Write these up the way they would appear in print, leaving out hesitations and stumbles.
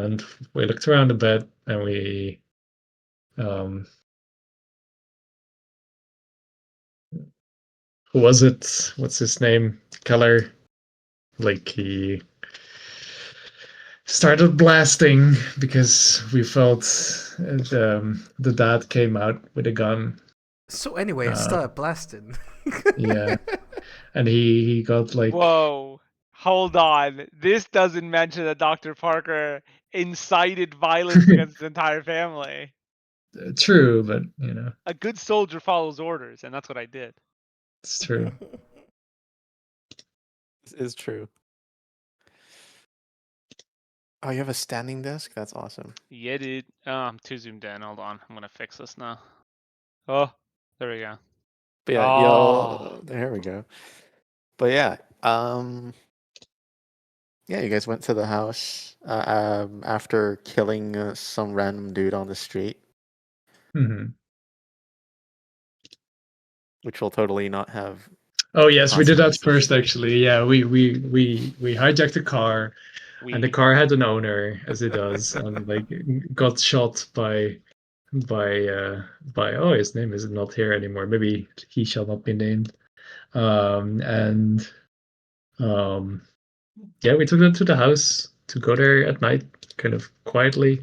And we looked around a bit, and we who was it? What's his name? Keller. Like he started blasting because we felt the dad came out with a gun. So anyway, I Uh, started blasting. yeah, and he got like Whoa. Hold on. This doesn't mention that Dr. Parker incited violence against his entire family. true, but A good soldier follows orders, and that's what I did. it's true. This is true. Oh, you have a standing desk? That's awesome. Yeah, dude. Oh, I'm too zoomed in. Hold on. I'm gonna fix this now. Oh, there we go. But yeah, Oh. there we go. But yeah, yeah, you guys went to the house after killing some random dude on the street, Hmm. which will totally not have Oh yes, we did that consequences. first. Actually, yeah, we hijacked a car, and the car had an owner, as it does, and like got shot by oh, his name is not here anymore. Maybe he shall not be named. And yeah, we took it to the house to go there at night, kind of quietly,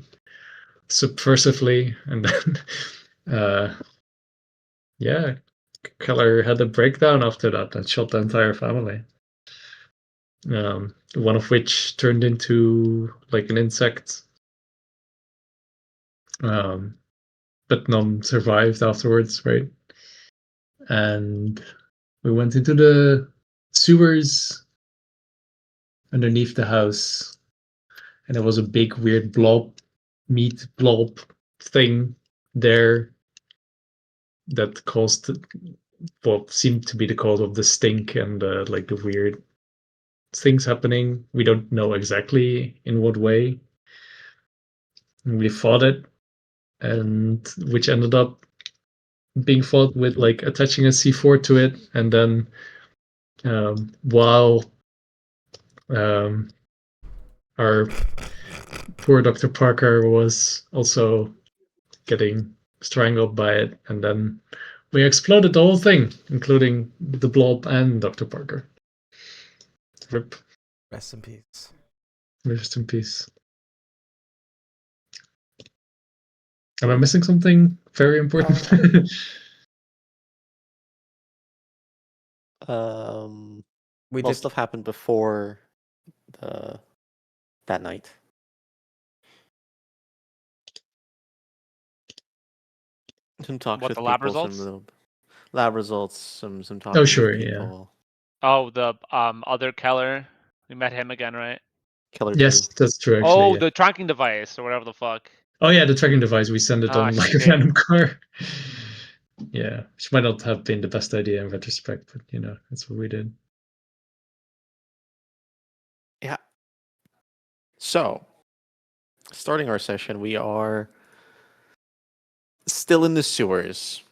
subversively, and then yeah, Keller had a breakdown after that and shot the entire family. One of which turned into like an insect, um, but none survived afterwards, right? And we went into the sewers underneath the house, and there was a big weird meat blob thing there that caused what seemed to be the cause of the stink and like the weird things happening. We don't know exactly in what way. And we fought it, and which ended up being fought with like attaching a C4 to it, and then while um, our poor Dr. Parker was also getting strangled by it, and then we exploded the whole thing, including the blob and Dr. Parker. Rip. Rest in peace. Rest in peace. Am I missing something very important? We Well, did. stuff happened before that night. Some talks What, with the lab people, results? some lab results, some Oh, talking sure, with yeah. people. Oh, the other Keller. We met him again, right? Killer Yes, 2. that's true, actually, Oh, yeah. the tracking device or whatever the fuck. Oh, yeah, the tracking device. We send it Ah, on like a shit. random car. Yeah, which might not have been the best idea in retrospect, but that's what we did. Yeah. So, starting our session, we are still in the sewers.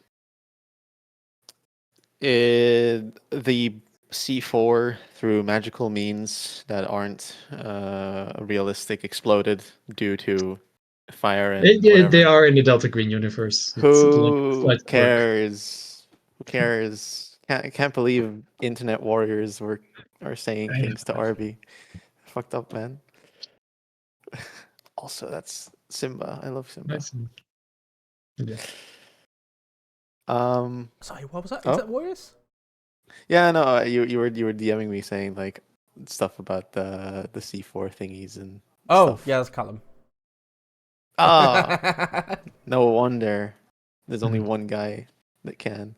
The C4, through magical means that aren't realistic, exploded due to fire and They whatever. are in the Delta Green universe. It's like Who slight quirk. cares? Who cares? Can't believe internet warriors are saying I things to know. Arby. Fucked up, man. Also, that's Simba. I love Simba. Nice. Yeah. Sorry, what was that? Oh, Internet Warriors? yeah, no, you were DMing me saying like stuff about the C4 thingies and Oh, stuff. yeah, that's Callum. Ah, no wonder. There's only Mhm. one guy that can.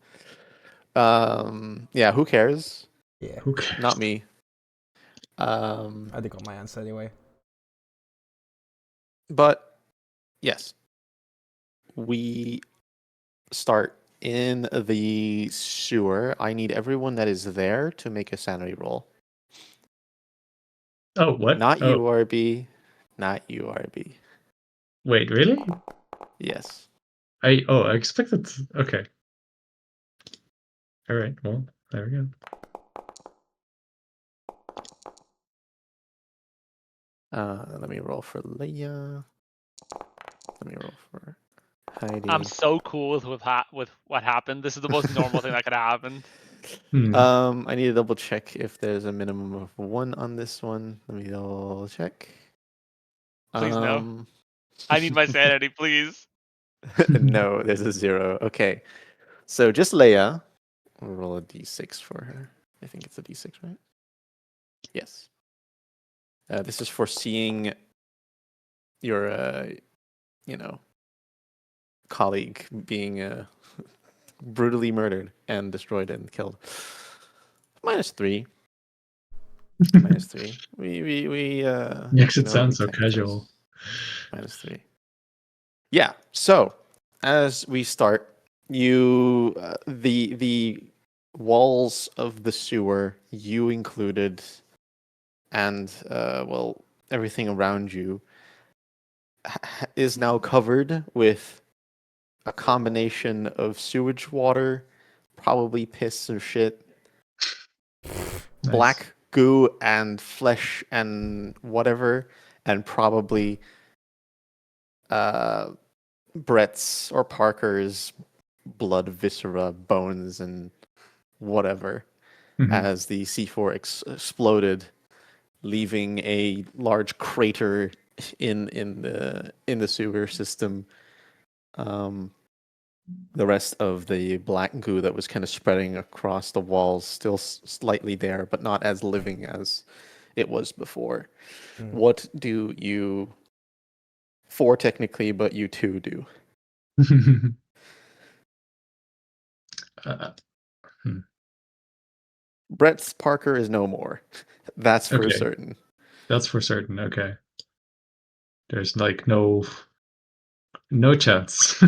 Yeah, who cares? Yeah, Who cares? Not me. I think got my answer anyway. But yes, we start in the sewer. I need everyone that is there to make a sanity roll. Oh, what? Not Oh, you, RB. Not you, RB. wait, really? Yes. I expected. Okay. All right. Well, there we go. Let me roll for Leia. Let me roll for Heidi. I'm so cool with what happened. This is the most normal thing that could have happened. I need to double check if there's a minimum of 1 on this one. Let me double check. Please no. I need my sanity, please. No, there's a 0. Okay. So just Leia. We'll roll a d6 for her. I think it's a d6, right? Yes. This is for seeing your, colleague being brutally murdered and destroyed and killed. -3. -3. We Yes, you it know, we sounds so tech those. casual. -3. Yeah. So as we start, you the walls of the sewer, you included, and well, everything around you is now covered with a combination of sewage water, probably piss or shit, Nice. black goo and flesh and whatever, and probably Brett's or Parker's blood, viscera, bones, and whatever, Mhm. as the C4 exploded, leaving a large crater in the sewer system. The rest of the black goo that was kind of spreading across the walls still slightly there, but not as living as it was before. What do you, 4 technically, but you 2 do? Hmm. Brett's Parker is no more. That's for Okay. certain. That's for certain. Okay. There's like no chance.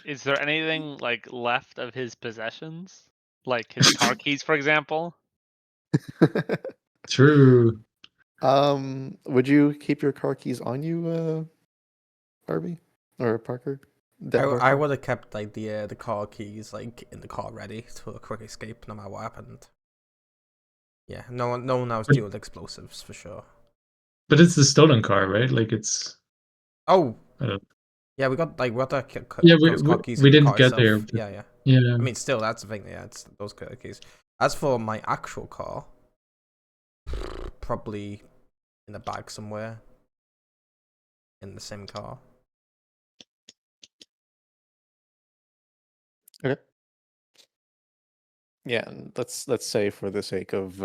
Is there anything like left of his possessions, like his car keys, for example? True. Would you keep your car keys on you, Harvey or Parker? I would have kept like the car keys like in the car ready to a quick escape no matter what happened. Yeah, no one knows But- deal with explosives for sure. But it's the stolen car, right? Like it's. Oh, I don't. yeah, we got Yeah, those car keys we in the didn't car get itself. there. But Yeah. yeah. I mean, still, that's the thing. Yeah, it's those car keys. As for my actual car, probably in a bag somewhere in the same car. Okay. Yeah, and let's say for the sake of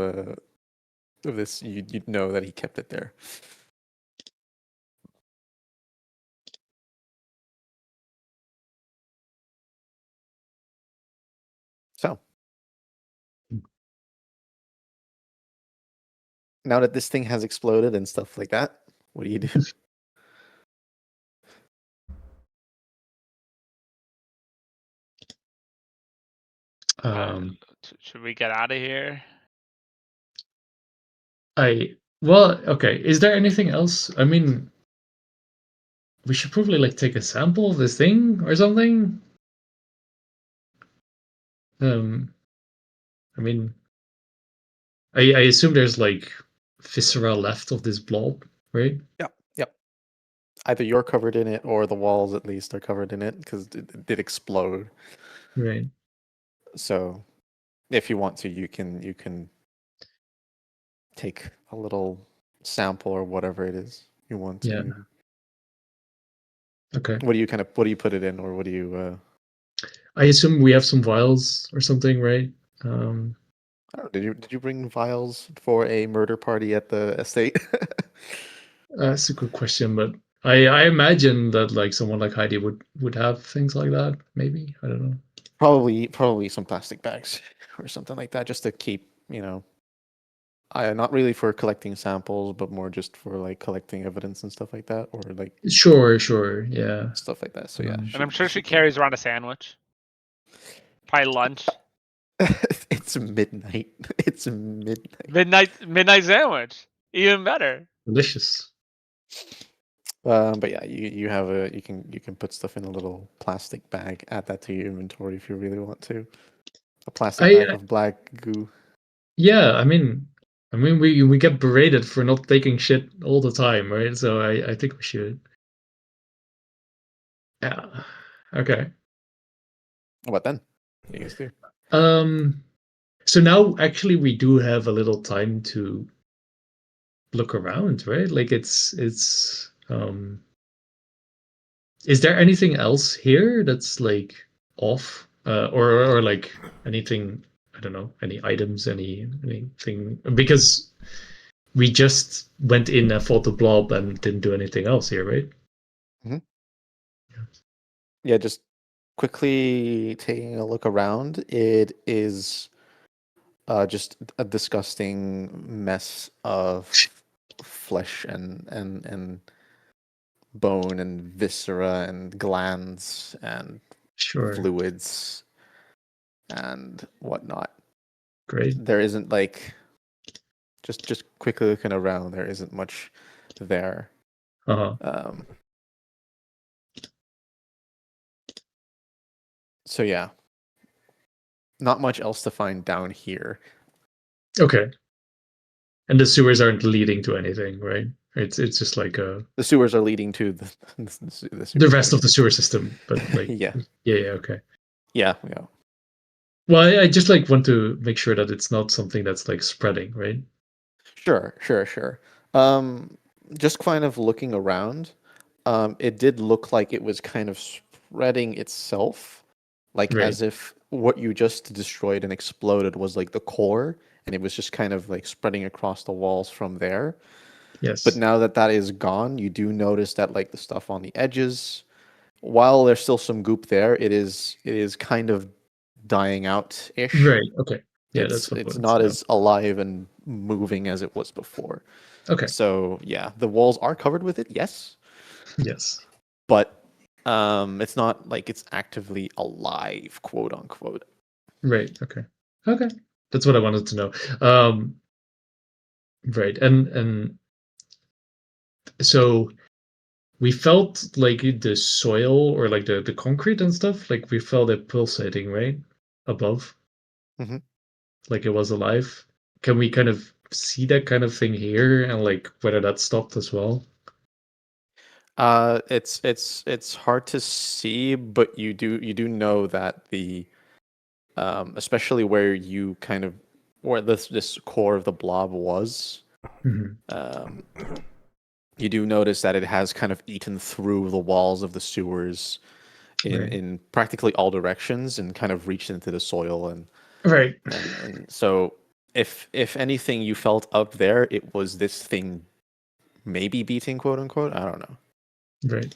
this, you'd know that he kept it there. So now that this thing has exploded and stuff like that, what do you do? Should we get out of here? Well, okay. Is there anything else? I mean, we should probably like take a sample of this thing or something. I mean, I assume there's like viscera left of this blob, right? Yep. Either you're covered in it or the walls at least are covered in it because it did explode. Right. So if you want to, you can take a little sample or whatever it is you want to. Yeah. Okay. What do you put it in, or what do you? I assume we have some vials or something, right? I don't know, did you bring vials for a murder party at the estate? That's a good question, but I imagine that like someone like Heidi would have things like that. Maybe I don't know. Probably some plastic bags or something like that, just to keep, not really for collecting samples, but more just for like collecting evidence and stuff like that, or like Sure, yeah. stuff like that. So yeah, And I'm sure she carries around a sandwich. Probably lunch. It's midnight. It's midnight. Midnight sandwich. Even better. Delicious. But yeah, you have you can put stuff in a little plastic bag. Add that to your inventory if you really want to. A plastic bag of black goo. Yeah, I mean, I mean, we get berated for not taking shit all the time, right? So I think we should. Yeah. Okay. What then? What do you guys do? So now actually we do have a little time to look around, right? Like it's is there anything else here that's like off? Or like anything, I don't know, any items, anything, because we just went in and fought the blob and didn't do anything else here, right? Yeah, just quickly taking a look around. It is just a disgusting mess of flesh and bone and viscera and glands and Sure. fluids and whatnot. Great. There isn't like just quickly looking around. There isn't much there. Uh-huh. So yeah, not much else to find down here. Okay. And the sewers aren't leading to anything, right? It's just like The sewers are leading to the the rest of the sewer system, but like yeah, yeah, okay. yeah. Well, I just like want to make sure that it's not something that's like spreading, right? Sure. Just kind of looking around, it did look like it was kind of spreading itself, like Right. as if what you just destroyed and exploded was like the core, and it was just kind of like spreading across the walls from there. Yes. But now that that is gone, you do notice that like the stuff on the edges, while there's still some goop there, it is kind of dying out ish. Right. Okay. Yeah, It's that's what it's it's not as alive and moving as it was before. okay. So yeah, the walls are covered with it, yes, Yes. but it's not like it's actively alive, quote unquote. Right. Okay. Okay. That's what I wanted to know. Right. And so we felt like the soil or like the concrete and stuff, like we felt it pulsating, right? Above. Mhm. Like it was alive. Can we kind of see that kind of thing here and like whether that stopped as well? It's hard to see, but you do know that the especially where you kind of where this core of the blob was, Mm-hmm. you do notice that it has kind of eaten through the walls of the sewers in Right. in practically all directions and kind of reached into the soil Right. and so if anything you felt up there, it was this thing maybe beating, quote unquote. I don't know. Right.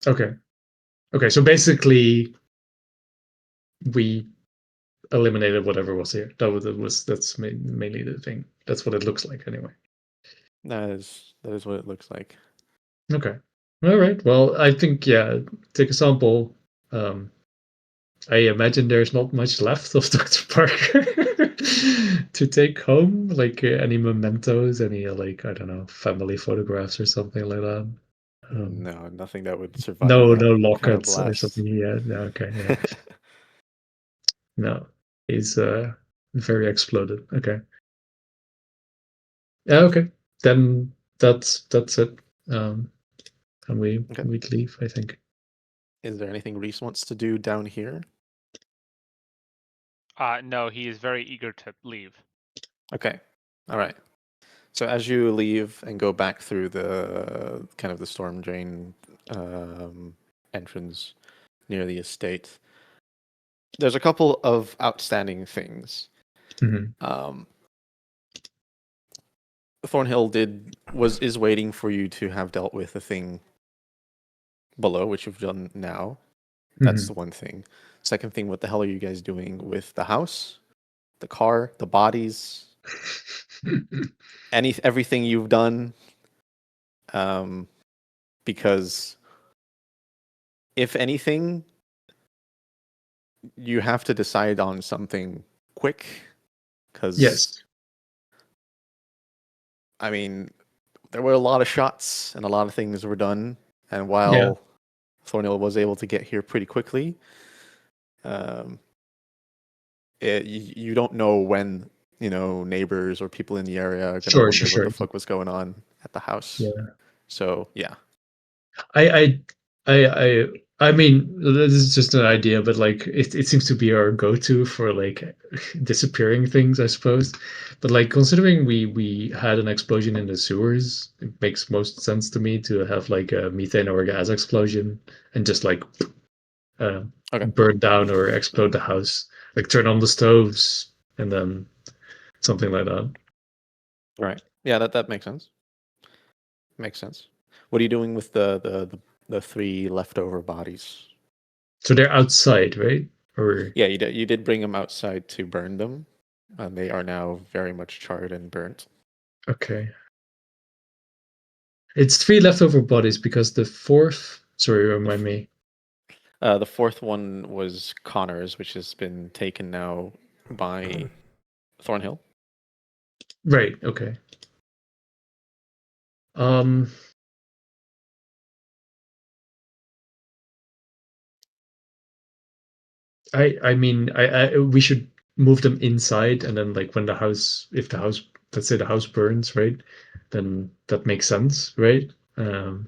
Okay. Okay. So basically, we eliminated whatever was here. That's mainly the thing. That's what it looks like anyway. That is what it looks like. Okay. All right. Well, I think yeah. Take a sample. Um, I imagine there's not much left of Dr. Parker to take home, like any mementos, any like I don't know, family photographs or something like that. No, nothing that would survive No, that no kind of lockets or blast. something. Yeah. No, okay. Yeah. No, he's very exploded. Okay. Yeah. Okay. Then that's it. Um, and Okay. we'd leave. I think. Is there anything Reese wants to do down here? No, he is very eager to leave. Okay. All right. So as you leave and go back through the kind of the storm drain entrance near the estate, there's a couple of outstanding things. Mm-hmm. Thornhill is waiting for you to have dealt with the thing below, which you've done now. That's the one thing. Second thing, what the hell are you guys doing with the house, the car, the bodies, everything you've done? Because if anything, you have to decide on something quick. Because Yes. I mean, there were a lot of shots and a lot of things were done, and while Yeah. Thornhill was able to get here pretty quickly, you don't know when neighbors or people in the area are gonna Sure, wonder what sure, the sure. fuck was going on at the house. Yeah. So yeah. I I I mean, this is just an idea, but like it seems to be our go-to for like disappearing things, I suppose. But like considering we had an explosion in the sewers, it makes most sense to me to have like a methane or gas explosion and just like uh, Okay. burn down or explode the house, like turn on the stoves and then something like that. Right. Yeah, that makes sense. Makes sense. What are you doing with the three leftover bodies? So they're outside, right? Or Yeah, you did bring them outside to burn them, and they are now very much charred and burnt. okay. It's three leftover bodies because the fourth. Sorry, remind me. The fourth one was Connor's, which has been taken now by Thornhill. Right. Okay. Um. I mean, we should move them inside, and then like when the house, if the house, let's say the house burns, right? Then that makes sense, right? It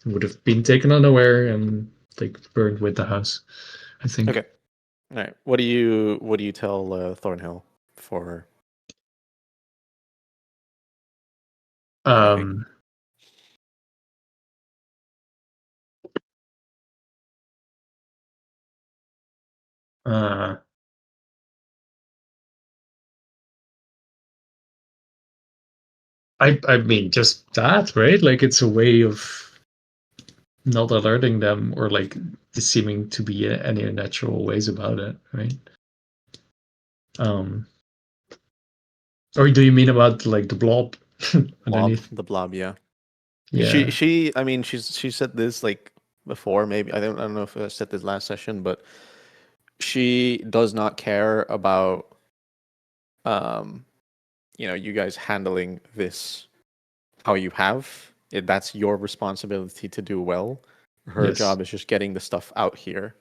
would have been taken unaware and like burned with the house, I think. Okay. All right. What do you tell Thornhill for anything? Um. Uh. I mean, just that, right? Like it's a way of not alerting them or like seeming to be any unnatural ways about it, right? Um, or do you mean about like the blob underneath? The blob, yeah. Yeah. I mean, she said this like before, maybe I don't know if I said this last session, but she does not care about um you guys handling this how you have. That's your responsibility to do well. Her Yes. job is just getting the stuff out here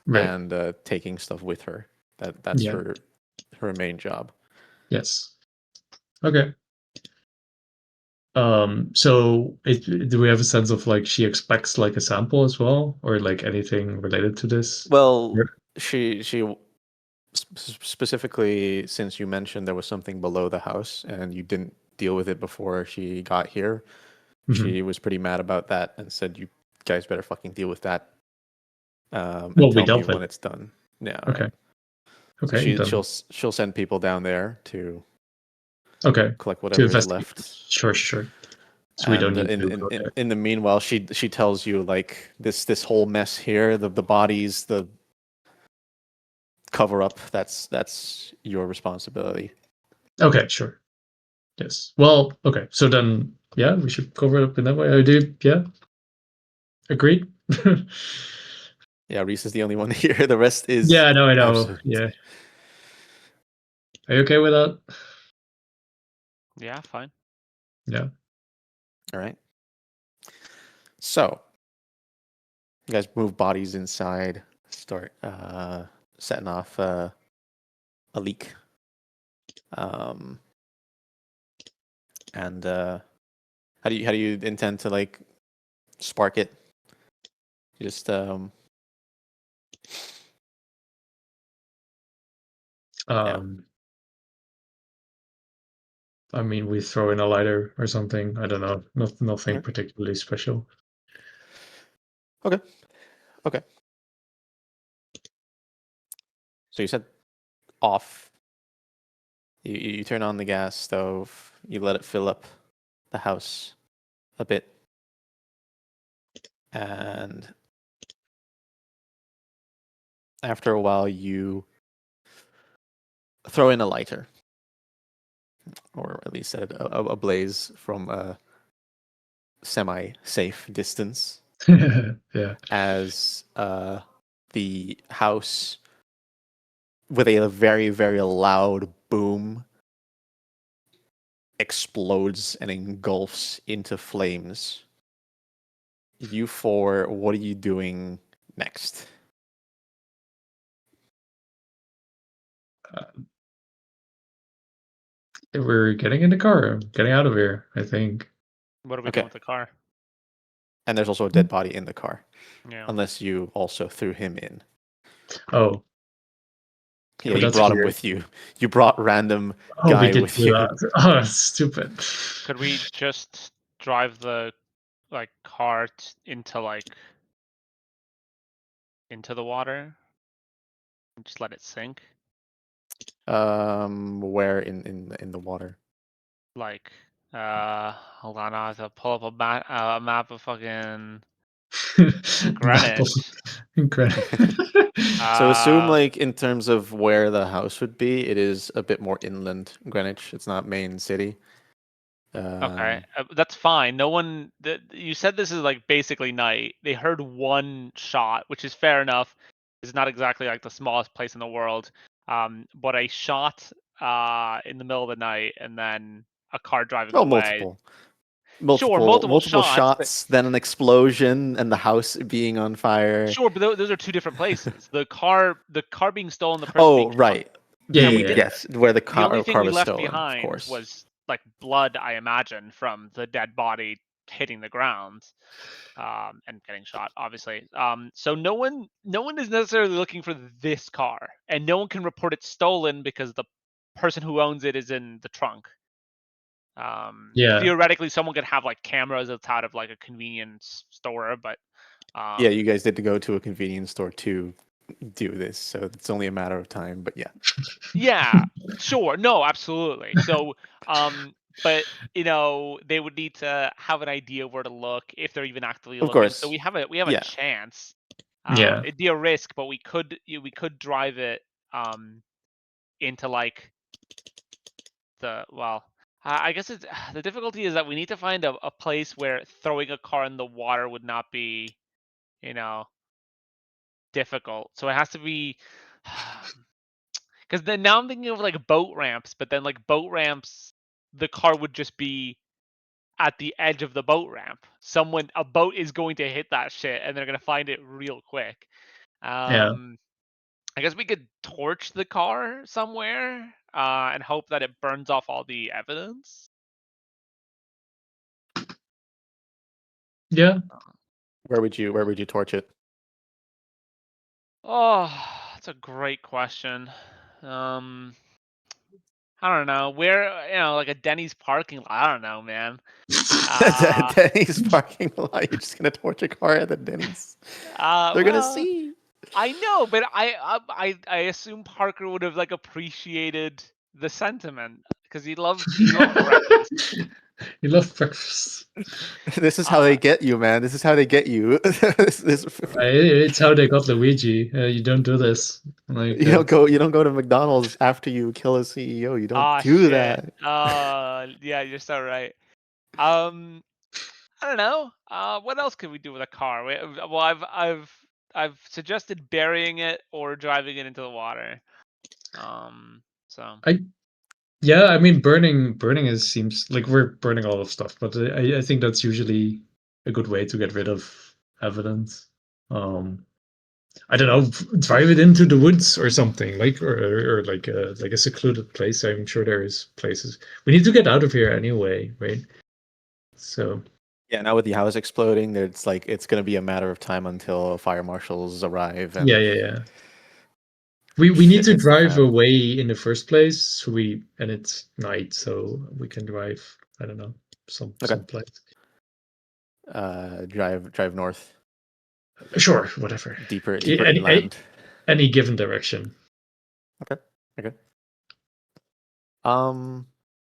Right. and taking stuff with her. That's Yeah. her main job. Yes. Okay. So do we have a sense of like she expects like a sample as well, or like anything related to this? Well, Yep. she specifically, since you mentioned there was something below the house and you didn't deal with it before she got here, Mhm. she was pretty mad about that and said, "You guys better fucking deal with that and Well, we tell me dealt with. when it's done." Yeah, right. Okay. So Okay. Then. she'll send people down there to Okay. collect To whatever is investigate. left. Sure. Sure. So we don't And need in to in, go in, there. in the meanwhile, she tells you like this whole mess here, the bodies, the cover up. That's your responsibility. Okay. Sure. Yes. Well. Okay. So then, yeah, we should cover it up in that way. I do. Yeah. Agreed. Yeah, Reese is the only one here. The rest is Yeah. I know. absent. Yeah. Are you okay with that? Yeah, fine. Yeah. All right. So you guys move bodies inside, start setting off a leak. Um, and how do you intend to like spark it? Just yeah. Um. I mean, we throw in a lighter or something. I don't know. Nothing Okay. particularly special. Okay. Okay. So you said off. You turn on the gas stove. You let it fill up the house a bit, and after a while, you throw in a lighter, or at least set it ablaze from a semi-safe distance, Yeah. as the house, with a very very loud boom, explodes and engulfs into flames. You four, what are you doing next? We're getting in the car. Getting out of here, I think. What are we Okay. doing with the car? And there's also a dead body in the car, Yeah. unless you also threw him in. Oh, Yeah, but you that's brought him weird. with you. You brought random Oh, guy we did with do you. that. Oh, that's stupid. Could we just drive the car into the water and just let it sink? Where in the water? Like, hold on, I have to pull up a map of fucking Babble. Greenwich. Greenwich. So assume Uh, like in terms of where the house would be, it is a bit more inland, Greenwich. It's not main city. Okay, that's fine. No one. You said this is like basically night. They heard one shot, which is fair enough. It's not exactly like the smallest place in the world. But a shot in the middle of the night and then a car driving Oh, away. Sure, multiple multiple shots, but shots, then an explosion, and the house being on fire. sure, but those are two different places. The car being stolen, the person Oh, being shot. right. Yeah, And yeah, we yeah. did. Yes, where the The only thing car we was left stolen, of behind course. was like blood, I imagine, from the dead body hitting the ground. And getting shot, obviously. So no one is necessarily looking for this car, and no one can report it stolen because the person who owns it is in the trunk. Yeah. Theoretically, someone could have like cameras outside of like a convenience store, but Yeah, you guys did to go to a convenience store to do this, so it's only a matter of time. But yeah, yeah, sure, no, absolutely. So, but they would need to have an idea where to look if they're even actively of looking. So course. we have a Yeah. chance. Yeah. It'd be a risk, but we could drive it into like I guess it's the difficulty is that we need to find a place where throwing a car in the water would not be, difficult. So it has to be because then now I'm thinking of like boat ramps, but then like boat ramps, the car would just be at the edge of the boat ramp. A boat is going to hit that shit, and they're gonna find it real quick. Yeah. I guess we could torch the car somewhere and hope that it burns off all the evidence. Yeah. Where would you torch it? Oh, that's a great question. I don't know. Where, like a Denny's parking lot. I don't know, man. Denny's parking lot. You're just gonna torch a car at the Denny's. They're gonna Well, see. I know, but I assume Parker would have like appreciated the sentiment because he loved breakfast. You love breakfast. This is how Uh, they get you, man. This is how they get you. It's how they got Luigi. You don't do this. Like, You don't go to McDonald's after you kill a CEO. You don't do shit. that. Yeah, you're so right. Um, I don't know. What else could we do with a car? Well, I've suggested burying it or driving it into the water. So yeah, I mean, burning seems like we're burning a lot of stuff, but I think that's usually a good way to get rid of evidence. I don't know, drive it into the woods or something, or like a secluded place. I'm sure there is places. We need to get out of here anyway, right? So Yeah, now with the house exploding, it's gonna be a matter of time until fire marshals arrive and yeah. We need shit to hits the drive fan. away in the first place, so and it's night, so we can drive. I don't know, some place. Drive north, Sure, whatever. deeper Any, inland. any given direction. Okay.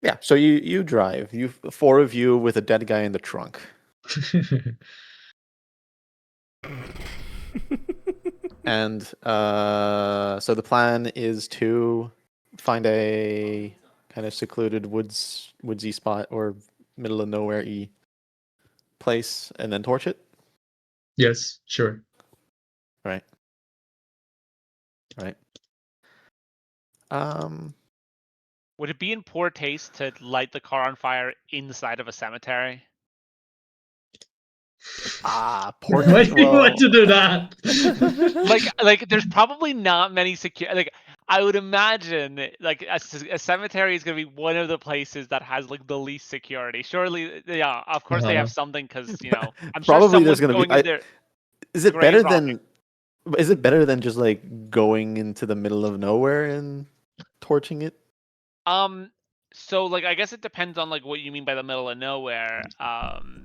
Yeah. So you drive. You four of you with a dead guy in the trunk. And so the plan is to find a kind of secluded woodsy spot or middle of nowhere-y place and then torch it. Yes, sure. Right. would it be in poor taste to light the car on fire inside of a cemetery? Poor. Why do you want to do that? Like there's probably not many secure. Like I would imagine like a cemetery is going to be one of the places that has like the least security. Surely, yeah, of course they have something because I'm sure Probably there's someone's gonna be. going in there Is it grave better robbing. than? Is it better than just like going into the middle of nowhere and torching it? So like I guess it depends on like what you mean by the middle of nowhere.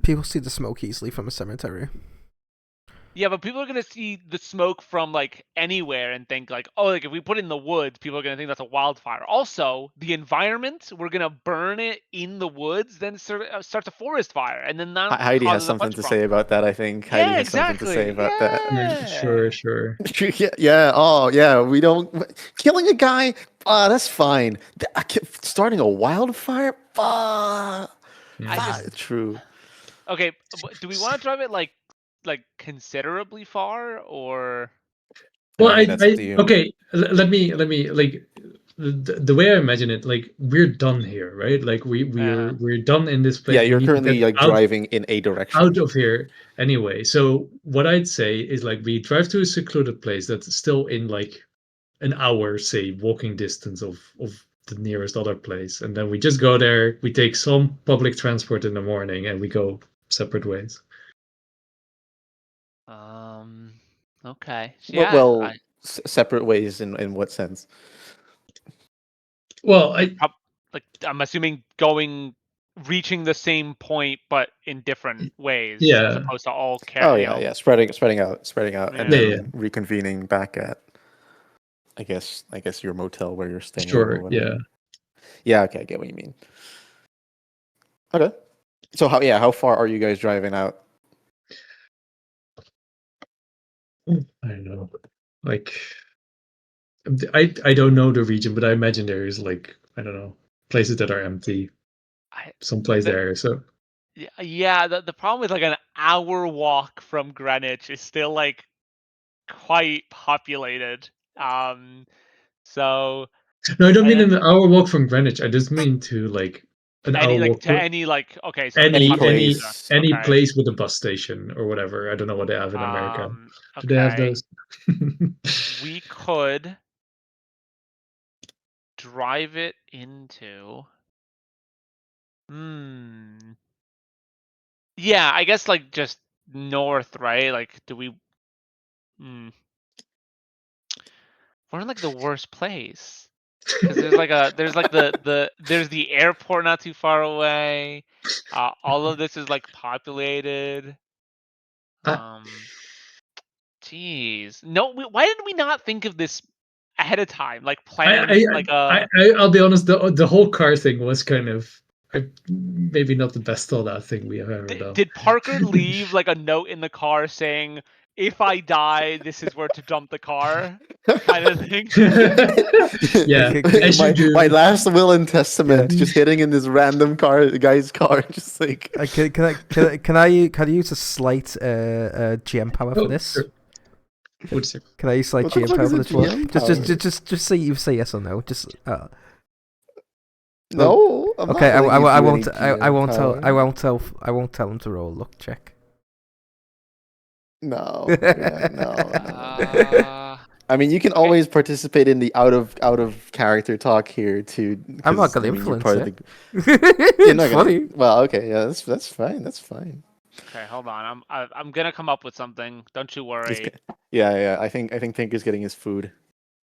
People see the smoke easily from a cemetery. Yeah, but people are gonna see the smoke from like anywhere and think like, oh, like if we put it in the woods, people are gonna think that's a wildfire. Also, the environment, we're gonna burn it in the woods, then starts a forest fire, and then that Heidi has causes a something bunch to of say problems. about that. I think Heidi Yeah, has something to say exactly. about that. Yeah. Sure. Yeah, yeah. Oh, yeah. We don't killing a guy. That's fine. Starting a wildfire. I just True. okay. Do we want to drive it like considerably far or? Well, I mean, that's up to you. okay. Let me like the way I imagine it. Like we're done here, right? Like we're done in this place. Yeah, We you're need to get currently like driving in a direction. out of here anyway. So what I'd say is like we drive to a secluded place that's still in like an hour, say, walking distance of the nearest other place, and then we just go there. We take some public transport in the morning, and we go separate ways. Okay. Well, separate ways in what sense? Well, like I'm assuming reaching the same point but in different ways as yeah. opposed to all Oh yeah. Spreading out, and Yeah. then reconvening back at. I guess your motel where you're staying or Sure. whatever. Yeah. Yeah. Okay, I get what you mean. Okay. So how far are you guys driving out? I don't know. Like, I don't know the region, but I imagine there is like I don't know places that are empty. Someplace there. So Yeah. The problem with like an hour walk from Greenwich is still like quite populated. So no, I don't mean and an hour walk from Greenwich. I just mean to like an hour walk to any like okay, so Any population. place. any Okay. place with a bus station or whatever. I don't know what they have in America. Do they have Okay. those? We could drive it into. Yeah, I guess like just north, right? Like, do we? We're in like the worst place because there's like there's the airport not too far away. All of this is like populated. I, Jeez, no. Why did we not think of this ahead of time? Like planning I, like I'll be honest. The whole car thing was kind of maybe not the best thought out thing we have ever done. Did Parker leave like a note in the car saying, "If I die, this is where to dump the car," kind of thing? Yeah, as you do. My last will and testament, just hitting in this random guy's car, just like. Can I use a slight GM power for this? Sure. Can I use slight GM power for this one? Just say you say yes or no. Just no. I'm okay. not I won't. I won't tell. I won't tell him to roll a luck check. No. Yeah, no. I mean, you can always participate in the out of character talk here too. I'm not gonna influence it. It's funny. Well, okay, yeah, that's fine. That's fine. Okay, hold on. I'm gonna come up with something. Don't you worry. Yeah. I think Tinker's getting his food.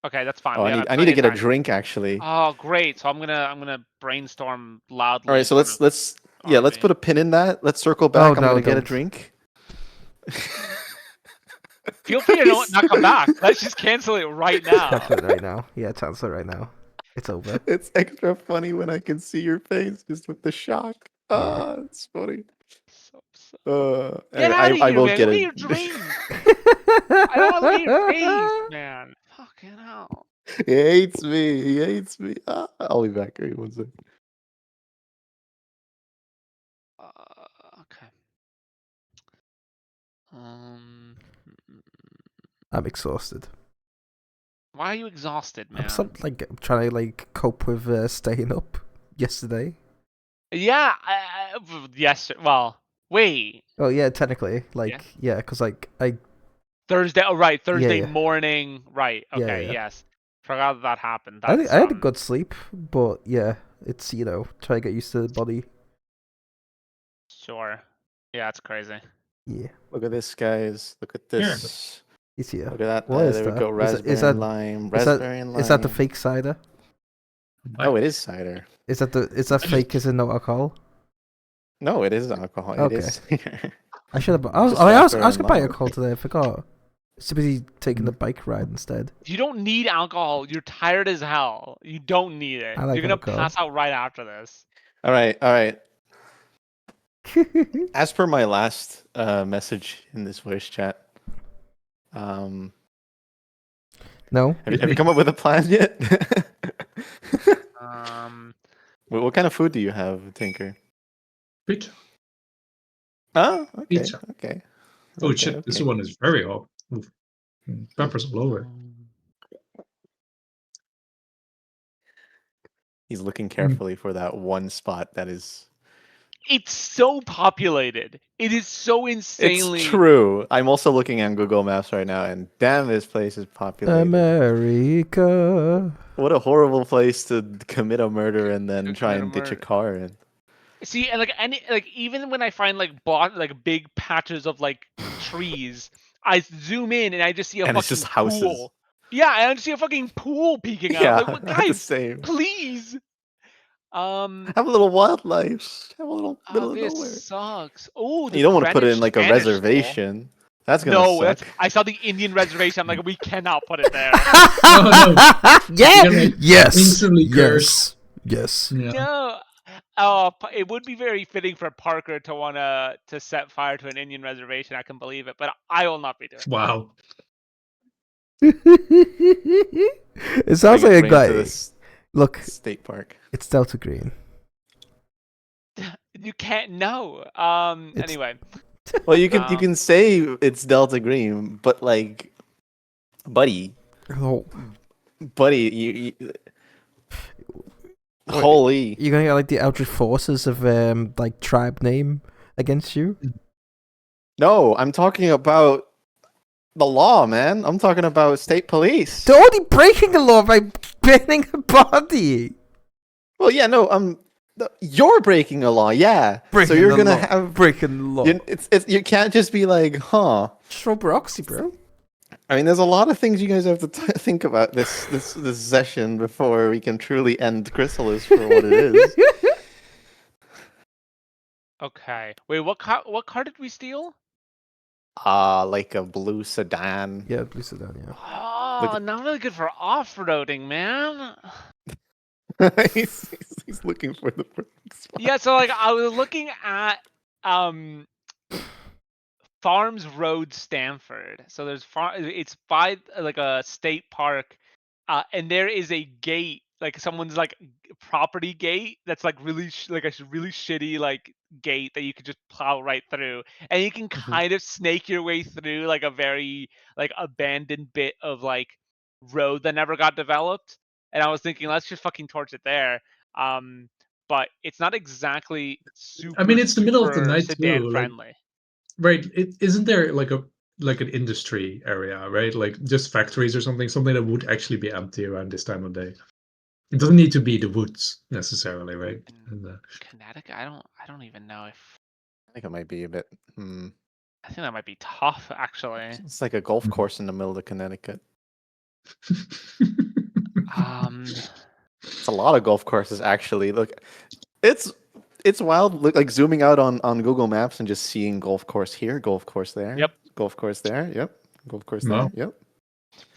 Okay, that's fine. Oh, I need to get a drink actually. Oh, great. So I'm gonna brainstorm loudly. All right, so let's put a pin in that. Let's circle back. I'm gonna get a drink. Feel free to not come back. Let's just cancel it right now. Cancel it right now. Yeah, cancel it right now. It's over. It's extra funny when I can see your face just with the shock. Ah, it's funny. Get out of here, man. Look at your dreams. I don't want to look at your face, man. Fucking hell. He hates me. I'll be back. Wait 1 second. Okay. I'm exhausted. Why are you exhausted, man? I'm trying to cope with staying up yesterday. Yeah. Yes. Well, wait. Oh yeah, technically, because I Thursday. Oh, right. Thursday yeah. morning. Right. Okay. Yeah. Yes. Forgot that happened. I That's had a good sleep, but yeah, it's try to get used to the body. Sure. Yeah, it's crazy. Yeah, Look at this, guys. Look at this. it's here. Look at that. What is There we that? go. Raspberry Is that and lime. is Raspberry and lime. is that the fake cider? Oh, it is cider. Is that fake as in no alcohol? No, it is alcohol. Okay. It is. I should have. I was raspberry gonna and buy lime. alcohol today. I forgot. It's busy taking the bike ride instead. You don't need alcohol. You're tired as hell. You don't need it. I like You're gonna alcohol. pass out right after this. All right. All right. As per my last message in this voice chat, No. have you come up with a plan yet? Um, What kind of food do you have, Tinker? Pizza. Oh, okay. Pizza. Okay. Oh Okay, shit! This okay. one is very hot. Oof. Peppers all over. He's looking carefully for that one spot that is. it's so populated. It is so insanely. It's true. I'm also looking on Google Maps right now, and damn, this place is populated. America. What a horrible place to commit a murder and then To try commit a and ditch a murder. car in. See, and even when I find like big patches of like trees, I zoom in and I just see a And fucking it's just houses. pool. Yeah, and I just see a fucking pool peeking out. Yeah, Like, what, that's the guys, same. please. Have a little wildlife. Have a little middle of This nowhere. sucks. Oh, You don't want to put it in like a reservation. That's gonna No, suck. I saw the Indian reservation. I'm like, we cannot put it there. No. Yeah. You're gonna Yes. instantly curse. Yes. Yeah. No. It would be very fitting for Parker to want to set fire to an Indian reservation. I can believe it, but I will not be doing it. Wow. It sounds Bring like a it to guy. this Look, state park. it's Delta Green. You can't know. Anyway. Well, you can say it's Delta Green, but like, buddy, Oh, you holy. you're gonna get like the Eldritch forces of like tribe name against you. No, I'm talking about the law, man. I'm talking about state police. They're already breaking the law by burning a body. Well, yeah, no, you're breaking a law, yeah. Breaking so you're the gonna law. have Breaking the law. you can't just be like, huh. Just throw Broxy, bro. I mean, there's a lot of things you guys have to think about this session before we can truly end Chrysalis for what it is. Okay. Wait, what car did we steal? Like a blue sedan. Yeah, blue sedan. Yeah. Oh, not really good for off-roading, man. he's looking for the perfect spot. Yeah, so like I was looking at Farms Road, Stanford. So it's by like a state park, and there is a gate, like someone's like property gate that's like really like a really shitty like gate that you could just plow right through, and you can kind of snake your way through like a very like abandoned bit of like road that never got developed. And I was thinking, let's just fucking torch it there. But it's not exactly super. I mean, it's the middle of the super night sedan too. Like, friendly. right? Isn't there like an industry area, right? Like just factories or something that would actually be empty around this time of day. It doesn't need to be the woods necessarily, right? And, Connecticut, I don't even know if. I think it might be a bit. I think that might be tough, actually. It's like a golf course in the middle of Connecticut. It's a lot of golf courses, actually. Look, it's wild. Look, like zooming out on Google Maps and just seeing golf course here, golf course there. Yep. Golf course there. Yep. Golf course No. there. Yep.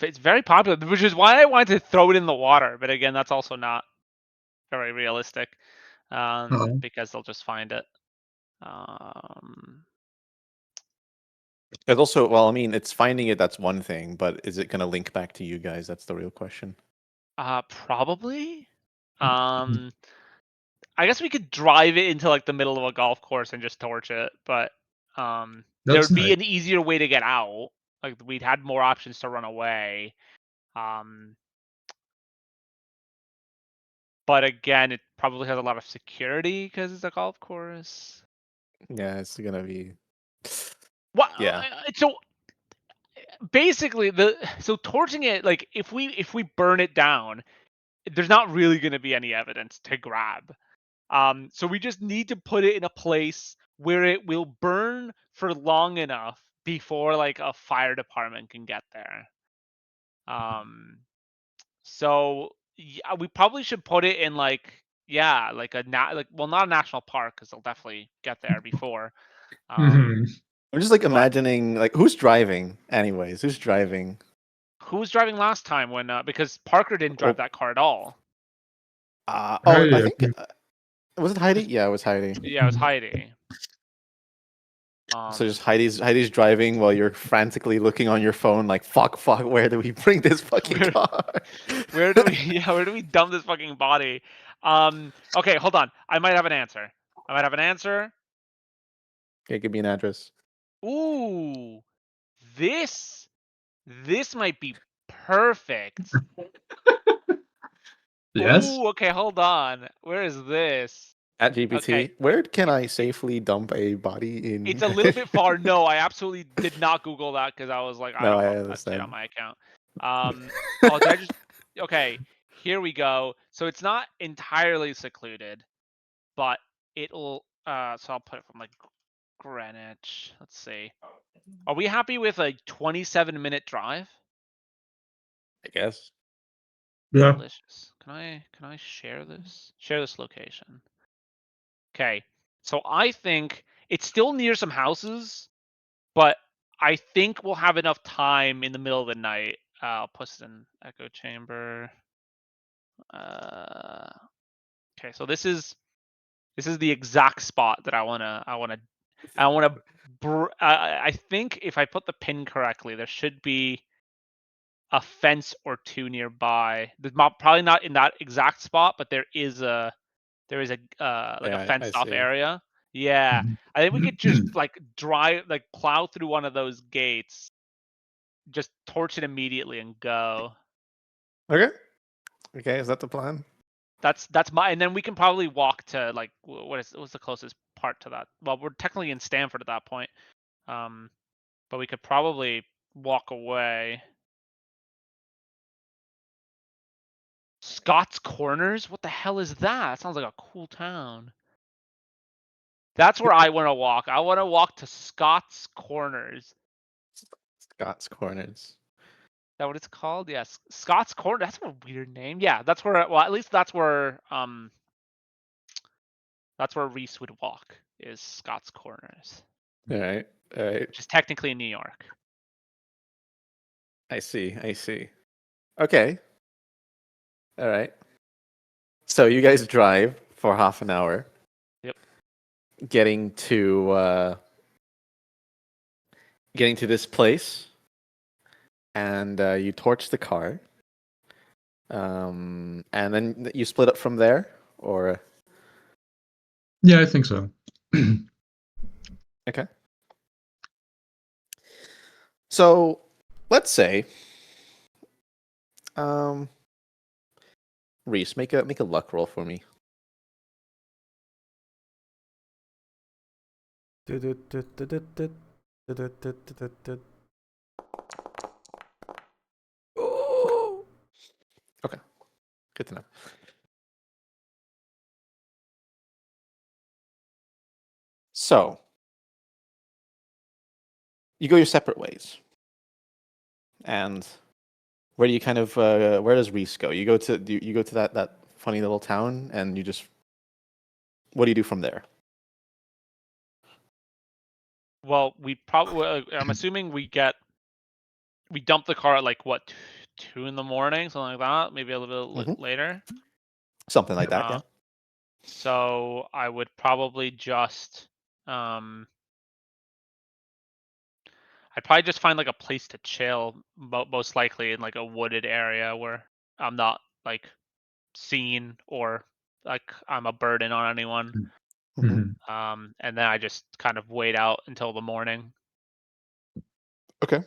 It's very popular, which is why I wanted to throw it in the water. But again, that's also not very realistic, because they'll just find it. It's also, well, I mean, it's finding it. That's one thing, but is it going to link back to you guys? That's the real question. Probably. I guess we could drive it into like the middle of a golf course and just torch it, but there That's would be nice. an easier way to get out. Like we'd had more options to run away. But again, it probably has a lot of security because it's a golf course. Yeah, it's going to be. What? Yeah. So basically so torching it, like if we burn it down, there's not really going to be any evidence to grab. So we just need to put it in a place where it will burn for long enough before like a fire department can get there. So yeah, we probably should put it in like like not a national park because they'll definitely get there before. Mhm. I'm just like but imagining like who's driving anyways? Who's driving? who was driving last time when because Parker didn't drive Oh, that car at all. I Heidi, think was it Heidi? Yeah, it was Heidi. Yeah, it was Heidi. So just Heidi's driving while you're frantically looking on your phone, like fuck, where do we bring this fucking Where- car? where do we dump this fucking body? Okay, hold on. I might have an answer. Okay, give me an address. Ooh, this might be perfect. yes. Ooh, okay, hold on. Where is this? At GPT, Okay, where can I safely dump a body in? it's a little bit far. No, I absolutely did not Google that because I was like, I No, don't I want that shit on understand. my account. Oh, did I just? Okay, here we go. So it's not entirely secluded, but it'll. So I'll put it from like Greenwich. Let's see. Are we happy with a 27-minute drive? I guess. Yeah. Delicious. Can I share this? Share this location. Okay. So I think it's still near some houses, but I think we'll have enough time in the middle of the night. I'll put it in echo chamber. Okay, so this is the exact spot that I wanna. I think if I put the pin correctly, there should be a fence or two nearby. Probably not in that exact spot, but there is a like a Yeah, I fenced off see. area. Yeah, Mhm. I think we could just like plow through one of those gates, just torch it immediately and go. Okay. Okay, is that the plan? That's my, and then we can probably walk to like what's the closest part to that? Well, we're technically in Stanford at that point, but we could probably walk away. Scott's Corners? What the hell is that? That sounds like a cool town. That's where I want to walk. I want to walk to Scott's Corners. Scott's Corners. Is that what it's called? Yes, Scott's Corner. That's a weird name. Yeah, that's where. Well, at least that's where Reese would walk. Is Scott's Corners, All right. All right. which is technically in New York. I see. I see. Okay. All right. So you guys drive for half an hour. Yep. Getting to this place, and you torch the car. And then you split up from there, or Yeah, I think so. okay. So let's say, Reese, make a luck roll for me. Okay, good to know. So you go your separate ways, and where do you kind of where does Reese go? You go to you go to that funny little town, and you just what do you do from there? Well, we probably. I'm assuming we dump the car at like what 2 in the morning, something like that. Maybe a little bit Mhm. later. Something like that, yeah. So I would probably just I'd probably just find like a place to chill, most likely in like a wooded area where I'm not like seen or like I'm a burden on anyone. Mhm. Mhm. And then I just kind of wait out until the morning. Okay.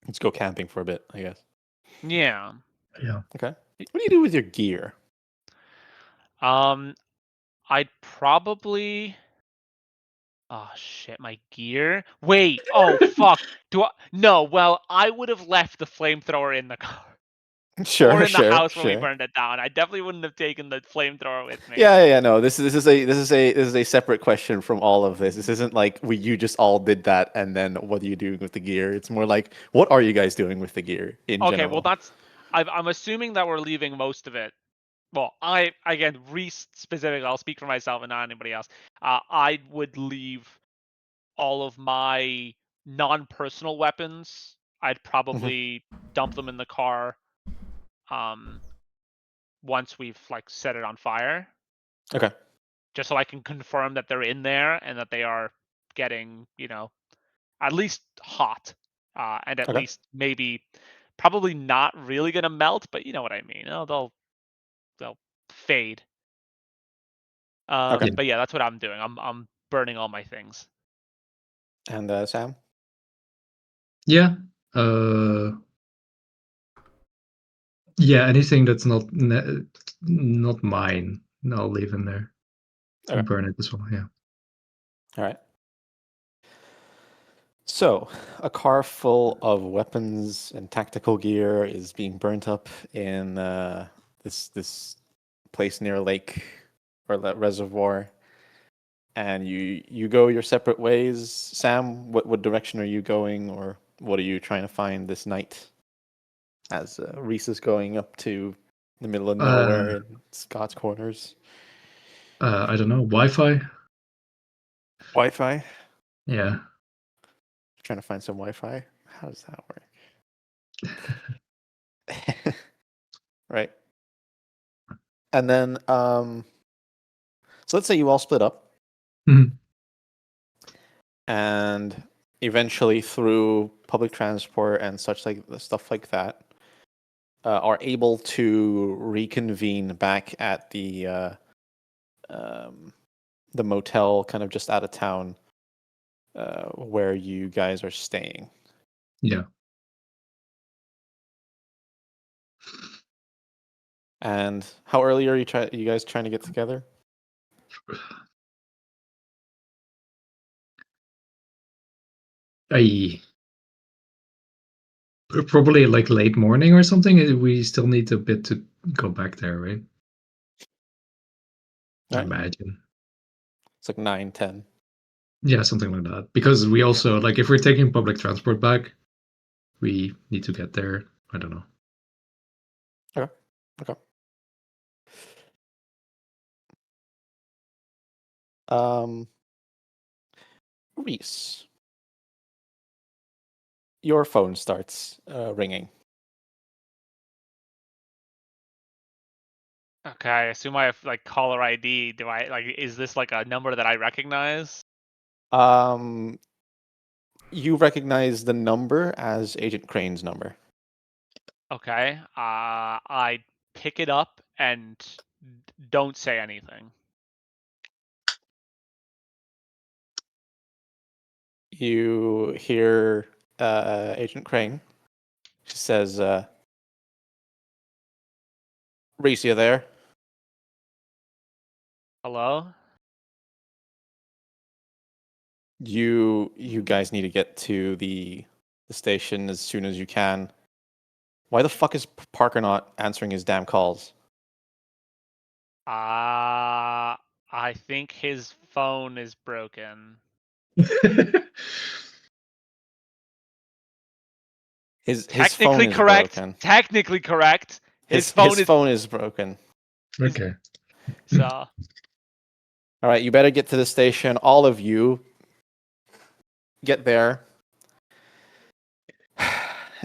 Let's go camping for a bit, I guess. Yeah. Yeah. Okay. What do you do with your gear? I'd probably Oh shit, my gear. Wait. Oh fuck. Do I? No. Well, I would have left the flamethrower in the car. Or in the house when we burned it down. I definitely wouldn't have taken the flamethrower with me. Yeah. No, this is a separate question from all of this. This isn't like you just all did that, and then what are you doing with the gear? It's more like, what are you guys doing with the gear in Okay, general? well that's. I'm assuming that we're leaving most of it. Well, again, Reese specifically. I'll speak for myself and not anybody else. I would leave all of my non-personal weapons. I'd probably dump them in the car. Once we've like set it on fire. Okay. Just so I can confirm that they're in there and that they are getting, at least hot, and at Okay. least maybe, probably not really gonna melt, but you know what I mean. They'll fade. Okay. But yeah, that's what I'm doing. I'm burning all my things. And Sam? Yeah. Yeah, anything that's not mine, I'll leave in there. Okay. Burn it as well, yeah. All right. So, a car full of weapons and tactical gear is being burnt up in this place near a lake or that reservoir, and you go your separate ways. Sam, what direction are you going, or what are you trying to find this night? As Reese is going up to the middle of nowhere in Scott's Corners. I don't know, Wi-Fi? Wi-Fi. Yeah. Trying to find some Wi-Fi. How does that work? Right. And then, so let's say you all split up, Mhm. and eventually through public transport and such like stuff like that, are able to reconvene back at the motel, kind of just out of town, where you guys are staying. Yeah. And how early are you guys trying to get together? Probably like late morning or something. We still need a bit to go back there, right? I Right. imagine. It's like 9, 10. Yeah, something like that. Because we also, like, if we're taking public transport back, we need to get there. I don't know. Okay. Reese, your phone starts ringing. Okay, I assume I have like caller ID. Do I like? Is this like a number that I recognize? You recognize the number as Agent Crane's number. Okay. I pick it up and don't say anything. You hear Agent Crane. She says, Reese, you there? Hello? You guys need to get to the station as soon as you can. Why the fuck is Parker not answering his damn calls? I think his phone is broken. His phone Technically is correct. broken. Technically correct. His phone phone is broken. Okay. So. All right, you better get to the station. All of you get there.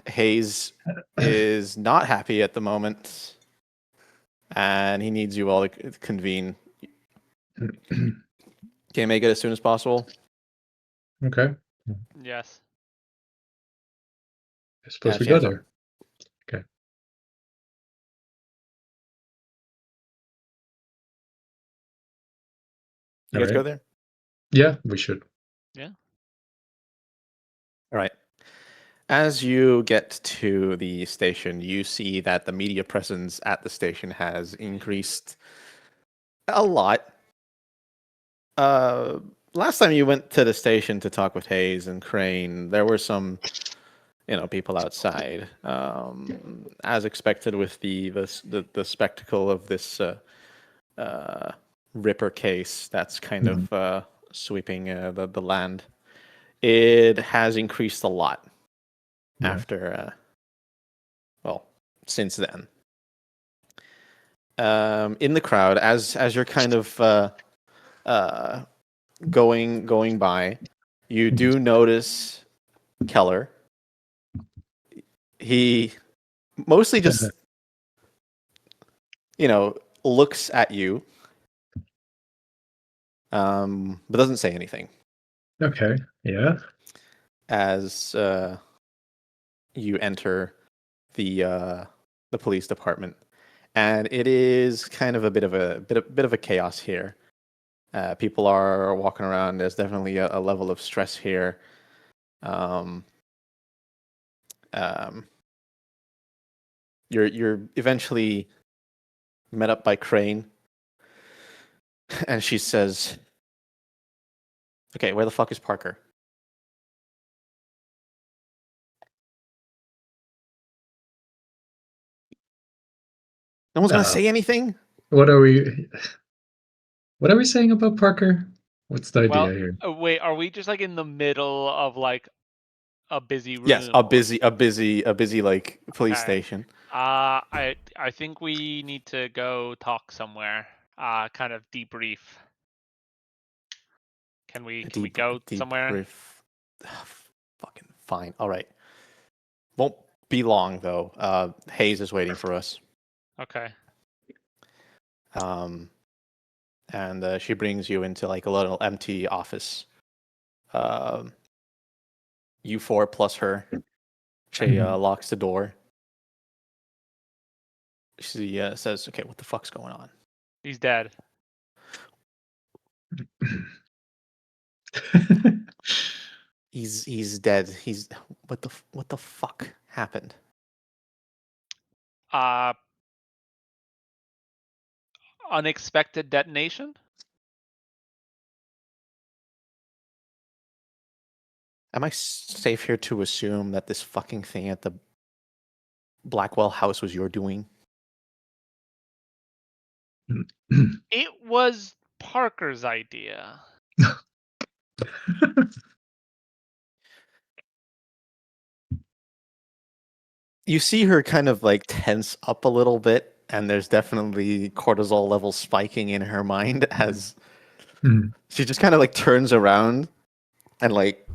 Hayes is not happy at the moment, and he needs you all to convene. Can you make it as soon as possible? Okay. Yes. I suppose we go Chancellor. there. Okay. You guys go there? Yeah, we should. Yeah. All right. As you get to the station, you see that the media presence at the station has increased a lot. last time you went to the station to talk with Hayes and Crane, there were some, people outside. As expected, with the spectacle of this Ripper case that's kind of sweeping the land, it has increased a lot after, since then. In the crowd, as you're kind of going by, you do notice Keller. He mostly just, looks at you, but doesn't say anything. Okay. Yeah. As you enter the police department, and it is kind of a bit of a chaos here. People are walking around. There's definitely a level of stress here. You're eventually met up by Crane, and she says, "Okay, where the fuck is Parker?" No one's gonna say anything. What are we saying about Parker? What's the idea here? Wait, are we just like in the middle of like a busy room? Yes, a busy like police Okay. station. I think we need to go talk somewhere. Kind of debrief. Can we go somewhere? Fucking fine. All right. Won't be long though. Hayes is waiting for us. Okay. And she brings you into like a little empty office. You four plus her. She locks the door. She says, "Okay, what the fuck's going on?" He's dead. He's dead. He's what the fuck happened? Unexpected detonation? Am I safe here to assume that this fucking thing at the Blackwell house was your doing? It was Parker's idea. You see her kind of like tense up a little bit, and there's definitely cortisol levels spiking in her mind as she just kind of like turns around and like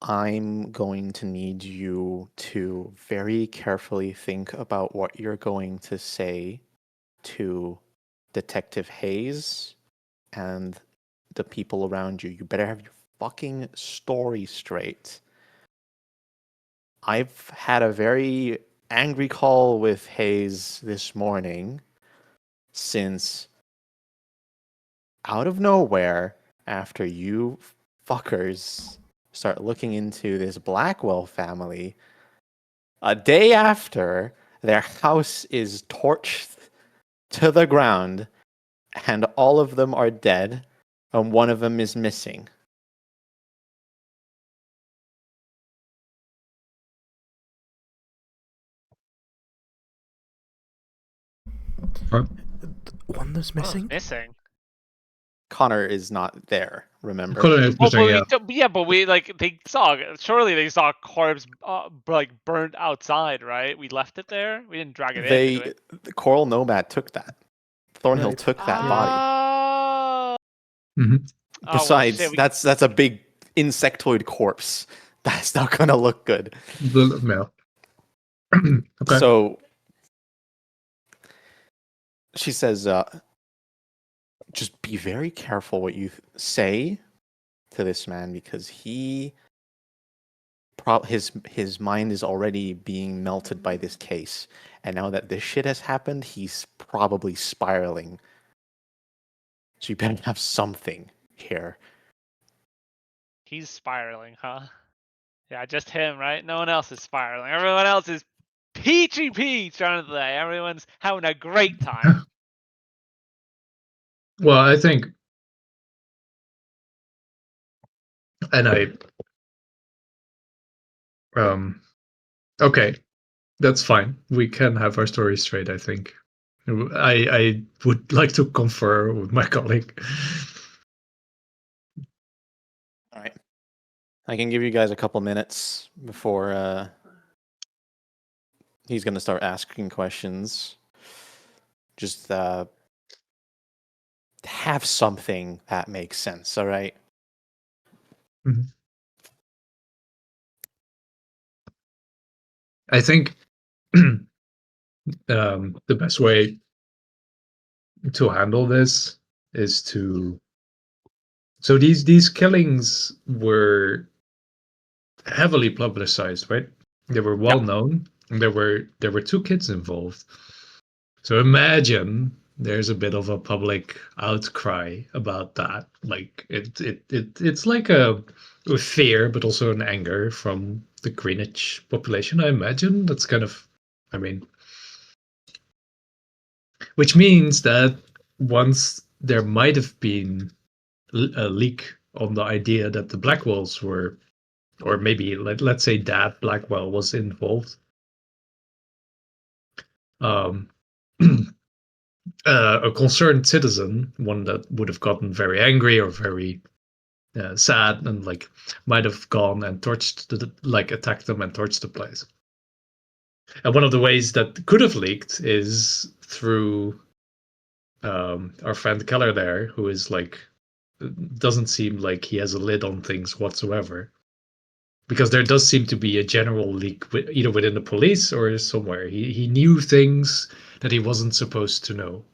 I'm going to need you to very carefully think about what you're going to say to Detective Hayes and the people around you. You better have your fucking story straight. I've had a very angry call with Hayes this morning, since out of nowhere, after you fuckers start looking into this Blackwell family, a day after their house is torched to the ground and all of them are dead and one of them is missing. One that's missing? Missing. Connor is not there, remember? But we they saw. Surely they saw a corpse like burned outside, right? We left it there. We didn't drag it in. Did we? The Coral Nomad took that. Thornhill took that body. Besides, well, that's a big insectoid corpse. That's not gonna look good. Okay. So she says, just be very careful what you say to this man, because his mind is already being melted by this case, and now that this shit has happened, he's probably spiraling. So you better have something here. He's spiraling, huh? Yeah, just him, right? No one else is spiraling. Everyone else is peachy peach, aren't they? Everyone's having a great time. Well, I think, and okay, that's fine. We can have our story straight, I think. I would like to confer with my colleague. All right. I can give you guys a couple minutes before he's going to start asking questions. Just have something that makes sense, all right? Mhm. I think the best way to handle this is to. So these killings were heavily publicized, right? They were well known. And there were two kids involved. So imagine there's a bit of a public outcry about that. Like it's like a fear, but also an anger from the Greenwich population. I imagine that's kind of, I mean, which means that once there might have been a leak on the idea that the Blackwells were, or maybe let's say that Blackwell was involved. Um, a concerned citizen, one that would have gotten very angry or very sad, and like might have gone and torched like attacked them and torched the place. And one of the ways that could have leaked is through our friend Keller there, who is like doesn't seem like he has a lid on things whatsoever. Because there does seem to be a general leak either within the police or somewhere. He knew things that he wasn't supposed to know.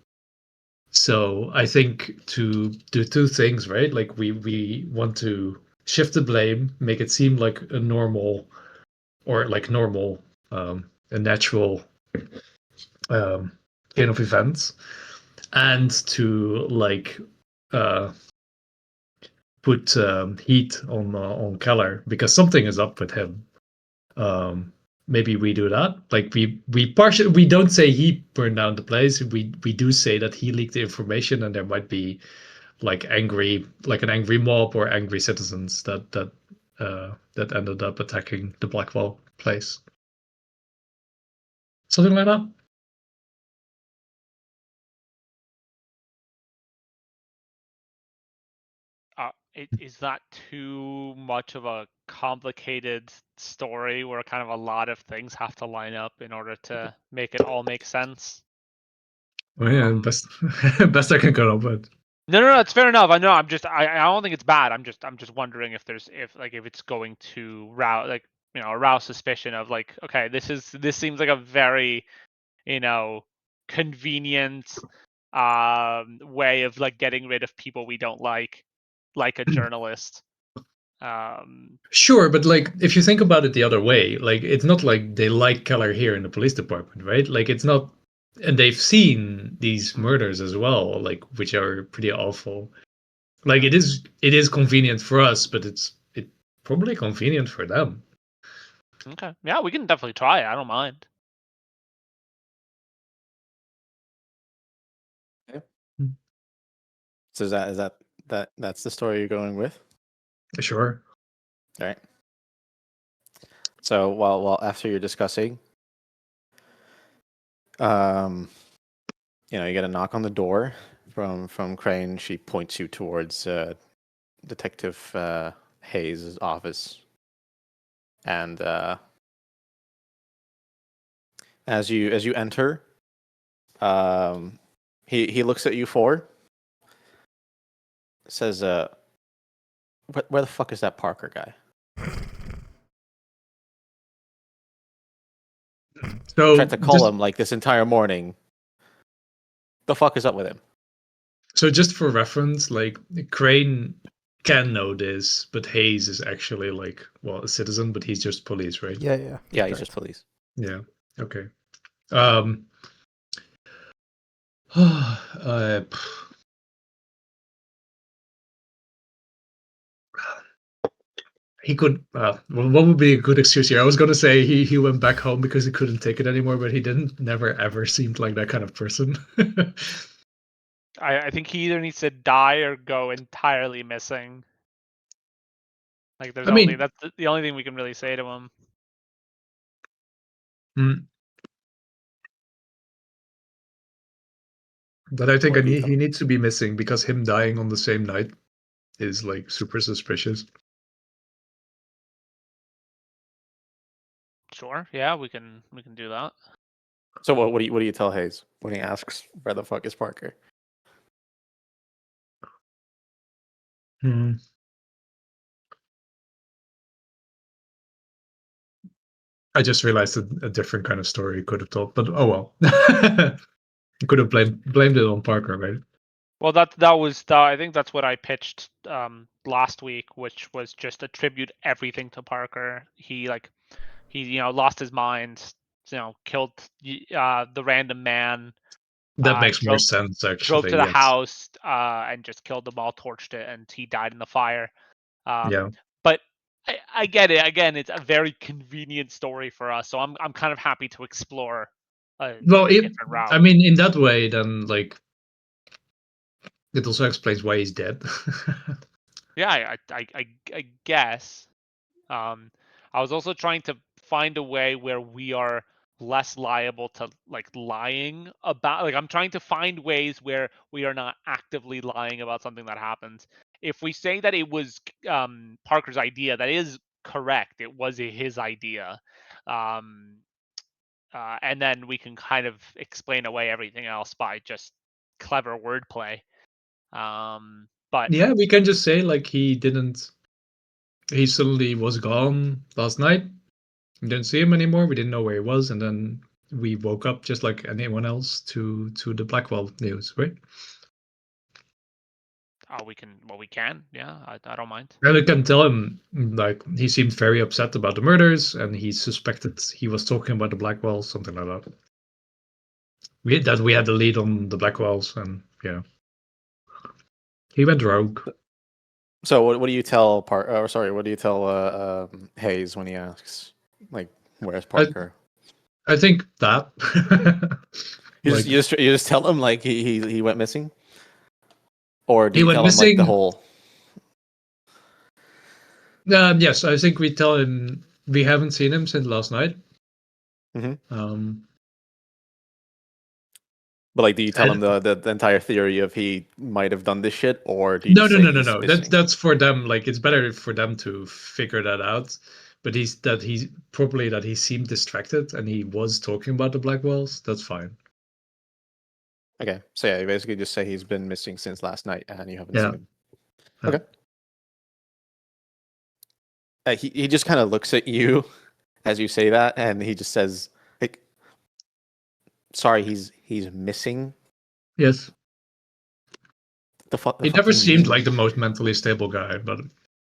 So I think to do two things, right? Like we want to shift the blame, make it seem like a normal or like normal, a natural chain of events, and to like uh, put heat on Keller because something is up with him. Maybe we do that. Like we don't say he burned down the place. We do say that he leaked the information, and there might be like an angry mob or angry citizens that ended up attacking the Blackwell place. Something like that. Is that too much of a complicated story where kind of a lot of things have to line up in order to make it all make sense? Well, yeah, best best I can come up with. No, it's fair enough. I know. I don't think it's bad. I'm just wondering if if it's going to arouse suspicion of like, okay, this seems like a very, convenient way of like getting rid of people we don't like a journalist. Sure, but like if you think about it the other way, like it's not like they like Keller here in the police department, right? Like it's not, and they've seen these murders as well, like which are pretty awful. Like it is convenient for us, but it's probably convenient for them. Okay, yeah, we can definitely try it. I don't mind. Okay. Hmm. So that's the story you're going with? Sure. All right. So while after you're discussing, you get a knock on the door from Crane. She points you towards Detective Hayes' office, and as you enter, he looks at you says, where the fuck is that Parker guy? So Tried to call him like this entire morning. The fuck is up with him? So just for reference, like Crane can know this, but Hayes is actually like, well, a citizen, but he's just police, right? Yeah. Yeah, he's just police. Yeah. Okay. Um. uh, he could. Well, what would be a good excuse here? I was gonna say he went back home because he couldn't take it anymore, but he didn't. Never ever seemed like that kind of person. I think he either needs to die or go entirely missing. Like I mean, that's the only thing we can really say to him. But I think What do you he think? needs to be missing because him dying on the same night is like super suspicious. Sure, yeah, we can do that. So what do you tell Hayes when he asks where the fuck is Parker? Hmm. I just realized a different kind of story he could have told, but oh well. He could have blamed it on Parker, right? Well, that was I think that's what I pitched last week, which was just attribute everything to Parker. He lost his mind, killed the random man, That makes more drove sense, to actually. the Yes. house and just killed them all, torched it, and he died in the fire. Yeah. But I get it. Again, it's a very convenient story for us, so I'm kind of happy to explore a Well, different route. I mean, in that way, then like it also explains why he's dead. Yeah, I guess. I was also trying to find a way where we are less liable to like lying about. Like I'm trying to find ways where we are not actively lying about something that happens. If we say that it was Parker's idea, that is correct. It was his idea. Um, and then we can kind of explain away everything else by just clever wordplay. But Yeah, we can just say like he didn't. He suddenly was gone last night. We didn't see him anymore. We didn't know where he was, and then we woke up just like anyone else to the Blackwell news, right? we can. Yeah, I don't mind. And I can tell him like he seemed very upset about the murders, and he suspected he was talking about the Blackwells, something like that. We had the lead on the Blackwells, and yeah, he went rogue. So what do you tell what do you tell Hayes when he asks like where's Parker? I think that like You just tell him like he went missing, or do he you went tell him like the missing. whole? Yes, I think we tell him we haven't seen him since last night. Mm-hmm. But like, do you tell him And the entire theory of he might have done this shit, or do you no, just no, say no, no, he's no. missing? That's for them. Like it's better for them to figure that out. But he's probably that he seemed distracted and he was talking about the Blackwells. That's fine. Okay, so yeah, you basically just say he's been missing since last night and you haven't Yeah. seen him. Yeah. Okay. He just kind of looks at you as you say that, and he just says, like, "Sorry, he's missing." Yes. The fuck. He never seemed like the most mentally stable guy, but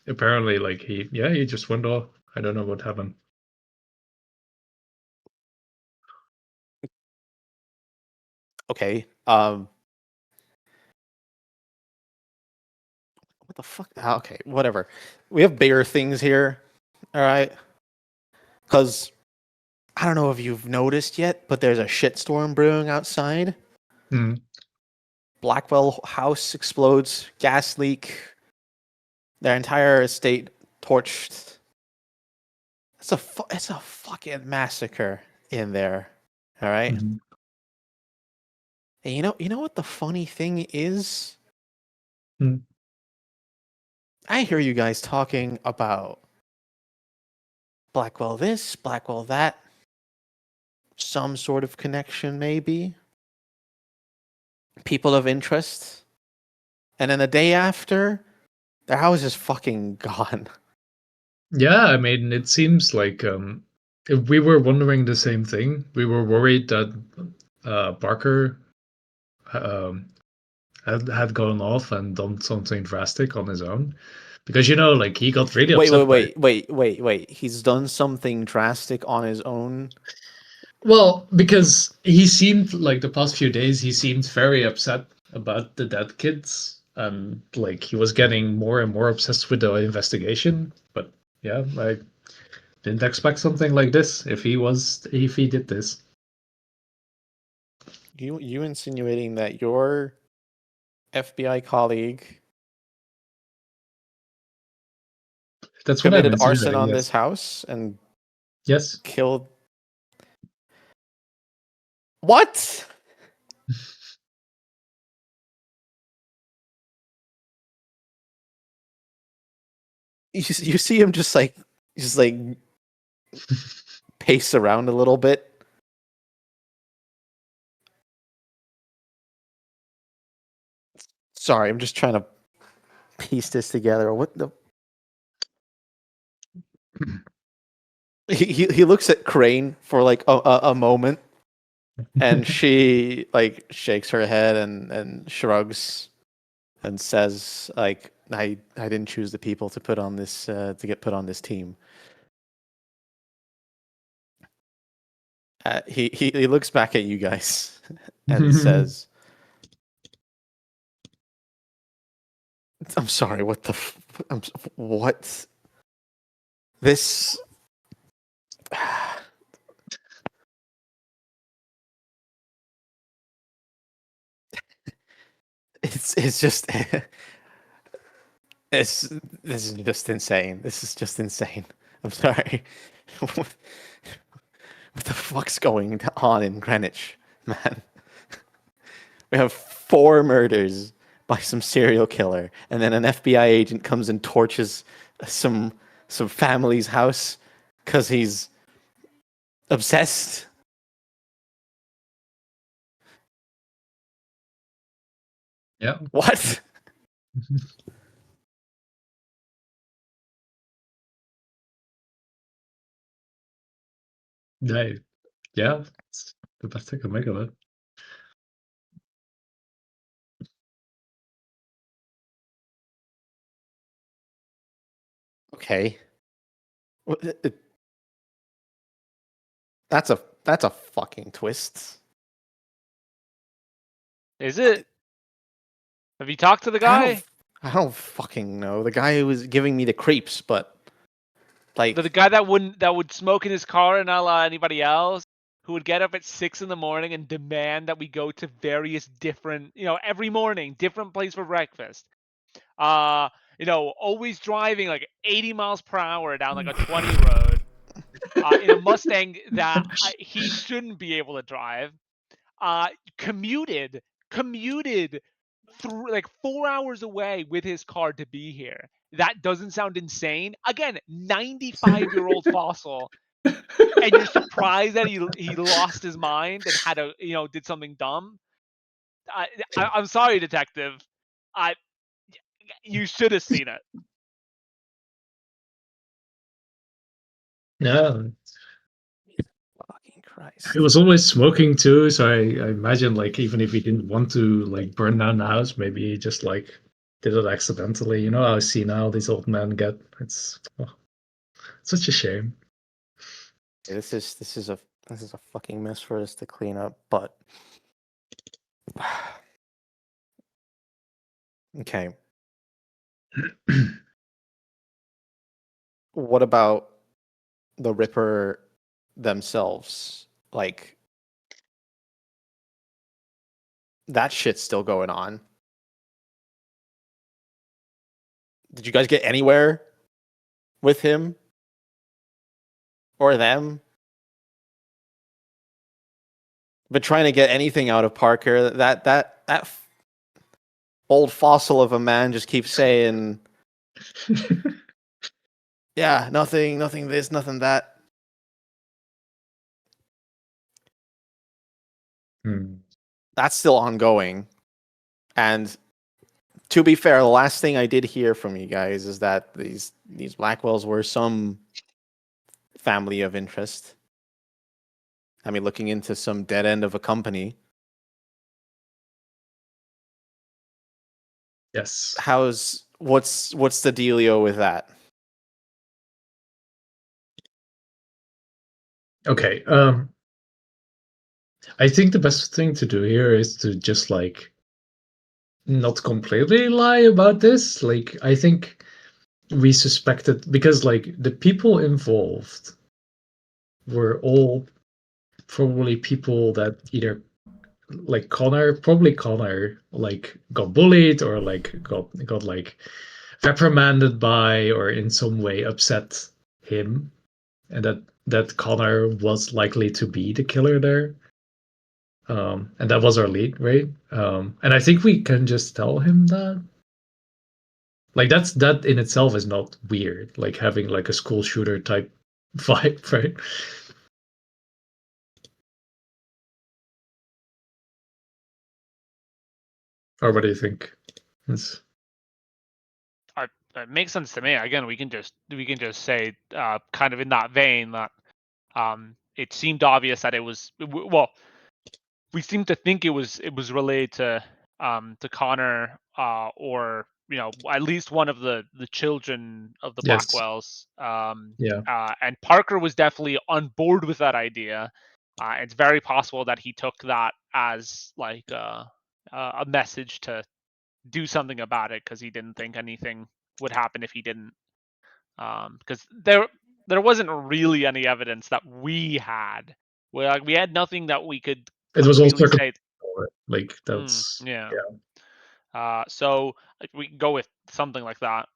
apparently, like he just went off. I don't know what happened. Okay. What the fuck? Okay, whatever. We have bigger things here. All right. Because I don't know if you've noticed yet, but there's a shitstorm brewing outside. Hmm. Blackwell house explodes, gas leak, their entire estate torched. It's a fucking massacre in there. All right. Mm-hmm. And you know what the funny thing is? Hmm. I hear you guys talking about Blackwell this, Blackwell that. Some sort of connection, maybe. People of interest. And then the day after, their house is fucking gone. Yeah, I mean, it seems like if we were wondering the same thing. We were worried that Barker um, had gone off and done something drastic on his own, because like he got really upset. Wait. He's done something drastic on his own. Well, because he seemed like the past few days he seemed very upset about the dead kids, and like he was getting more and more obsessed with the investigation. But yeah, I didn't expect something like this if he did this. You insinuating that your FBI colleague That's what I'm committed arson insinuating. on Yes. this house and Yes. killed. What? You see him just like pace around a little bit. Sorry, I'm just trying to piece this together. What the? He looks at Crane for like a moment, and she like shakes her head and shrugs and says like, I didn't choose the people to put on this to get put on this team. He looks back at you guys and says, I'm sorry, what the what? This it's just this is just insane. This is just insane. I'm sorry. What the fuck's going on in Greenwich, man? We have 4 murders by some serial killer, and then an FBI agent comes and torches some family's house because he's obsessed. Yeah. What? Yeah, it's the best I can make of it. Okay. That's a fucking twist. Is it? Have you talked to the guy? I don't fucking know. The guy who was giving me the creeps, but like The guy that would smoke in his car and not allow anybody else, who would get up at 6 in the morning and demand that we go to various different, every morning, different place for breakfast. Always driving like 80 miles per hour down like a 20 road, in a Mustang that he shouldn't be able to drive. Commuted through like 4 hours away with his car to be here. That doesn't sound insane. Again, 95-year-old fossil, and you're surprised that he lost his mind and had did something dumb. I'm sorry, detective. You should have seen it. Yeah, fucking Christ. he was always smoking too, so I imagine like even if he didn't want to like burn down the house, maybe he just like did it accidentally. You know how senile these old men get. It's such a shame. This is a fucking mess for us to clean up, but okay. What about the Ripper themselves? Like that shit's still going on. Did you guys get anywhere with him or them? But trying to get anything out of Parker, that old fossil of a man just keeps saying, yeah, nothing this, nothing that. That's still ongoing. And to be fair, the last thing I did hear from you guys is that these Blackwells were some family of interest. I mean, looking into some dead end of a company. Yes. What's the dealio with that? Okay. I think the best thing to do here is to just like not completely lie about this. Like I think we suspected, because like the people involved were all probably people that either like probably Connor like got bullied or like got like reprimanded by or in some way upset him, and that Connor was likely to be the killer there. And that was our lead, right? And I think we can just tell him that. Like that in itself is not weird. Like having like a school shooter type vibe, right? Or what do you think? It's... It makes sense to me. Again, we can just say kind of in that vein that it seemed obvious that it was well, we seem to think it was related to Connor or at least one of the children of the Yes. Blackwells. Yeah. And Parker was definitely on board with that idea. It's very possible that he took that as like a message to do something about it because he didn't think anything would happen if he didn't. Because there wasn't really any evidence that we had. We had nothing that we could It was all concretely say. like that's Yeah. yeah. So like, we can go with something like that.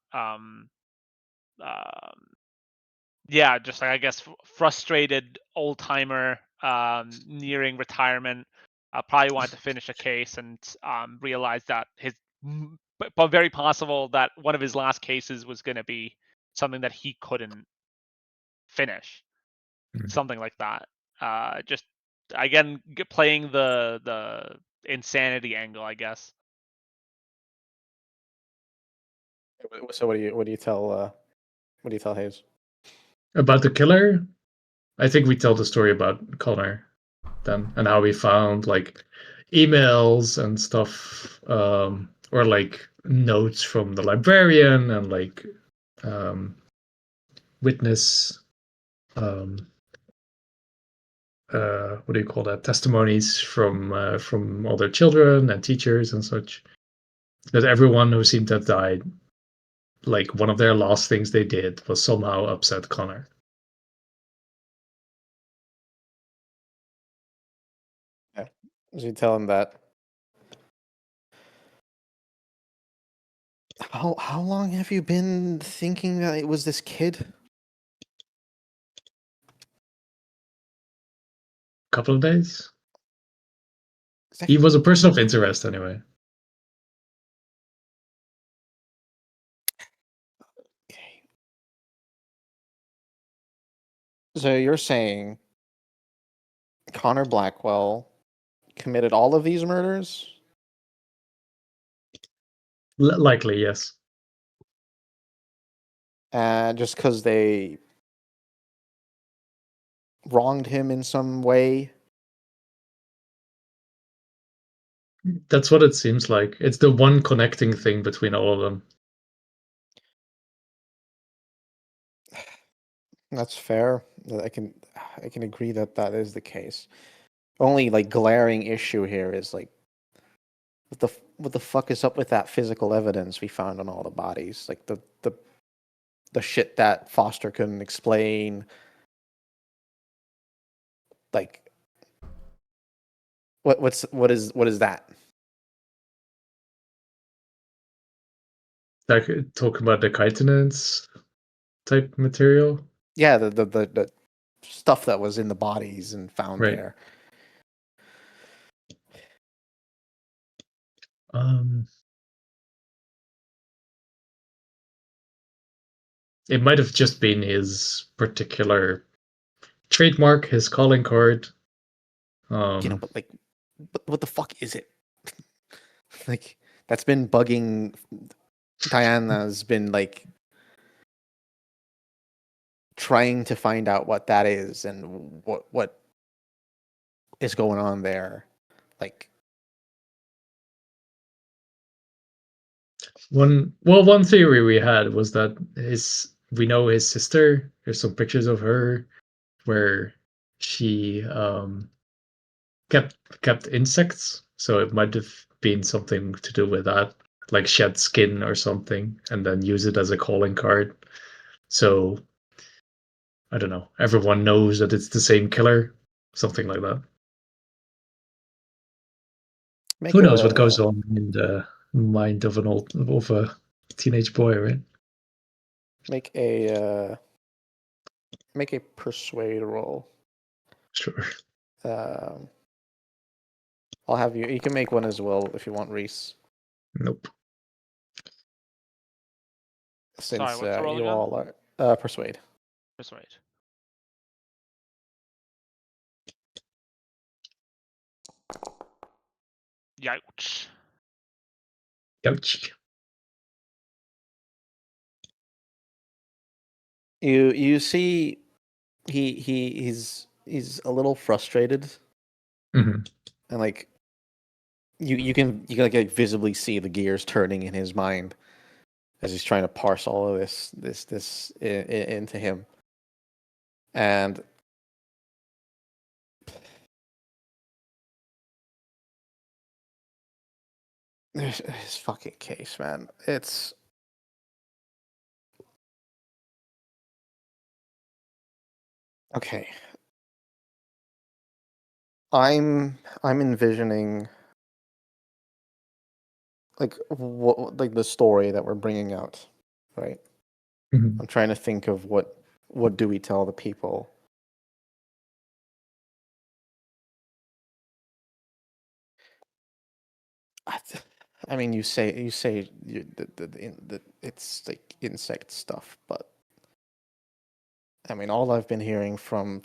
Yeah, just like I guess frustrated old timer nearing retirement. Probably wanted to finish a case and realized that but very possible that one of his last cases was going to be something that he couldn't finish. Something like that. Just again playing the insanity angle, I guess. So what do you tell Hayes? About the killer, I think we tell the story about Connor then and how we found like emails and stuff, or like notes from the librarian and like witness what do you call that, testimonies from other children and teachers and such, that everyone who seemed to have died, like one of their last things they did was somehow upset Connor. Yeah. So you tell him that. How long have you been thinking that it was this kid? Couple of days. He was a person of interest anyway. Okay. So you're saying Connor Blackwell committed all of these murders? Likely, yes. Just because they wronged him in some way? That's what it seems like. It's the one connecting thing between all of them. That's fair. I can agree that that is the case. Only like glaring issue here is like what the fuck is up with that physical evidence we found on all the bodies? Like the shit that Foster couldn't explain. Like what is that? Like talk about the chitinins type material. Yeah, the stuff that was in the bodies and found Right. there. It might have just been his particular trademark, his calling card. But like, what the fuck is it? Like, that's been bugging. Diana's been like trying to find out what that is and what is going on there. Like, one theory we had was that we know his sister. There's some pictures of her where she kept insects, so it might have been something to do with that. like shed skin or something, and then use it as a calling card. So I don't know. Everyone knows that it's the same killer, something like that. Make Who knows what a goes on in the mind of a teenage boy, right? make a persuade roll. Sure. I'll have you. You can make one as well if you want, Reese. Nope. Since Sorry, what's the roll you again? all are persuade. Persuade. Youch. Ouch. You see, he's a little frustrated, Mhm. and like you can like visibly see the gears turning in his mind as he's trying to parse all of this into him, and his fucking case, man. It's okay. I'm envisioning like what like the story that we're bringing out, right? Mhm. I'm trying to think of what do we tell the people. I mean, you say the it's like insect stuff, but I mean, all I've been hearing from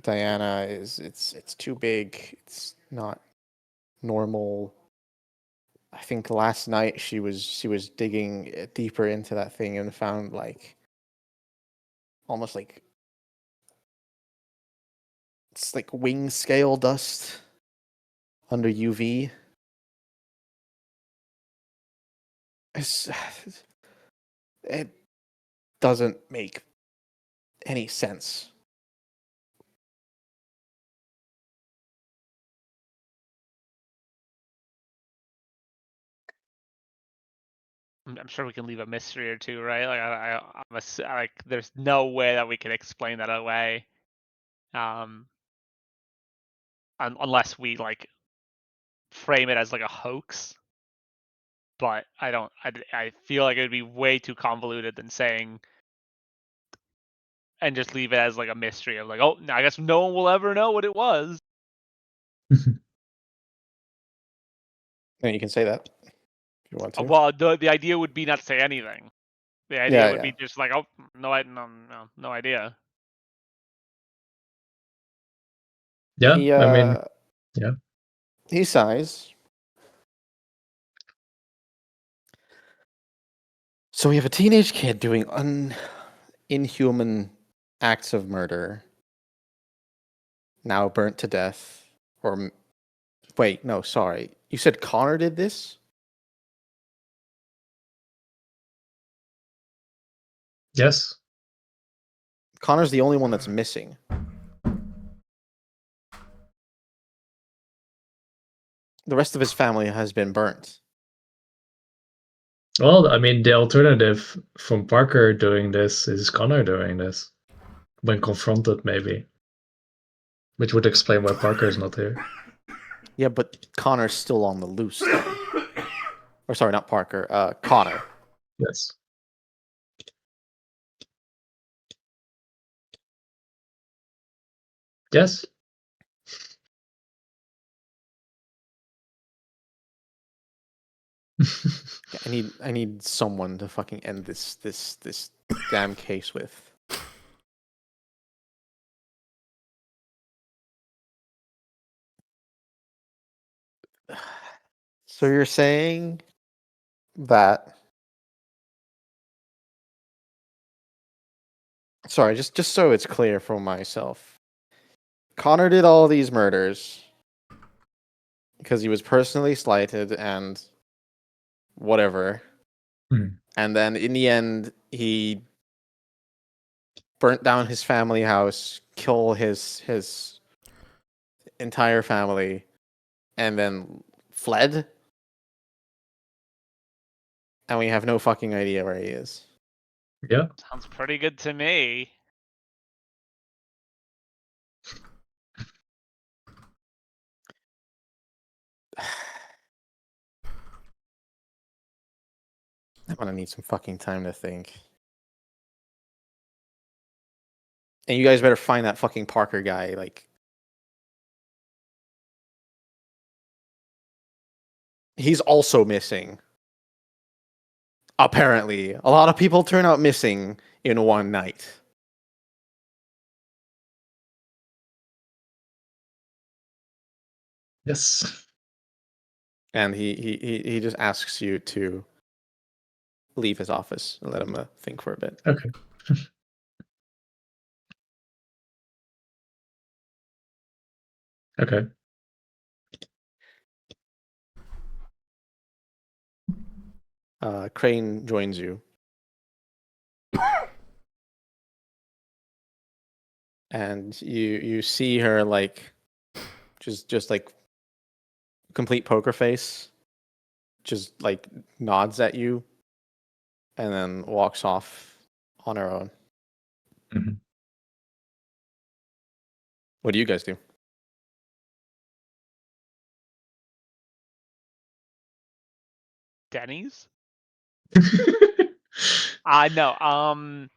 Diana is it's too big. It's not normal. I think last night she was digging deeper into that thing and found like almost like it's like wing scale dust under UV. It's, it doesn't make any sense. I'm sure we can leave a mystery or two, right? Like like there's no way that we can explain that away, unless we like frame it as like a hoax. But I don't. I feel like it would be way too convoluted than saying and just leave it as like a mystery of like, oh, I guess no one will ever know what it was. And you can say that if you want to. Well, the idea would be not to say anything. The idea would be just like, oh, no idea. Yeah, He I mean, yeah. he sighs. So we have a teenage kid doing inhuman acts of murder, now burnt to death. Or wait, no, sorry. You said Connor did this? Yes. Connor's the only one that's missing. The rest of his family has been burnt. Well, I mean, the alternative from Parker doing this is Connor doing this when confronted, maybe, which would explain why Parker is not here. Yeah, but Connor's still on the loose. Or sorry, not Parker. Connor. Yes. Yes. I need someone to fucking end this damn case with. So you're saying that? Sorry, just so it's clear for myself. Connor did all these murders because he was personally slighted and whatever. And then in the end, he burnt down his family house, killed his entire family, and then fled. and we have no fucking idea where he is. Yeah. Sounds pretty good to me. I'm gonna need some fucking time to think. And you guys better find that fucking Parker guy, like. He's also missing. Apparently. A lot of people turn out missing in one night. Yes. And he just asks you to leave his office and let him think for a bit. Okay. Okay. Crane joins you. And you see her like just like complete poker face, just like nods at you and then walks off on her own. Mm-hmm. What do you guys do? Denny's? No.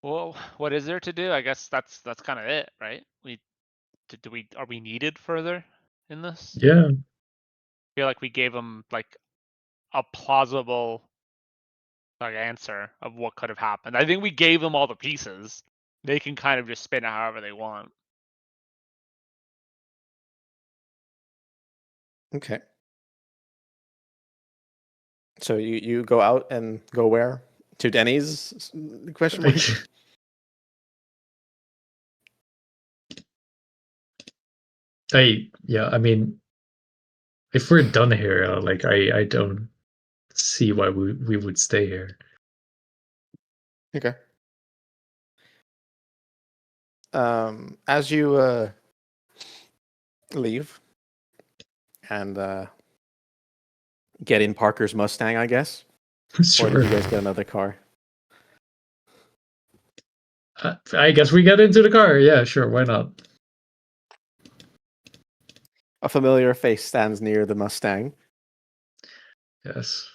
Well, what is there to do? I guess that's kind of it, right? Are we needed further in this? Yeah. I feel like we gave them like a plausible like answer of what could have happened. I think we gave them all the pieces. They can kind of just spin it however they want. Okay. So you go out and go where? To Denny's? Question mark. I mean, if we're done here, like I don't see why we would stay here. Okay. As you leave and get in Parker's Mustang, I guess. Sure. Or did you guys get another car? I guess we get into the car. Yeah, sure. Why not? A familiar face stands near the Mustang. Yes.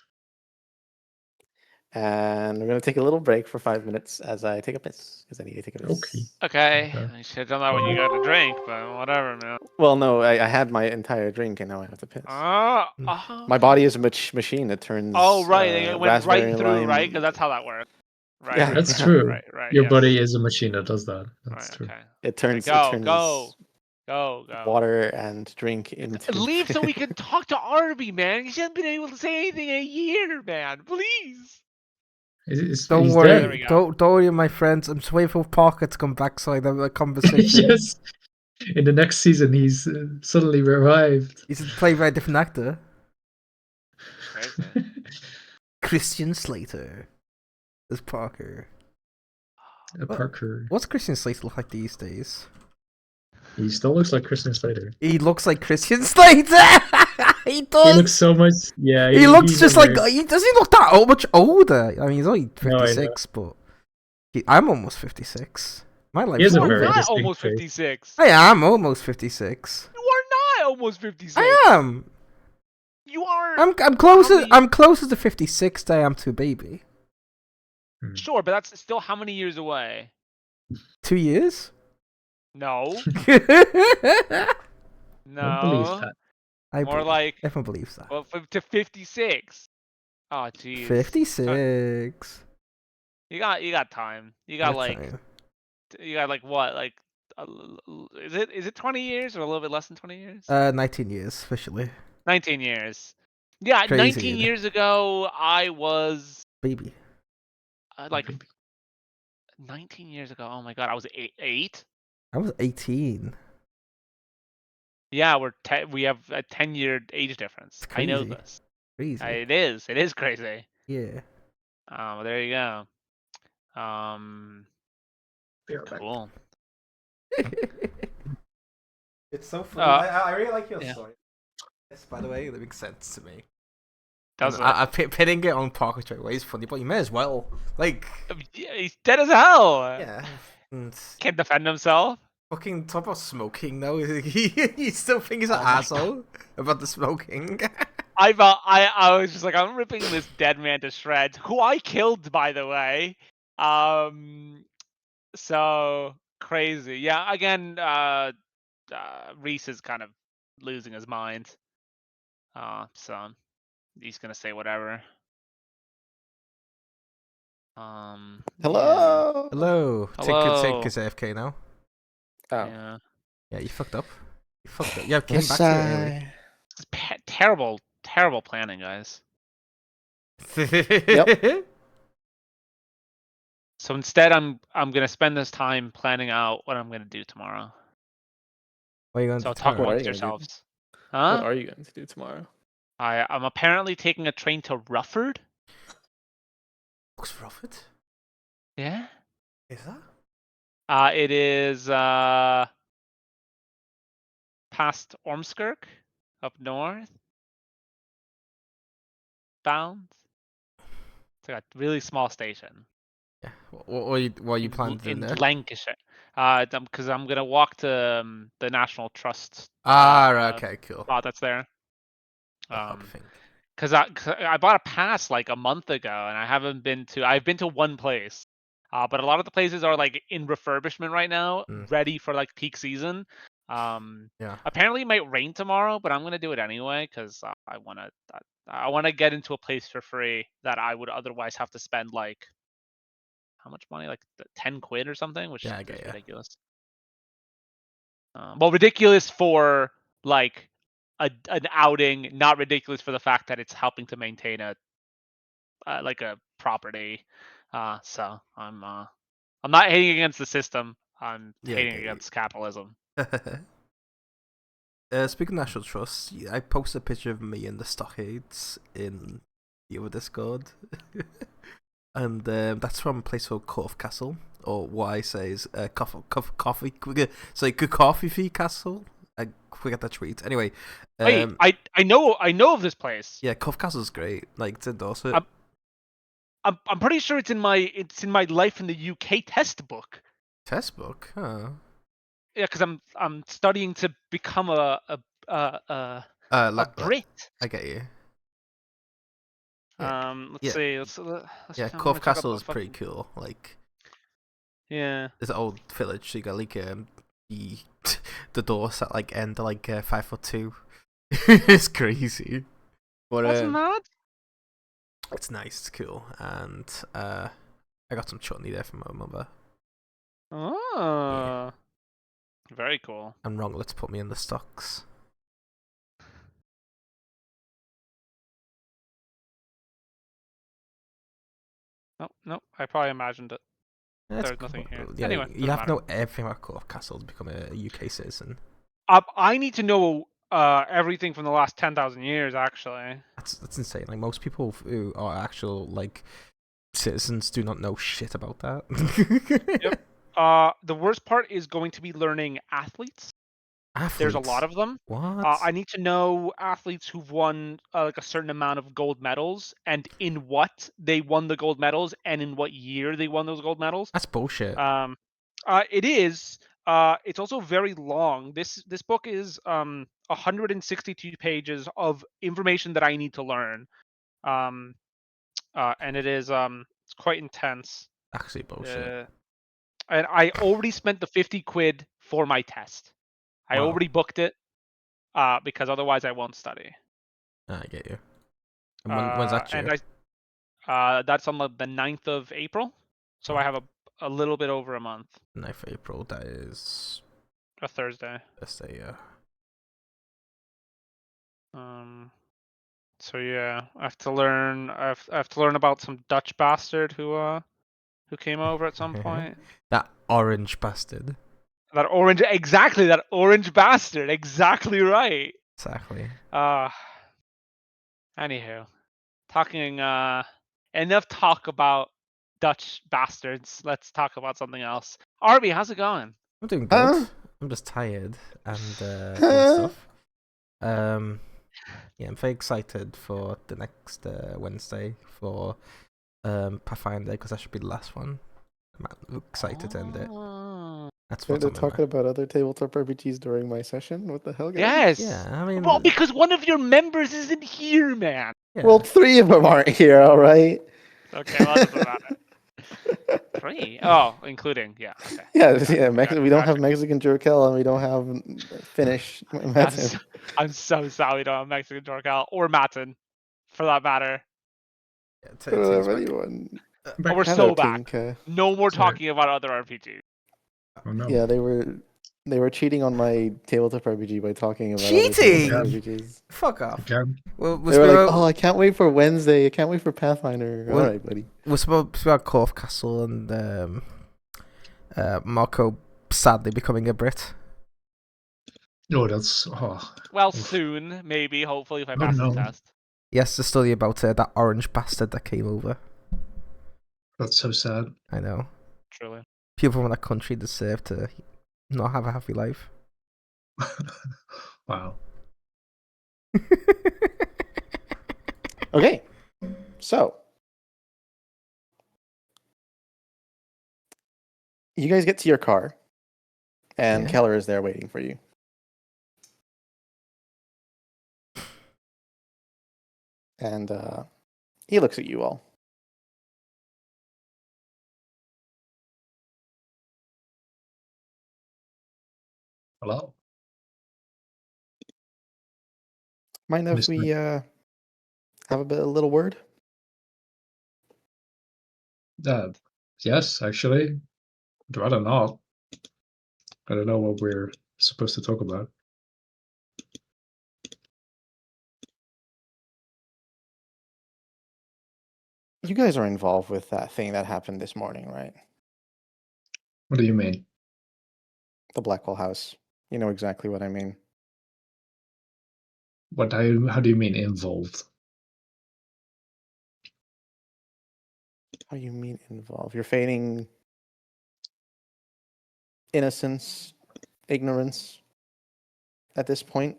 And we're going to take a little break for 5 minutes as I take a piss, because I need to take a piss. Okay. Okay, Okay. I should have done that when you got a drink, but whatever, man. Well, no, I had my entire drink and now I have to piss. My body is a machine. It turns Oh, right. It went raspberry right through, lime. right? Because that's how that works. Right. Yeah, That's yeah. true. Right. Your Yes. body is a machine that does that. That's Right, true. okay. It turns Go. water and drink into Leave so we can talk to Arby, man. He hasn't been able to say anything in a year, man. Please. Don't He's worry, dead. don't worry, my friends. I'm just waiting for Parker to come back so I have a conversation. Yes. In the next season, he's suddenly revived. He's played by a different actor. Crazy. Christian Slater as Parker. Parker. What's Christian Slater look like these days? He still looks like Christian Slater. He looks like Christian Slater. He does. He looks so much. Yeah. He looks he's just in like. there. He doesn't look that much older. I mean, he's only No, I know. 56, but I'm almost 56. My life. He has You a are very not distinct almost face. 56. I am almost 56. You are not almost 56. I am. You are. I'm closer. I'm closer to 56 than I am to baby. Sure, but that's still how many years away? 2 years? No. I don't believe No. that. More like. Everyone believes that. Well, to 56. Oh, jeez. 56. You got time. You got like what? Like, is it 20 years or a little bit less than 20 years? 19 years officially. 19 years. Yeah, Crazy, 19 isn't it? years ago, I was Baby. like 19 years ago. Oh my god, I was eight. I was 18. Yeah, we have a 10-year age difference. It's I know crazy. this. Crazy. It is crazy. Yeah. There you go. Be right back. Cool. It's so funny. I really like your story. Yes, by the way, that makes sense to me. does And it? pitting it on Parker straight away is funny, but you may as well. Like, Yeah, he's dead as hell. yeah. And Can't defend himself. fucking talk about smoking though. You still think he's an Oh my asshole about the smoking? I was just like, I'm ripping this dead man to shreds, who I killed, by the way. So crazy. Yeah, again, Reese is kind of losing his mind. So he's gonna say whatever. Yeah. Hello. Hello. Take Hello. his AFK now. Oh. Yeah. Yeah, you fucked up. You fucked up. Yeah, came West back to it early. side. It's terrible, terrible planning, guys. Yep. So instead, I'm gonna spend this time planning out what I'm gonna do tomorrow. What are you going So to do talk tomorrow? What are amongst you gonna do? yourselves. What Huh? are you going to do tomorrow? I'm apparently taking a train to Rufford. Looks Rufford? Yeah. Is that? It is past Ormskirk, up north, bound. It's like a really small station Yeah. What are you planning to do in there? Lancashire. Because I'm gonna walk to the National Trust Right, okay, cool. spot that's there. That'll help, I think. Cause I bought a pass like a month ago, and I haven't been to. I've been to one place, but a lot of the places are like in refurbishment right now, ready for like peak season. Yeah. Apparently it might rain tomorrow, but I'm gonna do it anyway because I wanna get into a place for free that I would otherwise have to spend like how much money, like 10 quid or something, which Yeah, I get is ya. ridiculous. Well, ridiculous for like an outing, not ridiculous for the fact that it's helping to maintain a like a property. So I'm not hating against the system. I'm Yeah, I hating get you. against capitalism. Speaking of National Trust, I posted a picture of me and the stockades in the other Discord. And that's from a place called Corfe Castle, or what I say is coffee. Sorry, Coffee Castle. I forget that tweet. Anyway, Wait, I know of this place. yeah, Corfe Castle's great. Like, to endorse it. I'm pretty sure it's in my life in the UK test book. Test book, huh? Yeah, because I'm studying to become a Brit. I get you. Let's Yeah. see. Let's Yeah, I'm gonna Corfe check out Castle the is pretty fucking. cool. Like, Yeah. it's an old village, so you got like the the doors at like end are like 5'2". It's crazy. But That's mad. it's nice, it's cool, and I got some chutney there from my mother. Oh. Very cool. And wrong, let's put me in the stocks. Nope. I probably imagined it. That's There's nothing here. Yeah, Anyway, you doesn't have to matter. know everything about Corfe Castle to become a UK citizen. I need to know everything from the last 10,000 years, actually. That's insane. Like, most people who are actual like citizens do not know shit about that. Yep. The worst part is going to be learning athletes. There's a lot of them. What? I need to know athletes who've won like a certain amount of gold medals, and in what they won the gold medals, and in what year they won those gold medals. That's bullshit. It is. It's also very long. This book is 162 pages of information that I need to learn. And it is it's quite intense. Actually, bullshit. And I already spent the 50 quid for my test. I Wow. already booked it because otherwise I won't study. I get you. And when's that due? And that's on the 9th of April. So I have a little bit over a month. 9th of April, that is A Thursday. Thursday, yeah. So yeah, I have to learn. I have to learn about some Dutch bastard who came over at some point. That orange bastard. That orange bastard. Exactly right. Exactly. Anywho, talking enough talk about Dutch bastards. Let's talk about something else. Arby, how's it going? I'm doing good. I'm just tired and stuff. Yeah, I'm very excited for the next Wednesday for Pathfinder because that should be the last one. I'm excited to end it. Oh. That's They're what's on my talking mind. about other tabletop RPGs during my session. What the hell, guys? Yes. Yeah, I mean, Well, because one of your members isn't here, man. yeah. Well, 3 of them aren't here. All right. Okay, well, that doesn't matter. 3? Oh, including, yeah, okay. Yeah, Gotcha, yeah. gotcha, We don't have gotcha. Mexican Jerkel, and we don't have Finnish. I'm so sorry we don't have Mexican Jorcal or Matin, for that matter. Yeah, We don't Teddy's have back. anyone. Oh, we're Hello, so back. Tinka. No more Sorry. talking about other RPGs. Oh no. Yeah, they were cheating on my tabletop RPG by talking about Cheating? other tabletop RPGs. Fuck off. Again. Well, They were like, "Oh, I can't wait for Wednesday. I can't wait for Pathfinder." Well- All right, buddy. we're supposed to about Corf Castle and Marco sadly becoming a Brit. No, that's Well, Oof. soon, maybe, hopefully, if I Oh, pass no. the test. He has to study about that orange bastard that came over. that's so sad. I know. Truly. People from that country deserve to not have a happy life. Wow. Okay, so you guys get to your car, and Yeah. Keller is there waiting for you. And he looks at you all. Hello. Mind if Mister- we have a little word? Yes, actually. I'd rather not. I don't know what we're supposed to talk about. You guys are involved with that thing that happened this morning, right? What do you mean? The Blackwell House. You know exactly what I mean. How do you mean involved? How do you mean involved? You're feigning innocence, ignorance at this point?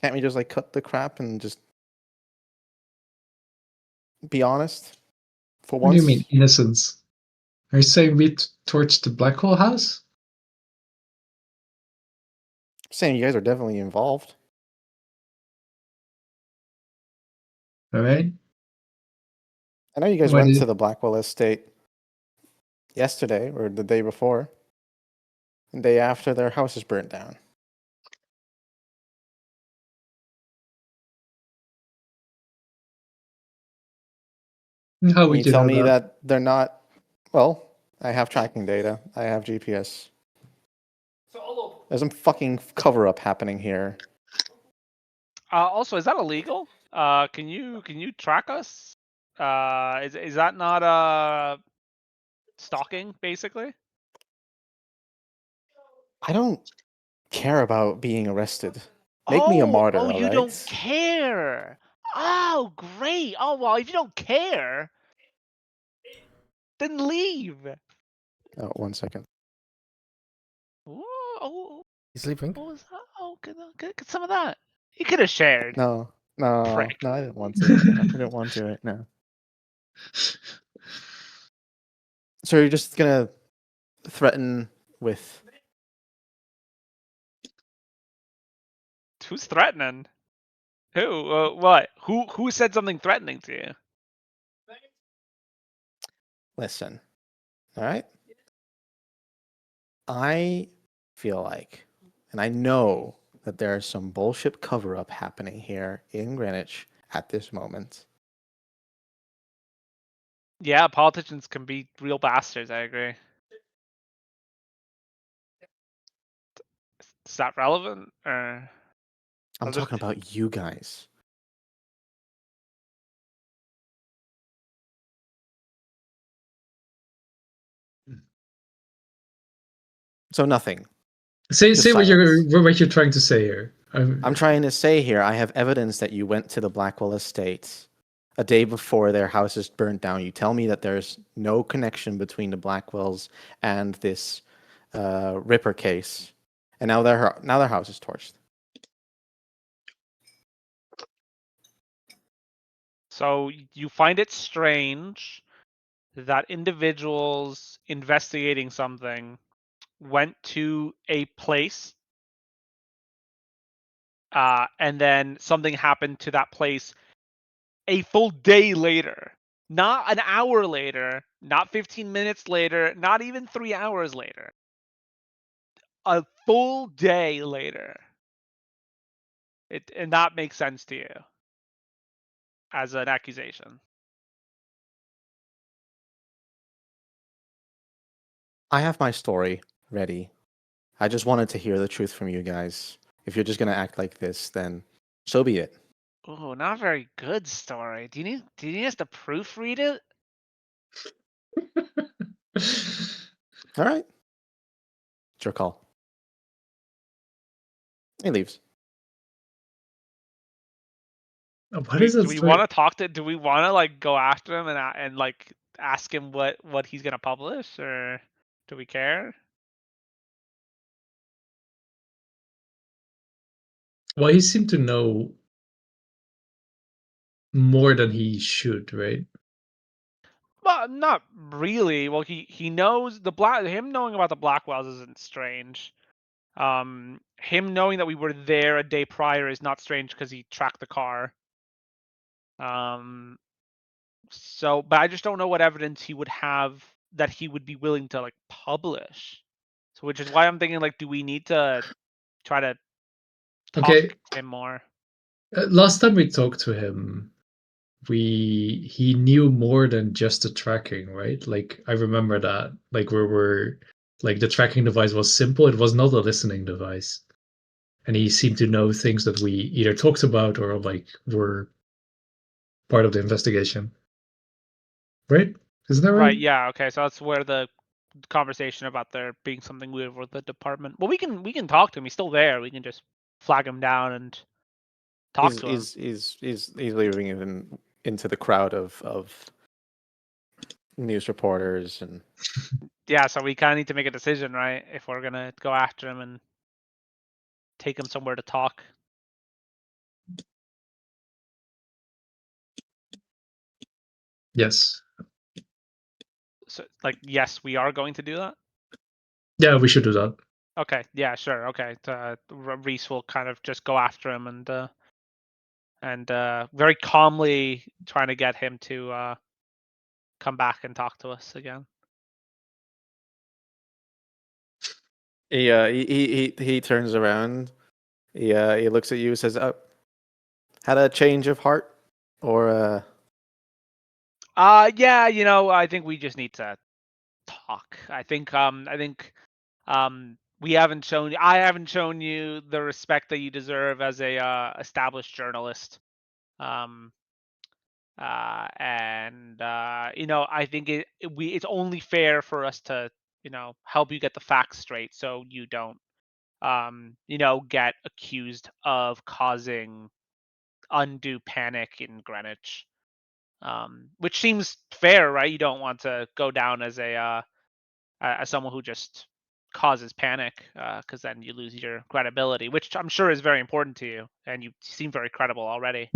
Can't we just like cut the crap and just be honest for What once? do you mean innocence? Are you saying we torched the Blackwell house? Saying you guys are definitely involved. All right. I know you guys Why went did- to the Blackwell estate yesterday or the day before. The day after their house is burnt down. How Can would you you tell know me that? that they're not? Well, I have tracking data. I have GPS. There's some fucking cover up happening here. Also, is that illegal? Can you track us? Is that not stalking, basically? I don't care about being arrested. Make me a martyr, Oh, all you right? don't care. Oh, great. Oh, well, if you don't care, then leave. Oh, 1 second. Oh, He's leaving. what was that? Oh, get some of that. You could have shared. No, Prick. I didn't want to. No, I didn't want to right now. So you're just gonna threaten with? Who's threatening? Who? What? Who said something threatening to you? Listen, all right? I feel like, and I know that there's some bullshit cover up happening here in Greenwich at this moment. Yeah, politicians can be real bastards. I agree. Is that relevant? Or I'm Other- talking about you guys. So nothing. Say Just what silence. you're trying to say here. I'm trying to say here, I have evidence that you went to the Blackwell estate a day before their house is burnt down. You tell me that there's no connection between the Blackwells and this Ripper case, and now their house is torched. So you find it strange that individuals investigating something went to a place, and then something happened to that place a full day later. Not an hour later, not 15 minutes later, not even 3 hours later. A full day later. And that makes sense to you as an accusation. I have my story ready. I just wanted to hear the truth from you guys. If you're just gonna act like this, then so be it. Oh, not very good story. Do you need us to proofread it? All right. It's your call. He leaves. What is Do that we story? want to talk to? Do we want to like go after him and like ask him what he's gonna publish, or do we care? Well, he seemed to know more than he should, right? Well, not really. Well, he knows him knowing about the Blackwells isn't strange. Him knowing that we were there a day prior is not strange because he tracked the car. So, but I just don't know what evidence he would have that he would be willing to like publish. So, which is why I'm thinking like, do we need to try to talk Okay. to him more? Last time we talked to him, he knew more than just the tracking, right? Like I remember that. Like we were like the tracking device was simple. It was not a listening device. And he seemed to know things that we either talked about or like were part of the investigation. Right? Isn't that right? Right. Yeah. Okay. So that's where the conversation about there being something weird with the department. Well, we can talk to him. He's still there. We can just flag him down and talk He's to him. he's he's he's he's leaving it into the crowd of news reporters and Yeah. So we kind of need to make a decision, right? If we're gonna go after him and take him somewhere to talk. Yes. So, like, yes, we are going to do that. Yeah, we should do that. Okay. Yeah. Sure. Okay. Reese will kind of just go after him and very calmly trying to get him to come back and talk to us again. he turns around. He looks at you and says, "Oh, had a change of heart, or Yeah. I think we just need to talk. I haven't shown you the respect that you deserve as a established journalist. Um, and I think it's only fair for us to help you get the facts straight so you don't get accused of causing undue panic in Greenwich. Which seems fair, right? You don't want to go down as as someone who just causes panic, because then you lose your credibility, which I'm sure is very important to you, and you seem very credible already.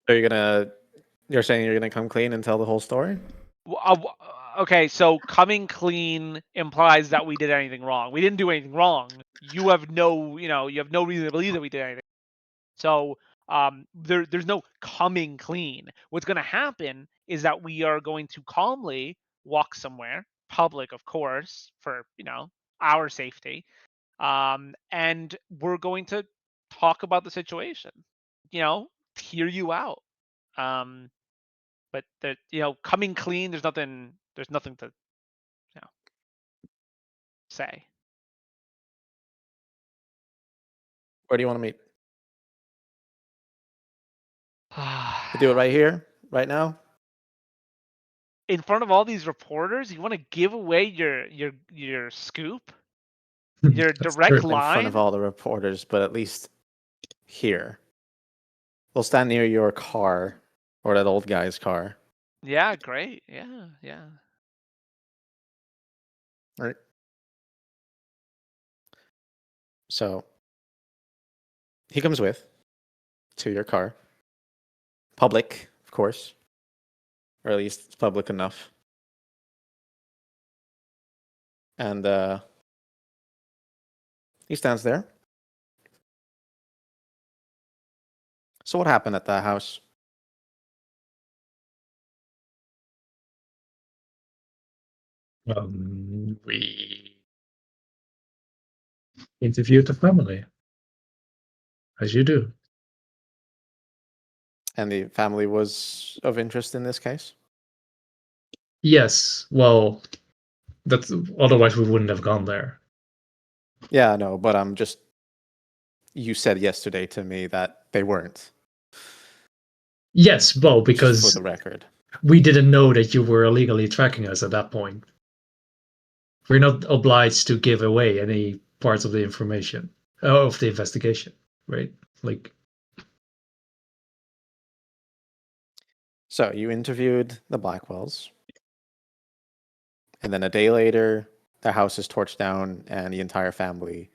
are you gonna? You're saying you're gonna come clean and tell the whole story? Okay, so coming clean implies that we did anything wrong. We didn't do anything wrong. You have no reason to believe that we did anything. So there's no coming clean. What's going to happen is that we are going to calmly walk somewhere, public, of course, for our safety, and we're going to talk about the situation. Hear you out. Um, but coming clean, there's nothing to say. Where do you want to meet? We do it right here, right now. In front of all these reporters, you want to give away your scoop, your That's direct true. In front of line? all the reporters, but at least here. We'll stand near your car or that old guy's car. Yeah, great. Yeah, yeah. All right. So he comes with. to your car. Public, of course. Or at least it's public enough. And he stands there. So what happened at that house? We interviewed the family, as you do. And the family was of interest in this case? Yes, well, that's otherwise we wouldn't have gone there. Yeah, no, but I'm just. You said yesterday to me that they weren't. Yes, well, Just because for the record. we didn't know that you were illegally tracking us at that point. We're not obliged to give away any parts of the information of the investigation, right? Like, So you interviewed the Blackwells, and then a day later, their house is torched down, and the entire family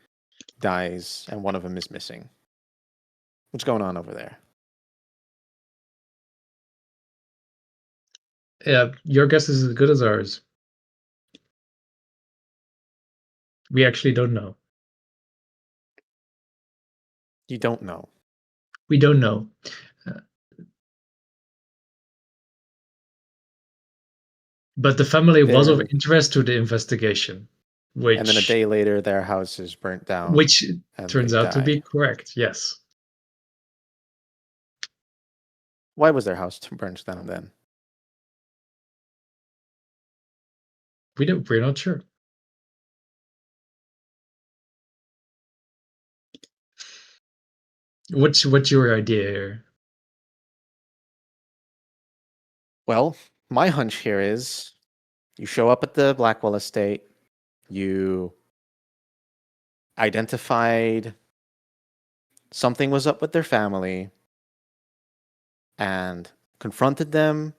dies, and one of them is missing. What's going on over there? yeah, your guess is as good as ours. We actually don't know. You don't know. We don't know. But the family was of interest to the investigation, which and then a day later, their house is burnt down. which and turns they out to be die. correct. Yes. Why was their house burnt down then? We're not sure. What's your idea here? Well, my hunch here is you show up at the Blackwell estate, you identified something was up with their family and confronted them,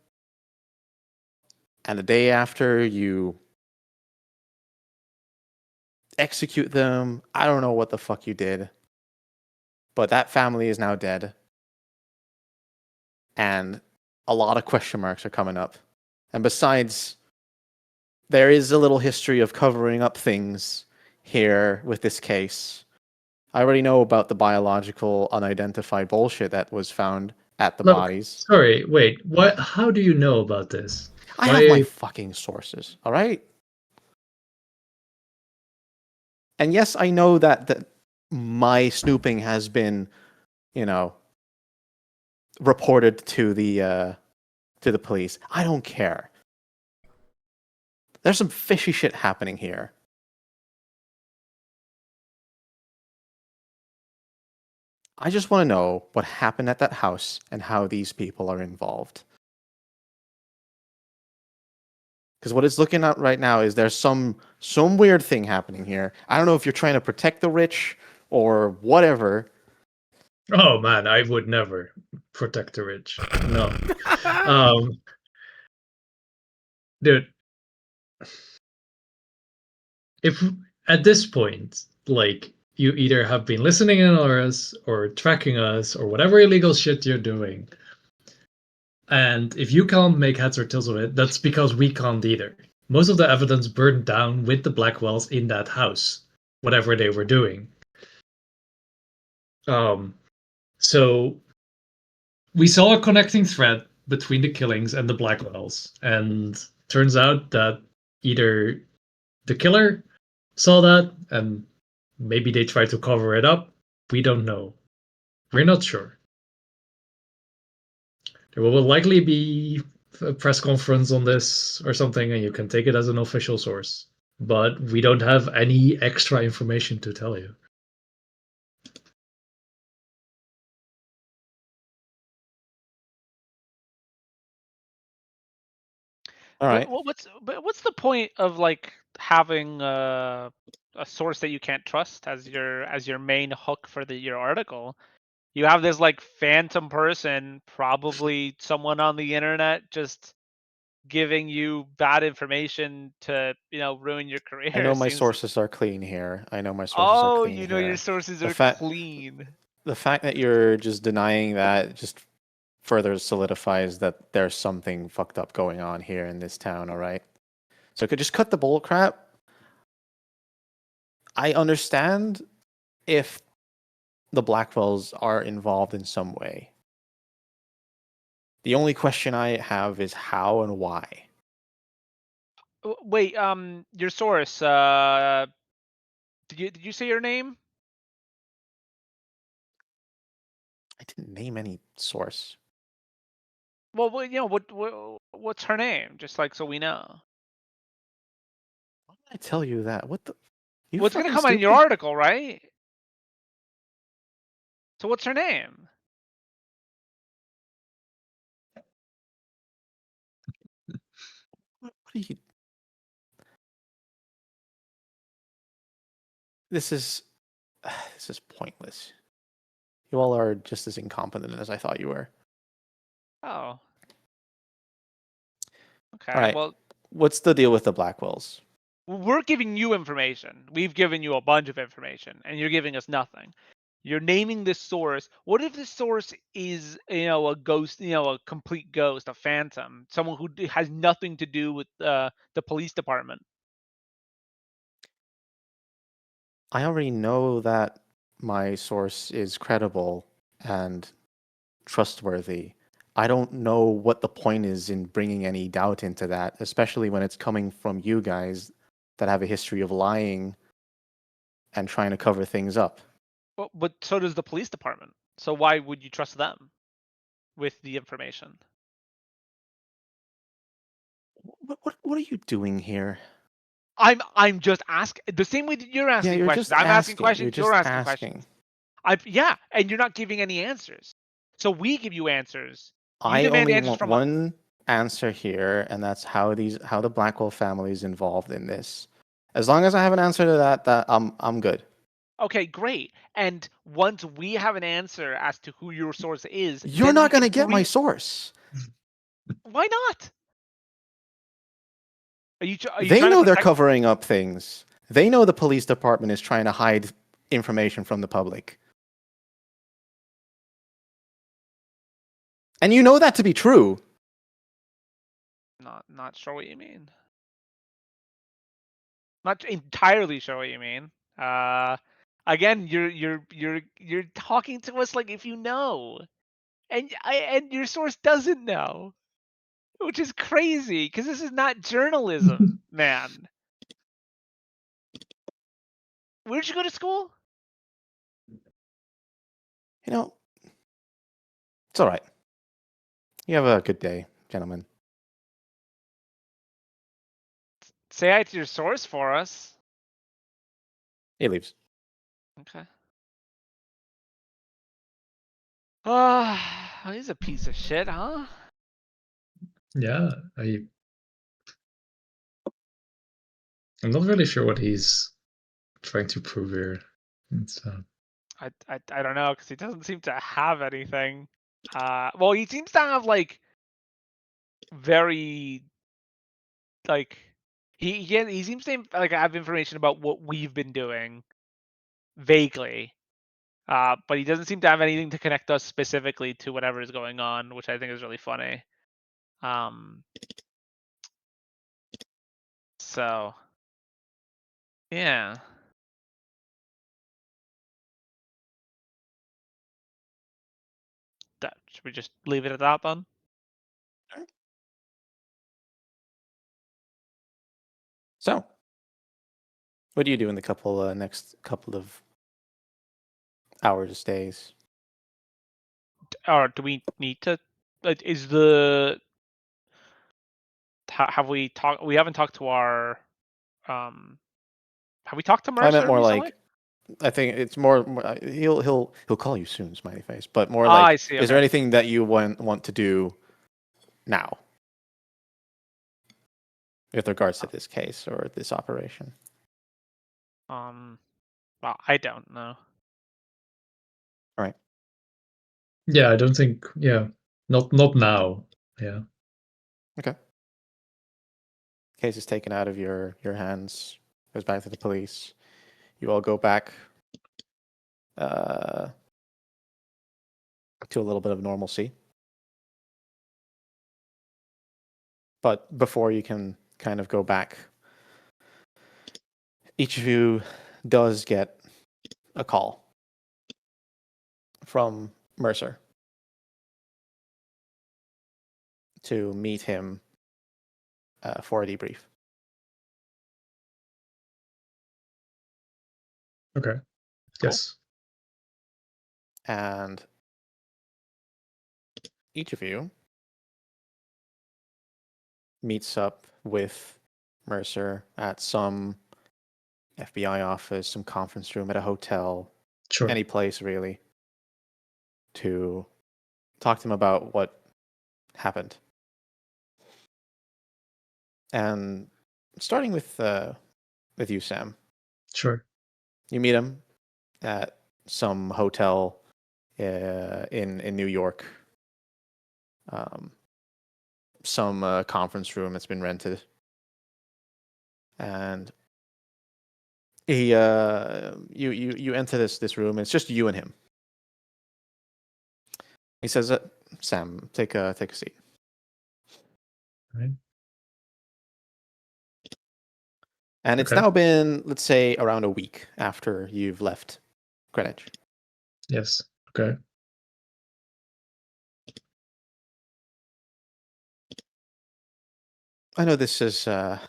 and the day after you execute them. I don't know what the fuck you did, but that family is now dead, and a lot of question marks are coming up. And besides, there is a little history of covering up things here with this case. I already know about the biological unidentified bullshit that was found at the Look, bodies. sorry, wait. What? How do you know about this? I have my fucking sources, all right? And yes, I know that my snooping has been, reported to the police. I don't care. There's some fishy shit happening here. I just want to know what happened at that house and how these people are involved. Because what it's looking at right now is there's some weird thing happening here. I don't know if you're trying to protect the rich or whatever. Oh man, I would never protect the rich. No. Dude, if at this point, like, you either have been listening in on us or tracking us or whatever illegal shit you're doing, and if you can't make heads or tails of it, that's because we can't either. Most of the evidence burned down with the Blackwells in that house, whatever they were doing. So we saw a connecting thread between the killings and the Blackwells, and turns out that either the killer saw that and maybe they tried to cover it up. We don't know. We're not sure. There will likely be a press conference on this or something, and you can take it as an official source. But we don't have any extra information to tell you. All right. What's the point of like having a source that you can't trust as your main hook for your article? You have this like phantom person, probably someone on the internet, just giving you bad information to ruin your career. I know my Seems. sources are clean here. Oh, you know your sources are clean. The fact that you're just denying that just further solidifies that there's something fucked up going on here in this town, all right? So could just cut the bull crap. I understand if the Blackwells are involved in some way. The only question I have is how and why. Wait, your source. Did you say your name? I didn't name any source. Well, what's her name? Just like so we know. Why did I tell you that? What the? You Well, it's gonna fucking come out in your stupid? article, right? So what's her name? What are you? This is pointless. You all are just as incompetent as I thought you were. Oh. Okay. All right. Well, What's the deal with the Blackwells? we're giving you information. We've given you a bunch of information, and you're giving us nothing. You're naming this source. What if this source is, a ghost, a complete ghost, a phantom, someone who has nothing to do with the police department? I already know that my source is credible and trustworthy. I don't know what the point is in bringing any doubt into that, especially when it's coming from you guys that have a history of lying and trying to cover things up. Well, but so does the police department. So why would you trust them with the information? What are you doing here? I'm just asking the same way that you're Yeah, asking you're questions. just I'm asking asking. You're questions. You're just asking asking. questions. Yeah, and you're not giving any answers. So we give you answers. You I demand only answers want from us. one answer here, and that's how the Blackwell family is involved in this. As long as I have an answer to that I'm good. Okay, great. And once we have an answer as to who your source is, You're then we not can gonna get my brief. source. Why not? Are you They trying to know they're protect? covering up things. They know the police department is trying to hide information from the public. And you know that to be true. Not sure what you mean. Not entirely sure what you mean. Again, you're talking to us like if you know, and your source doesn't know, which is crazy because this is not journalism, man. Where'd you go to school? You know, it's all right. You have a good day, gentlemen. Say hi to your source for us. He leaves. Okay. He's a piece of shit, huh? Yeah, I'm not really sure what he's trying to prove here. It's, I don't know because he doesn't seem to have anything. Well, he seems to have like very like he seems to like have information about what we've been doing vaguely. But he doesn't seem to have anything to connect us specifically to whatever is going on, which I think is really funny. So yeah. Should we just leave it at that then? So, what do you do in the next couple of hours, days? Or do we need to? Is the have we talked? We haven't talked to our. Have we talked to I meant Mercer more recently? like I think it's more he'll call you soon, smiley face. But more I like, see. is there Okay. anything that you want to do now with regards to this case or this operation? Well, I don't know. All right. yeah, I don't think. Yeah, not now. Yeah. Okay. Case is taken out of your hands, goes back to the police. You all go back to a little bit of normalcy. But before you can kind of go back, each of you does get a call from Mercer to meet him for a debrief. Okay. Cool. Yes. And each of you meets up with Mercer at some FBI office, some conference room at a hotel, Sure. any place really, to talk to him about what happened. And starting with you, Sam, Sure. you meet him at some hotel in New York. Some conference room that's been rented, and he you enter this room. And it's just you and him. He says, "Sam, take a seat." Right. And it's Okay. now been, let's say, around a week after you've left Greenwich. Yes. Okay. I know this is the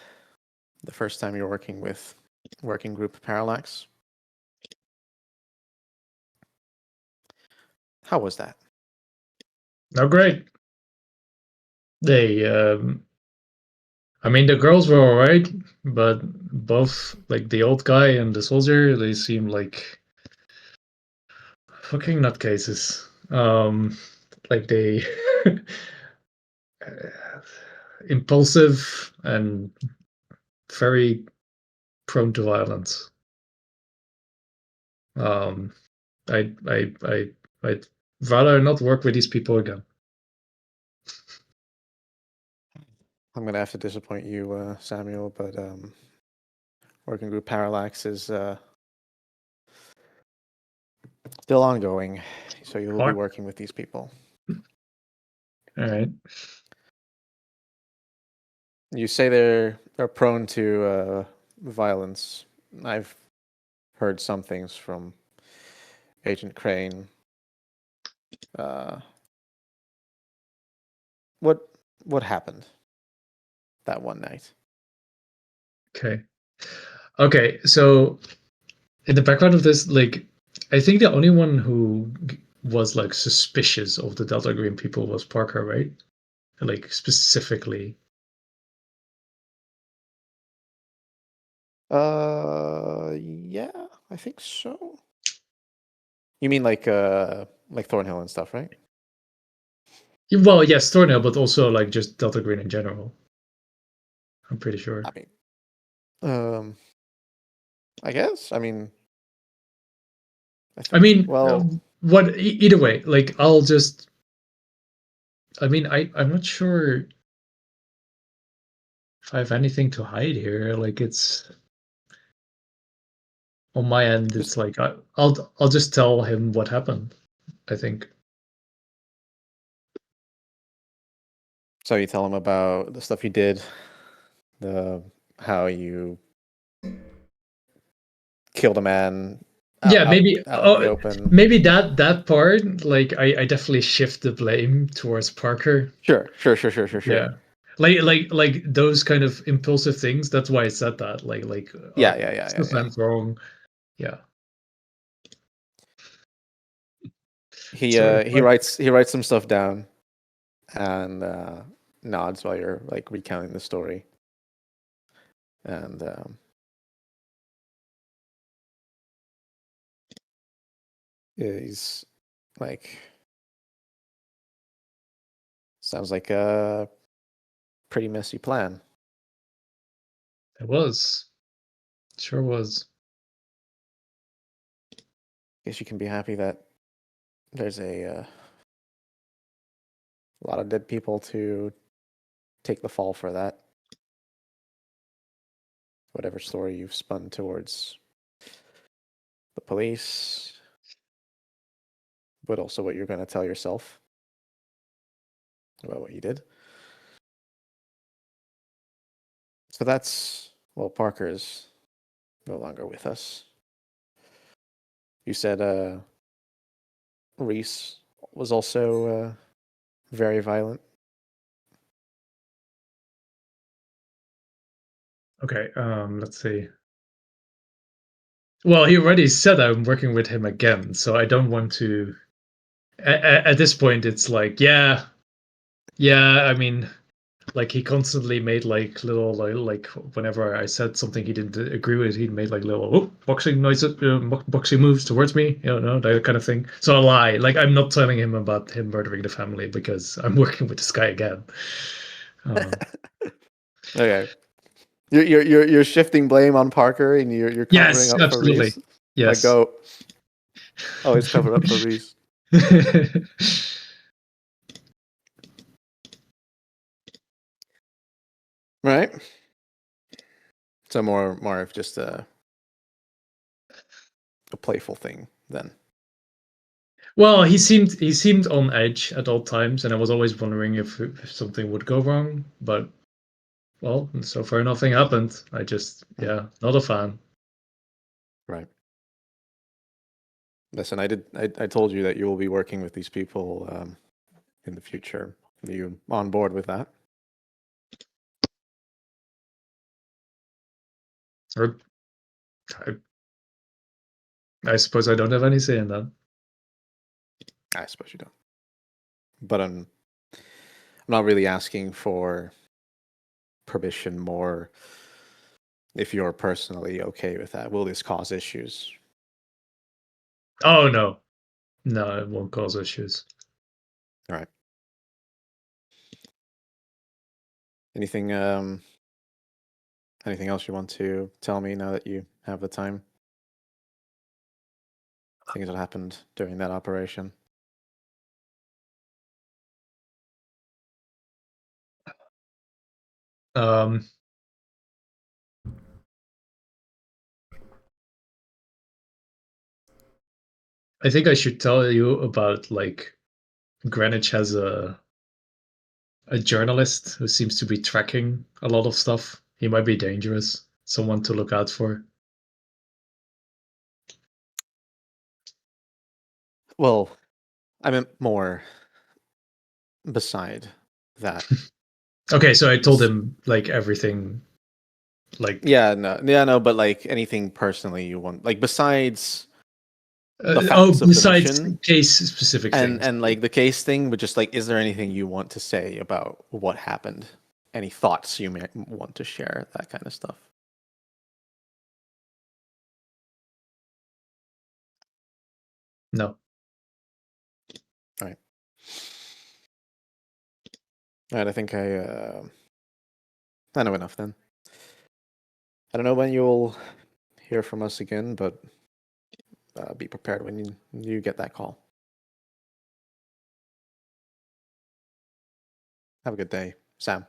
first time you're working with Working Group Parallax. How was that? Oh, great. They, I mean, the girls were all right, but both, like the old guy and the soldier, they seem like fucking nutcases. Like they impulsive and very prone to violence. Um, I'd rather not work with these people again. I'm going to have to disappoint you, Samuel, but Working Group Parallax is still ongoing, so you will be Fuck. working with these people. All right. You say they're prone to violence. I've heard some things from Agent Crane. What happened that one night? Okay. Okay. So in the background of this, like, I think the only one who was like suspicious of the Delta Green people was Parker, right? Like specifically. Yeah, I think so. You mean like Thornhill and stuff, right? Well, yes, Thornhill, but also like just Delta Green in general. I'm pretty sure. I mean, I guess. I mean, I mean, well, what? Either way, like I'll just. I mean, I'm not sure if I have anything to hide here. Like it's on my end. just It's like I'll just tell him what happened. I think. so you tell him about the stuff you did, how you killed a man Yeah, maybe. out in the open. Maybe that part. Like I definitely shift the blame towards Parker. Sure. Yeah. Like those kind of impulsive things. That's why I said that. Like stuff went wrong. Yeah. He Sorry. he writes some stuff down and nods while you're like recounting the story. And he's like, sounds like a pretty messy plan. It was. Sure was. Guess you can be happy that there's a lot of dead people to take the fall for that. Whatever story you've spun towards the police, but also what you're going to tell yourself about what you did. So that's, well, Parker is no longer with us. You said Reese was also very violent. Okay, let's see. Well, he already said I'm working with him again, so I don't want to. At this point, it's like, yeah. I mean, like he constantly made like little like whenever I said something he didn't agree with, he made like little boxing noises, boxing moves towards me, that kind of thing. So I lie, like I'm not telling him about him murdering the family because I'm working with this guy again. Okay. You're shifting blame on Parker, and you're covering Yes, up for absolutely. Reese. My Yes. goat. Always cover up for Reese. Right. So more of just a playful thing then. Well, he seemed on edge at all times, and I was always wondering if something would go wrong. But well, so far nothing happened. I just not a fan. Right. Listen, I told you that you will be working with these people in the future. Are you on board with that? Or I suppose I don't have any say in that. I suppose you don't. But I'm not really asking for permission, more if you're personally okay with that. Will this cause issues? Oh no, it won't cause issues. All right. Anything else you want to tell me now that you have the time? Things that happened during that operation. Um, I think I should tell you about like Greenwich has a journalist who seems to be tracking a lot of stuff. He might be dangerous. Someone to look out for. Well, I meant more beside that. Okay, so I told him like everything. Like no, but like anything personally you want, like besides the facts of the besides mission case specific things, and like the case thing, but just like, is there anything you want to say about what happened? Any thoughts you may want to share? That kind of stuff. no. All right. All right. I think I know enough then. I don't know when you'll hear from us again, but be prepared when you get that call. Have a good day, Sam.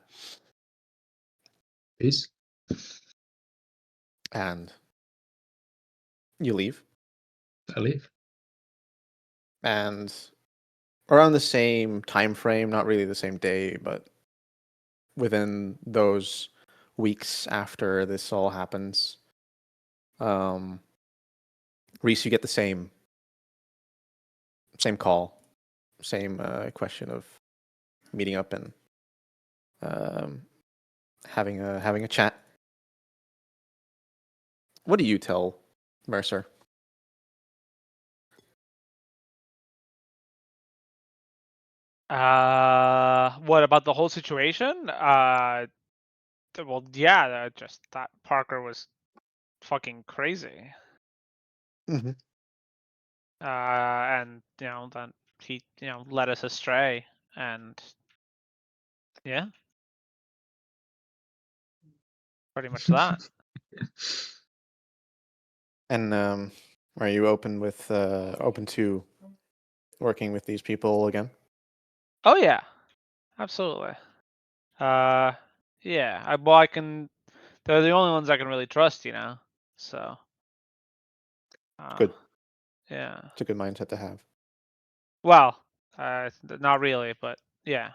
Peace. And you leave. I leave. And around the same time frame, not really the same day, but within those weeks after this all happens, Reese, you get the same call, same question of meeting up and having a chat. What do you tell Mercer? What about the whole situation? Well, yeah, just that Parker was fucking crazy. Mm-hmm. And that he led us astray, and yeah, pretty much that. And are you open to working with these people again? Oh yeah, absolutely. Yeah. I can. They're the only ones I can really trust, So. Good. Yeah. It's a good mindset to have. Well, not really, but yeah.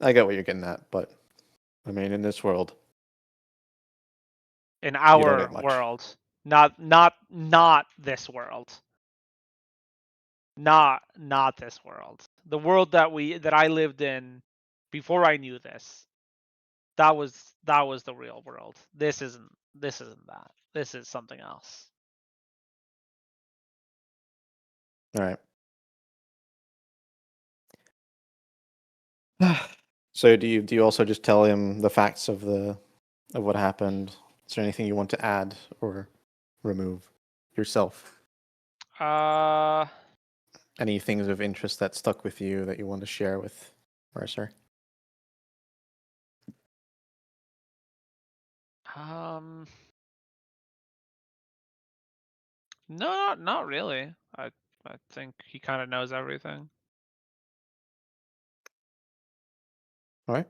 I get what you're getting at, but I mean, in this world, In you don't our get much. world, not this world. Not this world. The world that I lived in before I knew this. That was the real world. This isn't that. This is something else. All right. So do you also just tell him the facts of what happened? Is there anything you want to add or remove yourself? Any things of interest that stuck with you that you want to share with Mercer? No, not really. I think he kind of knows everything. All right.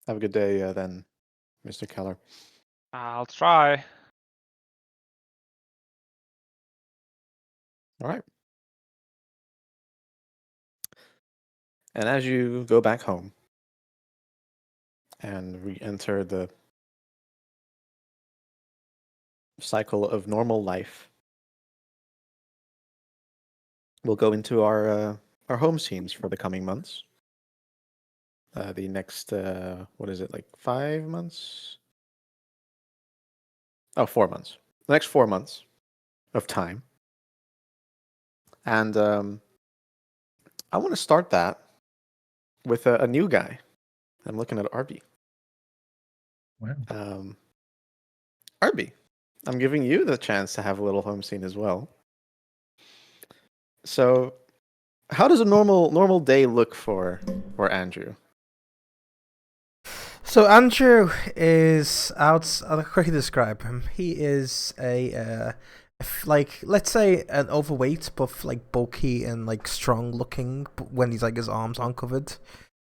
Have a good day then, Mr. Keller. I'll try. All right. And as you go back home and re-enter the cycle of normal life, we'll go into our home scenes for the coming months. The next, what is it, like 5 months? Oh, 4 months. The next 4 months of time. And I want to start that with a new guy. I'm looking at Arby. Wow. Arby, I'm giving you the chance to have a little home scene as well. So, how does a normal day look for Andrew? So Andrew is out. I'll quickly describe him. He is a like, let's say an overweight but like bulky and like strong looking when he's like his arms aren't covered.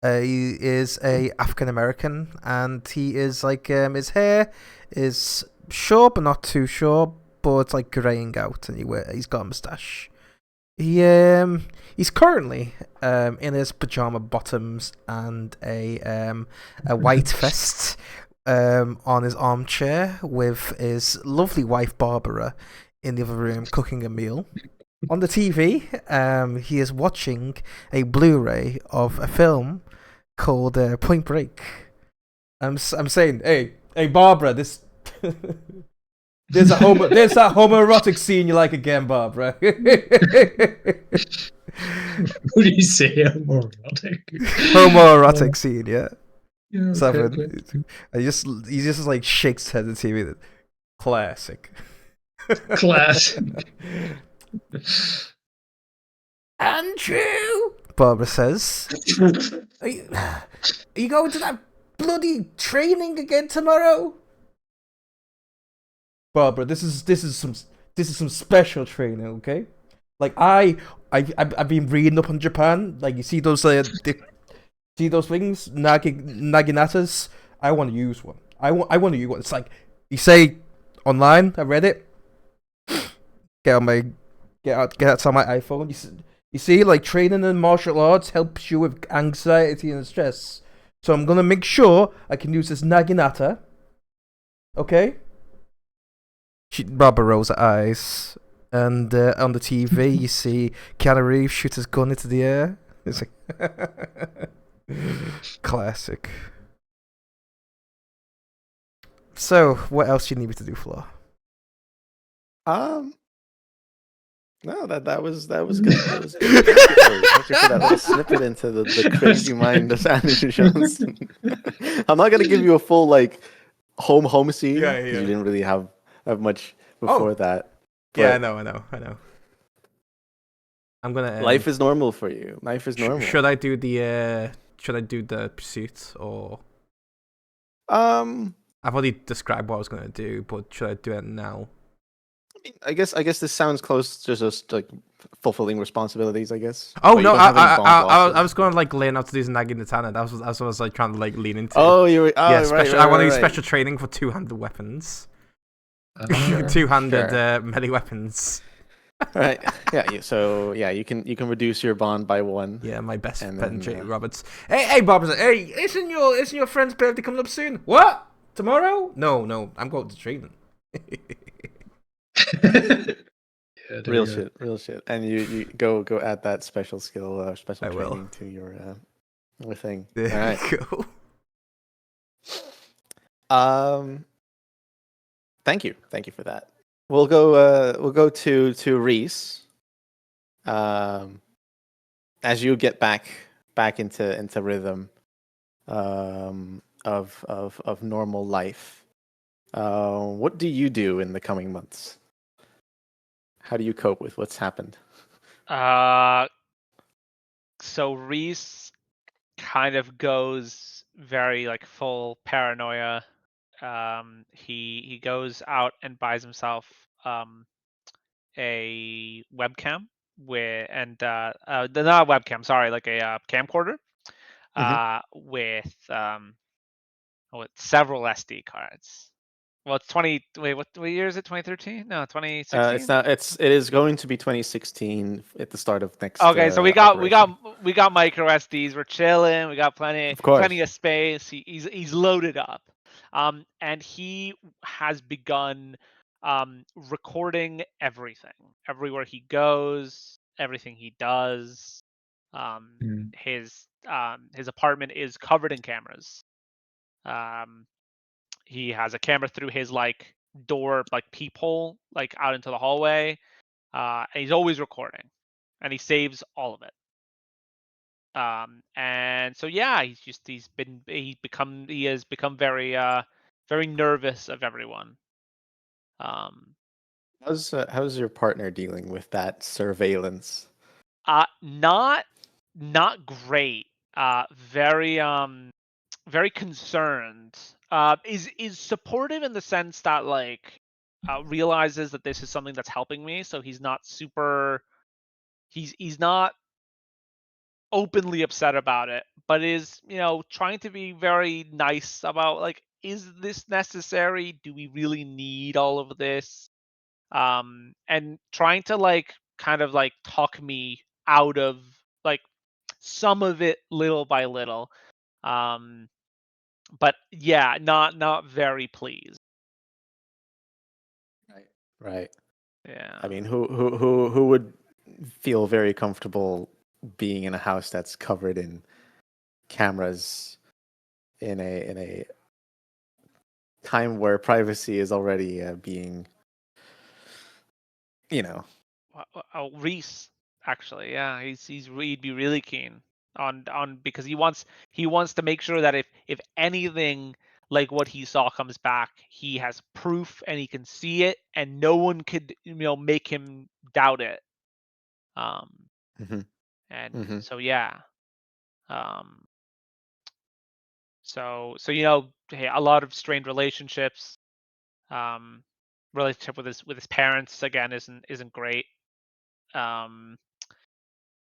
He is a African American, and he is like his hair is short but not too short, but it's like graying out, and he's got a mustache. He's currently in his pajama bottoms and a white vest on his armchair with his lovely wife Barbara in the other room cooking a meal. On the TV, he is watching a Blu-ray of a film called Point Break. I'm saying, hey Barbara, this there's that homoerotic scene you like again, Barbara. What do you say? Homoerotic scene, yeah. Yeah, Seven. He just like shakes his head at the TV. Classic. Classic. Andrew, Barbara says, are you going to that bloody training again tomorrow? Barbara, this is some special training, okay? Like I've been reading up on Japan. Like you see those things, naginatas. I want to use one. I want to use one. It's like you say online. I read it. Get on my on my iPhone. You see, like training in martial arts helps you with anxiety and stress. So I'm gonna make sure I can use this naginata. Okay. Barbara rolls her eyes, and on the TV you see Keanu Reeves shoot his gun into the air. It's like classic. So, what else do you need me to do, Flore? No, that was good. That was good. Thank you for that little snippet into the crazy mind of Andrew Johnson. I'm not gonna give you a full like home scene. Yeah. You didn't really have much before that. But Yeah, I know. I'm gonna. Life is normal for you. Life is normal. Should I do the pursuit or? I've already described what I was gonna do, but should I do it now? I guess this sounds close to just like fulfilling responsibilities. I guess. Oh no, I was going to like learn how to do Nagi Natana. That was what I was like trying to like lean into. Oh, you were. Oh, yeah, right, I want to use right. special training for two-handed weapons. Two-handed Sure. melee weapons. All right. Yeah. You can reduce your bond by 1. Yeah, my best And friend then, Jake Roberts. Hey, Bob. Hey, isn't your friend's birthday coming up soon? What? Tomorrow? No, I'm going to treatment. Yeah, there real you go. real shit. And you go add that special skill, special I will. training to your thing. There All right. you go. Thank you for that. We'll go to Reese. As you get back into rhythm of normal life, what do you do in the coming months? How do you cope with what's happened? So Reese kind of goes very like full paranoia. He goes out and buys himself a webcam not a webcam, sorry, like a camcorder with several SD cards. Well, it's 20. Wait, what year is it? 2013? No, 2016. It's not. It is going to be 2016 at the start of next Okay, so we operation. got micro SDs. We're chilling. We got plenty Of course. of space. He's loaded up, and he has begun recording everything, everywhere he goes, everything he does. Mm. His apartment is covered in cameras. He has a camera through his like door, like peephole, like out into the hallway. And he's always recording, and he saves all of it. And so yeah, he has become very very nervous of everyone. How's your partner dealing with that surveillance? Not great. Very very concerned. Is supportive in the sense that like realizes that this is something that's helping me, so he's not super. He's not openly upset about it, but is trying to be very nice about like, is this necessary? Do we really need all of this? And trying to like kind of like talk me out of like some of it little by little. But yeah, not very pleased. Right. Yeah. I mean, who would feel very comfortable being in a house that's covered in cameras in a time where privacy is already being, you know. Reese, actually, yeah, he'd be really keen on because he wants to make sure that if anything like what he saw comes back, he has proof and he can see it, and no one could make him doubt it. Mhm. And Mhm. so yeah, so hey, a lot of strained relationships. Relationship with his parents again isn't great.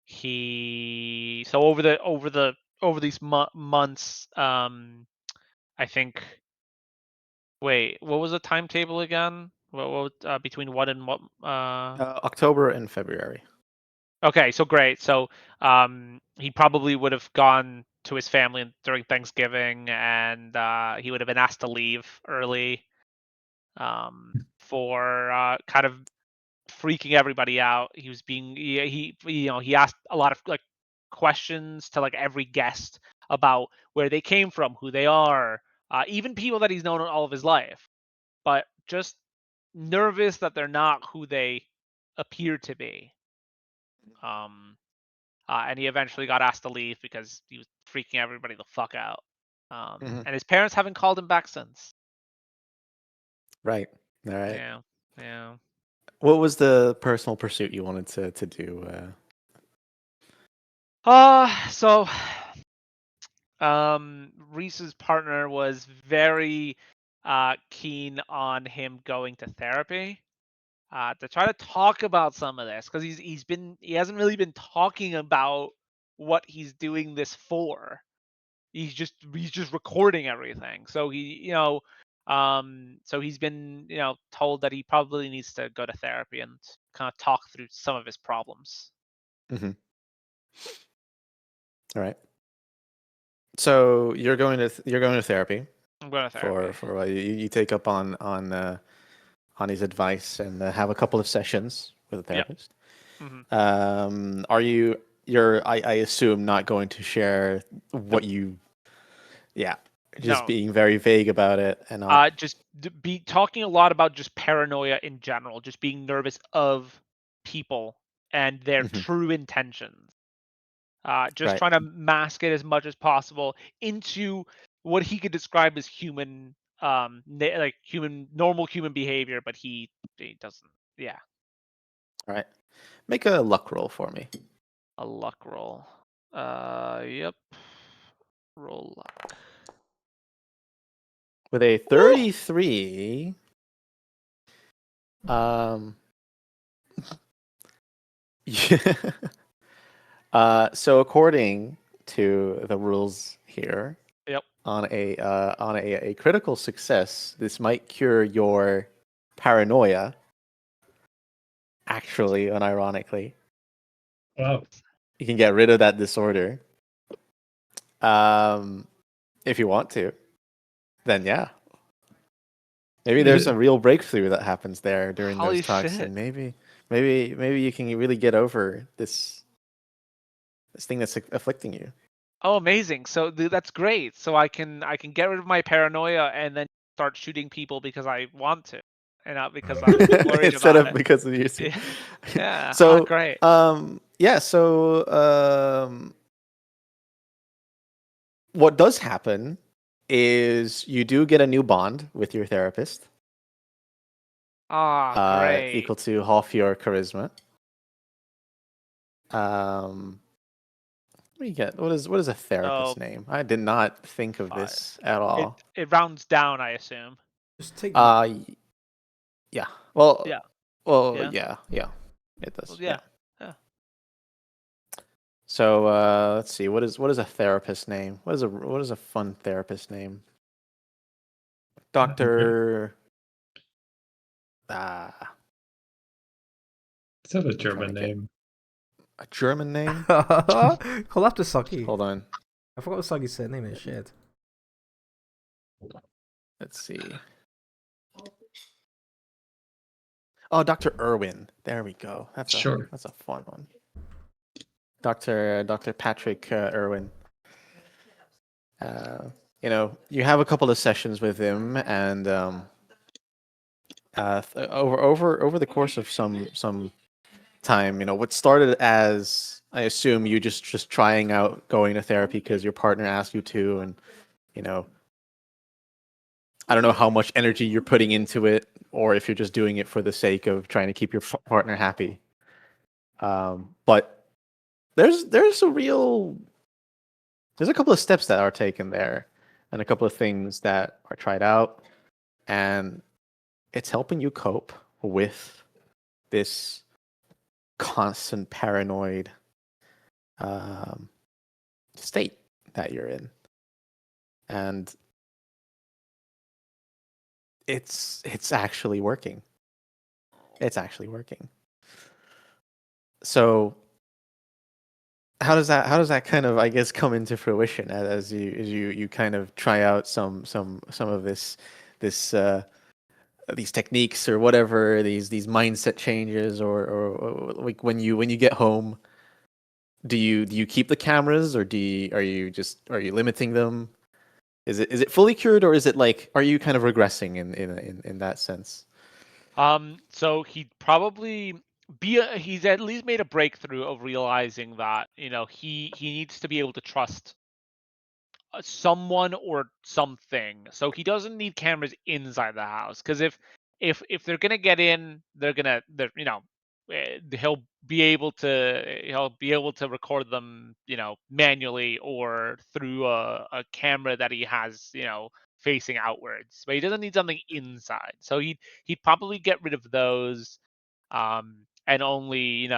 He so over these months, I think. Wait, what was the timetable again? What between what and what? October and February. Okay, so great. So he probably would have gone to his family during Thanksgiving, and he would have been asked to leave early for kind of freaking everybody out. He was being he asked a lot of like questions to like every guest about where they came from, who they are, even people that he's known all of his life, but just nervous that they're not who they appear to be. And he eventually got asked to leave because he was freaking everybody the fuck out. Mhm. And his parents haven't called him back since. Right. All right. Yeah, yeah. What was the personal pursuit you wanted to do? So Reese's partner was very keen on him going to therapy to try to talk about some of this, because he hasn't really been talking about what he's doing this for. He's just recording everything. So he So he's been, told that he probably needs to go to therapy and kind of talk through some of his problems. Mm-hmm. All right. So you're going to therapy. I'm going to therapy. For you take up on his advice and have a couple of sessions with a therapist. Mm-hmm. Are you're I assume not going to share what you just No. being very vague about it and not Just be talking a lot about just paranoia in general, just being nervous of people and their Mhm. true intentions. Just Right. trying to mask it as much as possible into what he could describe as human, like normal human behavior, but he doesn't. Yeah, All right. Make a luck roll for me. a luck roll. Yep. Roll luck. With a 33, um, so according to the rules here, Yep. on a critical success, this might cure your paranoia. Actually, unironically, Wow. you can get rid of that disorder. If you want to, then yeah. Maybe there's a real breakthrough that happens there during those Holy talks, shit. and maybe you can really get over this thing that's afflicting you. Oh, amazing. So that's great. So I can get rid of my paranoia and then start shooting people because I want to, and not because I'm worried Instead about of it. because of your Yeah. Yeah. so Great. yeah, so what does happen is you do get a new bond with your therapist, Great. equal to half your charisma. Um, what do you get? What is a therapist's So name? I did not think of 5. this at all. It rounds down, I assume. Just take. Y- yeah. Well, Yeah. Yeah. yeah, it Well, does. yeah. Yeah. Yeah. So let's see. What is a therapist name? What is a fun therapist name? Doctor. Ah, Let's have a I'm trying German to get name. a German name. Call after Soggy. Hold on. I forgot what Soggy's surname is. Shit. Let's see. Oh, Dr. Irwin. There we go. Sure. That's a fun one. Dr. Patrick Irwin. You have a couple of sessions with him, and over the course of some time, what started as, I assume, you just trying out going to therapy because your partner asked you to, and you know, I don't know how much energy you're putting into it, or if you're just doing it for the sake of trying to keep your partner happy. But there's a couple of steps that are taken there, and a couple of things that are tried out, and it's helping you cope with this constant paranoid state that you're in, and it's actually working. It's actually working. So how does that kind of, I guess, come into fruition as you kind of try out some of this these techniques or whatever, these mindset changes, or like when you get home, do you keep the cameras, or are you limiting them? Is it fully cured, or is it like, are you kind of regressing in that sense? So he'd probably he's at least made a breakthrough of realizing that, he needs to be able to trust someone or something. So he doesn't need cameras inside the house, because if they're gonna get in, he'll be able to record them, manually or through a camera that he has, facing outwards. But he doesn't need something inside. So he'd probably get rid of those, and only,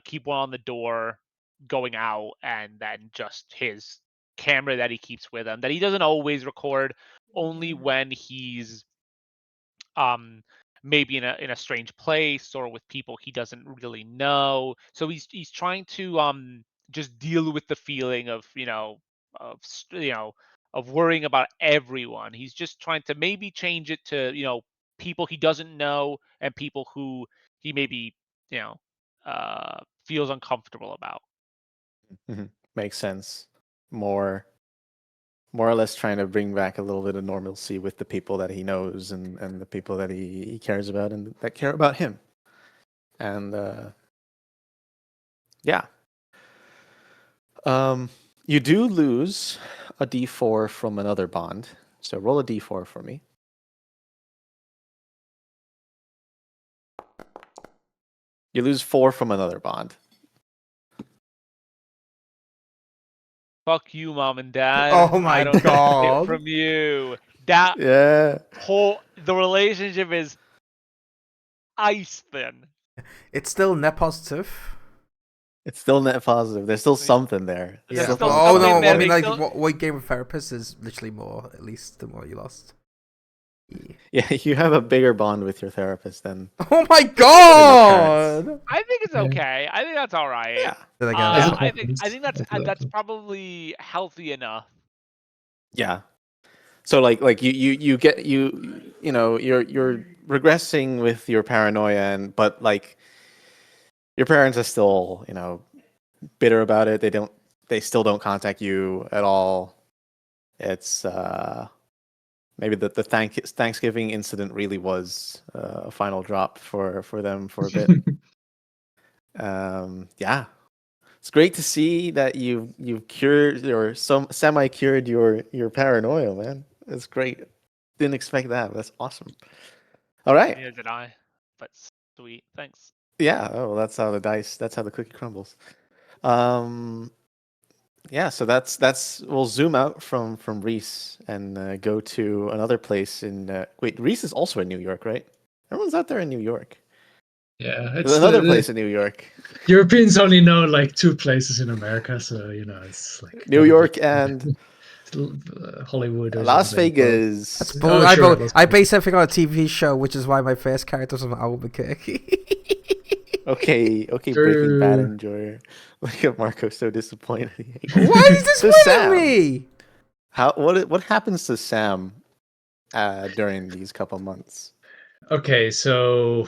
keep one on the door going out, and then just his camera that he keeps with him, that he doesn't always record, only when he's maybe in a strange place or with people he doesn't really know. So he's trying to just deal with the feeling of of worrying about everyone. He's just trying to maybe change it to people he doesn't know and people who he maybe feels uncomfortable about. Makes sense. More or less trying to bring back a little bit of normalcy with the people that he knows and the people that he cares about and that care about him. And yeah. You do lose a d4 from another bond. So roll a d4 for me. You lose 4 from another bond. Fuck you, mom and dad. Oh my I don't God. get it from you. That Yeah. the relationship is ice thin. It's still net positive. It's still net positive. There's still something there. There's Yeah. still Oh something no, there. I mean They like still- what game of therapist is literally more, at least, than what you lost. Yeah, you have a bigger bond with your therapist than Oh my parents. God! I think it's Yeah. okay. I think that's all right. Yeah. Then again, As that's a I not- think that's probably healthy enough. Yeah. So like you get you know you're regressing with your paranoia but like your parents are still bitter about it. They still don't contact you at all. It's maybe the Thanksgiving incident really was a final drop for them for a bit. Yeah. It's great to see that you've cured or semi cured your paranoia, man. That's great. Didn't expect that. That's awesome. All right. Neither did I. But sweet. Thanks. Yeah. Oh, that's how the cookie crumbles. Yeah. So we'll zoom out from Reese and go to another place in. Wait, Reese is also in New York, right? Everyone's out there in New York. Yeah, There's it's another place in New York. Europeans only know like 2 places in America, so it's like New York and Hollywood or Las something. Vegas. That's Oh, bull. sure, let's I go. base everything on a TV show, which is why my first character was from Albuquerque. Okay, Breaking Bad enjoyer. Look at Marco, so disappointed. Why is this So with Sam, me? what happens to Sam during these couple months? Okay, so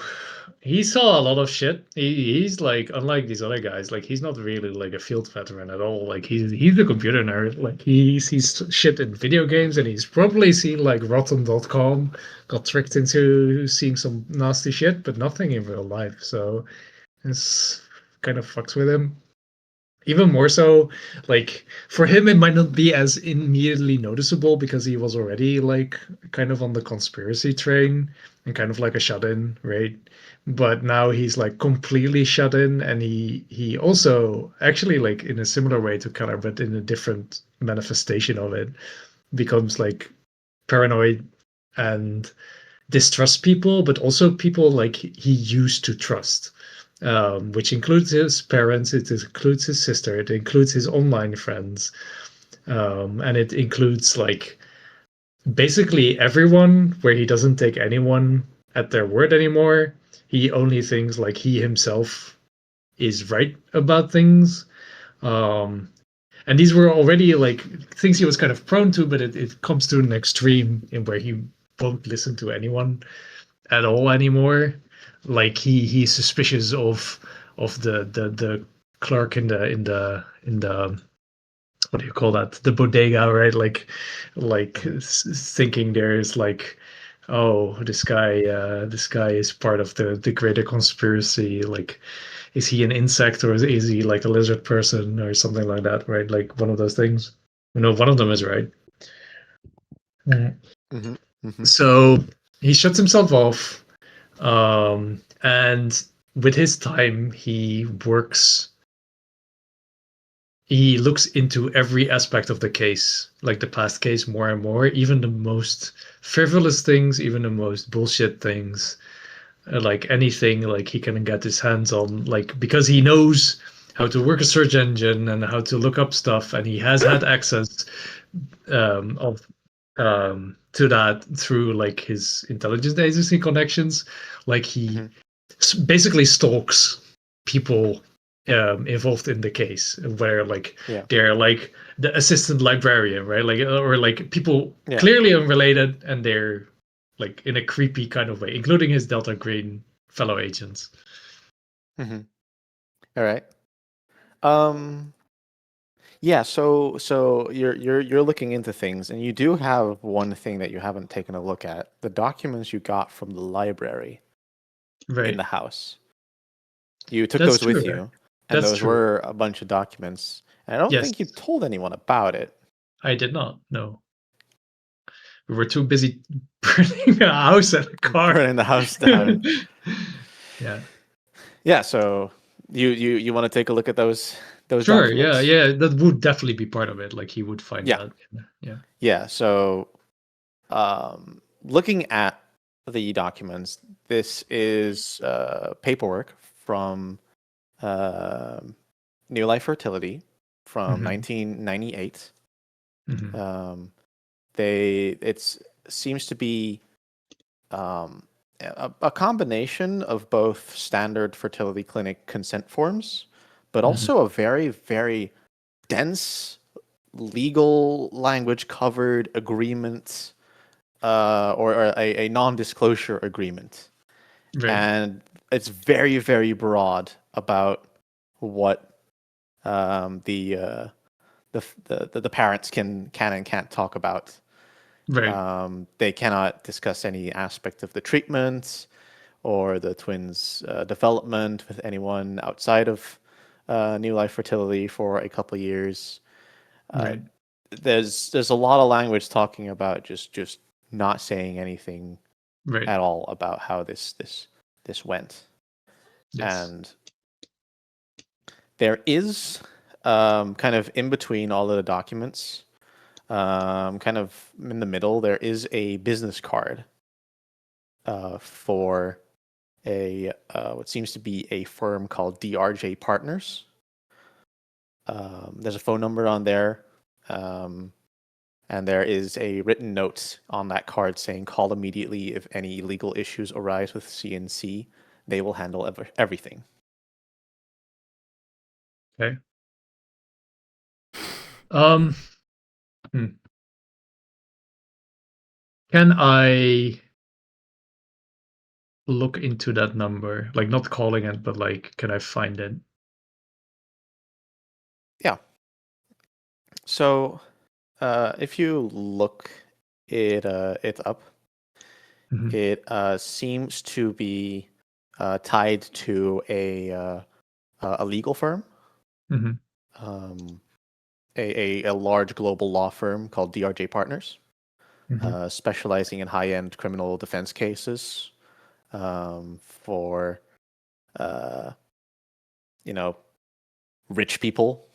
he saw a lot of shit. He's like, unlike these other guys, like he's not really like a field veteran at all. Like he's a computer nerd. Like he sees shit in video games, and he's probably seen like Rotten.com, got tricked into seeing some nasty shit, but nothing in real life. So it's kind of fucks with him. Even more so, like for him, it might not be as immediately noticeable because he was already like kind of on the conspiracy train and kind of like a shut-in, right? But now he's like completely shut in, and he also actually like in a similar way to Keller, but in a different manifestation of it, becomes like paranoid and distrust people, but also people like he used to trust, which includes his parents, it includes his sister, it includes his online friends, and it includes like basically everyone, where he doesn't take anyone at their word anymore. He only thinks like he himself is right about things. Um, and these were already like things he was kind of prone to, but it comes to an extreme in where he won't listen to anyone at all anymore. Like he's suspicious of the clerk in the what do you call that, the bodega, right? Like thinking there's like, oh, this guy is part of the greater conspiracy. Like, is he an insect or is he like a lizard person or something like that, right? Like one of those things. One of them is right. So he shuts himself off, and with his time, he looks into every aspect of the case, like the past case, more and more, even the most frivolous things, even the most bullshit things, like anything like he can get his hands on, like because he knows how to work a search engine and how to look up stuff, and he has had access of to that through like his intelligence agency connections. Like he basically stalks people involved in the case, where like they're like the assistant librarian, right? Like or like people clearly unrelated, and they're like in a creepy kind of way, including his Delta Green fellow agents. All right. Yeah, so you're looking into things, and you do have one thing that you haven't taken a look at: the documents you got from the library in the house. You took those with you, and those were a bunch of documents. And I don't think you told anyone about it. I did not. No, we were too busy burning a house and a car. Burning the house down. Yeah. Yeah. So you want to take a look at those Sure, documents? yeah, that would definitely be part of it. Like he would find that. Yeah. So, looking at the documents, this is paperwork from New Life Fertility from 1998. It seems to be a combination of both standard fertility clinic consent forms, but also a very, very dense legal language covered agreement or a non-disclosure agreement. And it's very, very broad about what the parents can and can't talk about. They cannot discuss any aspect of the treatment or the twins' development with anyone outside of New Life Fertility for a couple of years. There's a lot of language talking about just not saying anything at all about how this went. And there is kind of in between all of the documents, kind of in the middle, there is a business card for a what seems to be a firm called DRJ Partners. There's a phone number on there, and there is a written note on that card saying, "Call immediately if any legal issues arise with CNC. They will handle everything." Okay. Can I look into that number? Like not calling it, but like, can I find it? Yeah. So, if you look it up, it seems to be tied to a legal firm, a large global law firm called DRJ Partners, specializing in high-end criminal defense cases for rich people.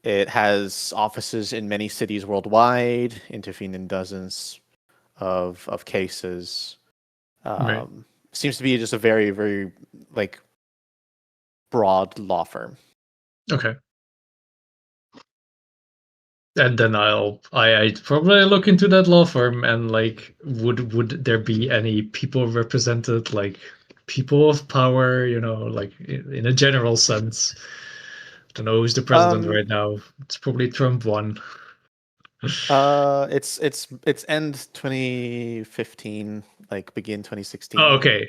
It has offices in many cities worldwide, intervened in dozens of cases. Seems to be just a very, very like broad law firm. Okay. And then I'd probably look into that law firm, and like would there be any people represented, like people of power, like in a general sense? I don't know who's the president right now. It's probably Trump one. It's end 2015, like begin 2016. Oh, okay.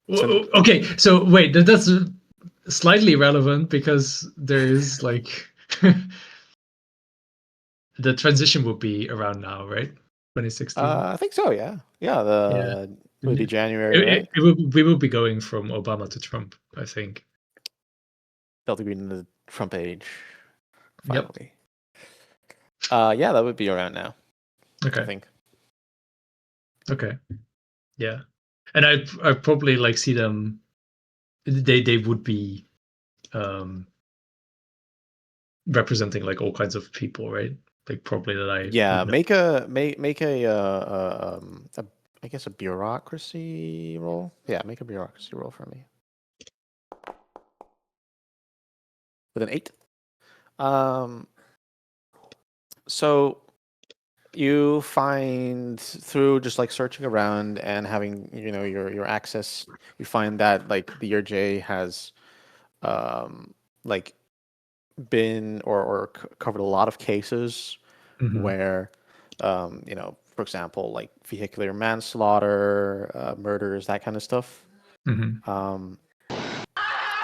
Okay, so wait, that's slightly relevant because there is like the transition would be around now, right? 2016. I think so. Yeah. It would be January, right? We will be going from Obama to Trump, I think. Delta Green in the Trump age. Finally. Yeah, that would be around now. Okay. I think. Okay. Yeah, and I probably like see them. They would be representing like all kinds of people, right? Like probably that I make a I guess a bureaucracy role. Yeah, make a bureaucracy role for me. with an 8. So you find through just like searching around and having your access, you find that like the ERJ has like been or covered a lot of cases where for example, like vehicular manslaughter, murders, that kind of stuff.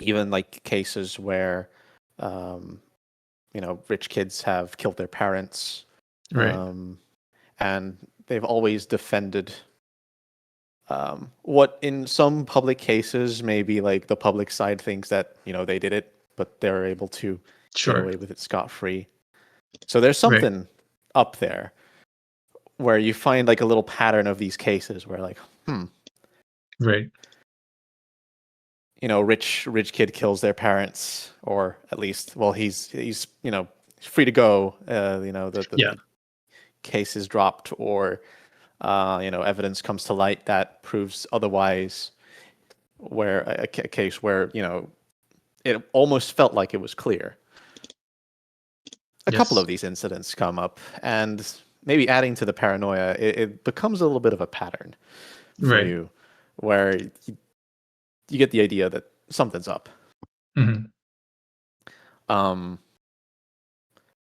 Even like cases where rich kids have killed their parents. Right. And they've always defended what in some public cases maybe like the public side thinks that they did it, but they're able to get away with it scot-free. So there's something up there where you find like a little pattern of these cases where like right, rich kid kills their parents, or at least, well, he's free to go. The case is dropped, or evidence comes to light that proves otherwise. Where a case where it almost felt like it was clear. A couple of these incidents come up, and maybe adding to the paranoia, it becomes a little bit of a pattern for you, where you get the idea that something's up.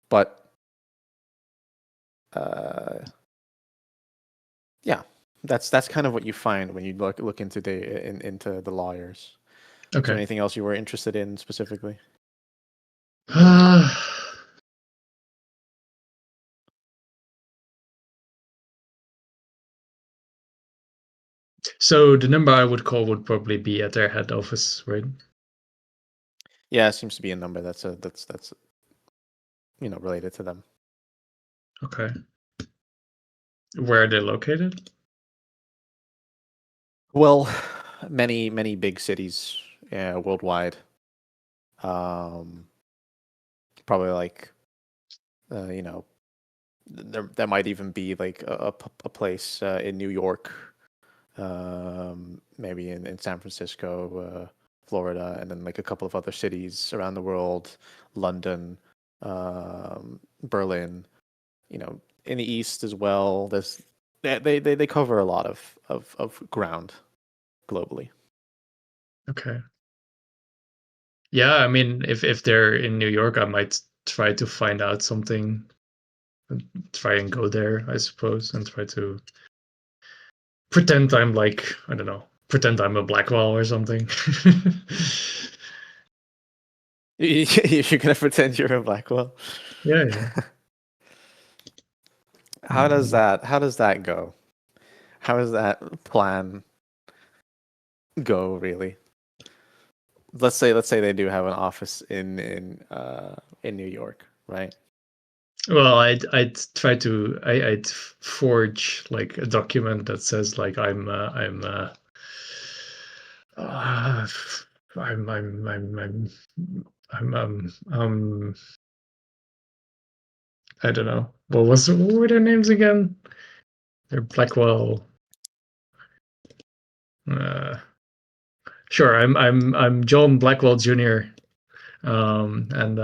But yeah, that's kind of what you find when you look into the lawyers. Okay. Is there anything else you were interested in specifically? So the number I would call would probably be at their head office, right? Yeah, it seems to be a number that's related to them. Okay. Where are they located? Well, many big cities worldwide. Probably like there might even be like a place in New York, maybe in San Francisco, Florida, and then like a couple of other cities around the world, London, Berlin, in the East as well. They cover a lot of ground globally. Okay. Yeah, I mean, if they're in New York, I might try to find out something, try and go there, I suppose, and try to pretend I'm like, I don't know, pretend I'm a Blackwell or something. You're gonna pretend you're a Blackwell? Yeah. How does that go? How does that plan go, really? Let's say they do have an office in New York, right? Well, I'd try to I'd forge like a document that says like I'm I don't know. What were their names again? They're Blackwell. Sure, I'm John Blackwell Jr. And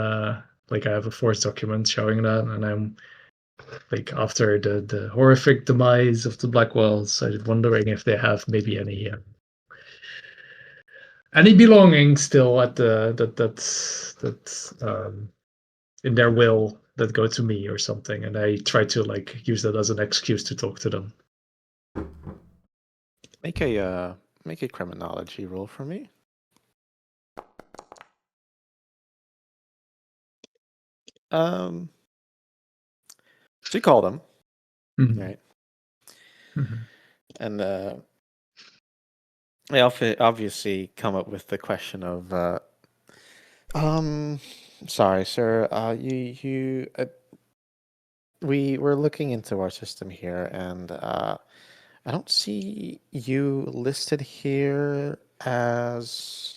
like I have a forged document showing that, and I'm like after the horrific demise of the Blackwells, I'm wondering if they have maybe any belongings still at that in their will that go to me or something, and I try to like use that as an excuse to talk to them. Make a criminology roll for me. So you call them, right? And they obviously come up with the question of, sorry, sir, we were looking into our system here, and I don't see you listed here as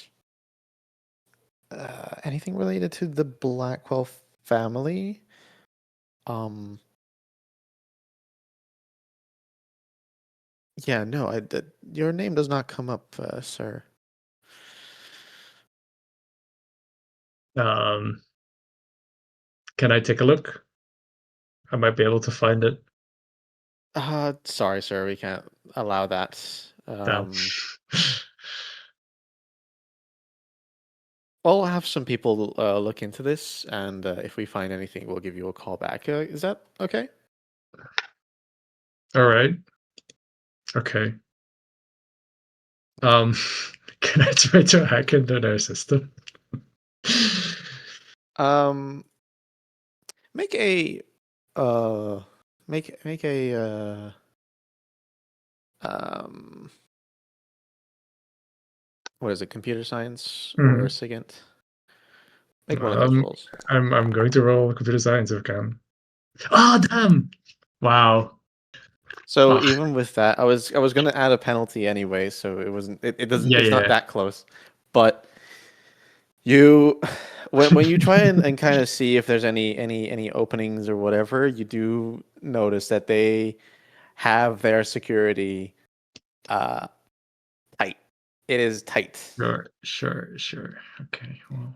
anything related to the Blackwell family. Yeah, no, your name does not come up, sir. Um, can I take a look? I might be able to find it. Sorry, sir, we can't allow that. Damn. I'll have some people look into this, and if we find anything, we'll give you a call back. Is that okay? All right. Okay. Um, can I try to hack into their system? Um, make a make a um what is it? Computer science or Mhm. SIGINT? Make one of those rolls. I'm going to roll computer science if I can. Oh damn! Wow. So Ah, even with that, I was gonna add a penalty anyway, so it wasn't it doesn't yeah, it's not yeah. that close. But you when you try and kind of see if there's any openings or whatever, you do notice that they have their security uh tight. It is tight. Sure. Okay. Well,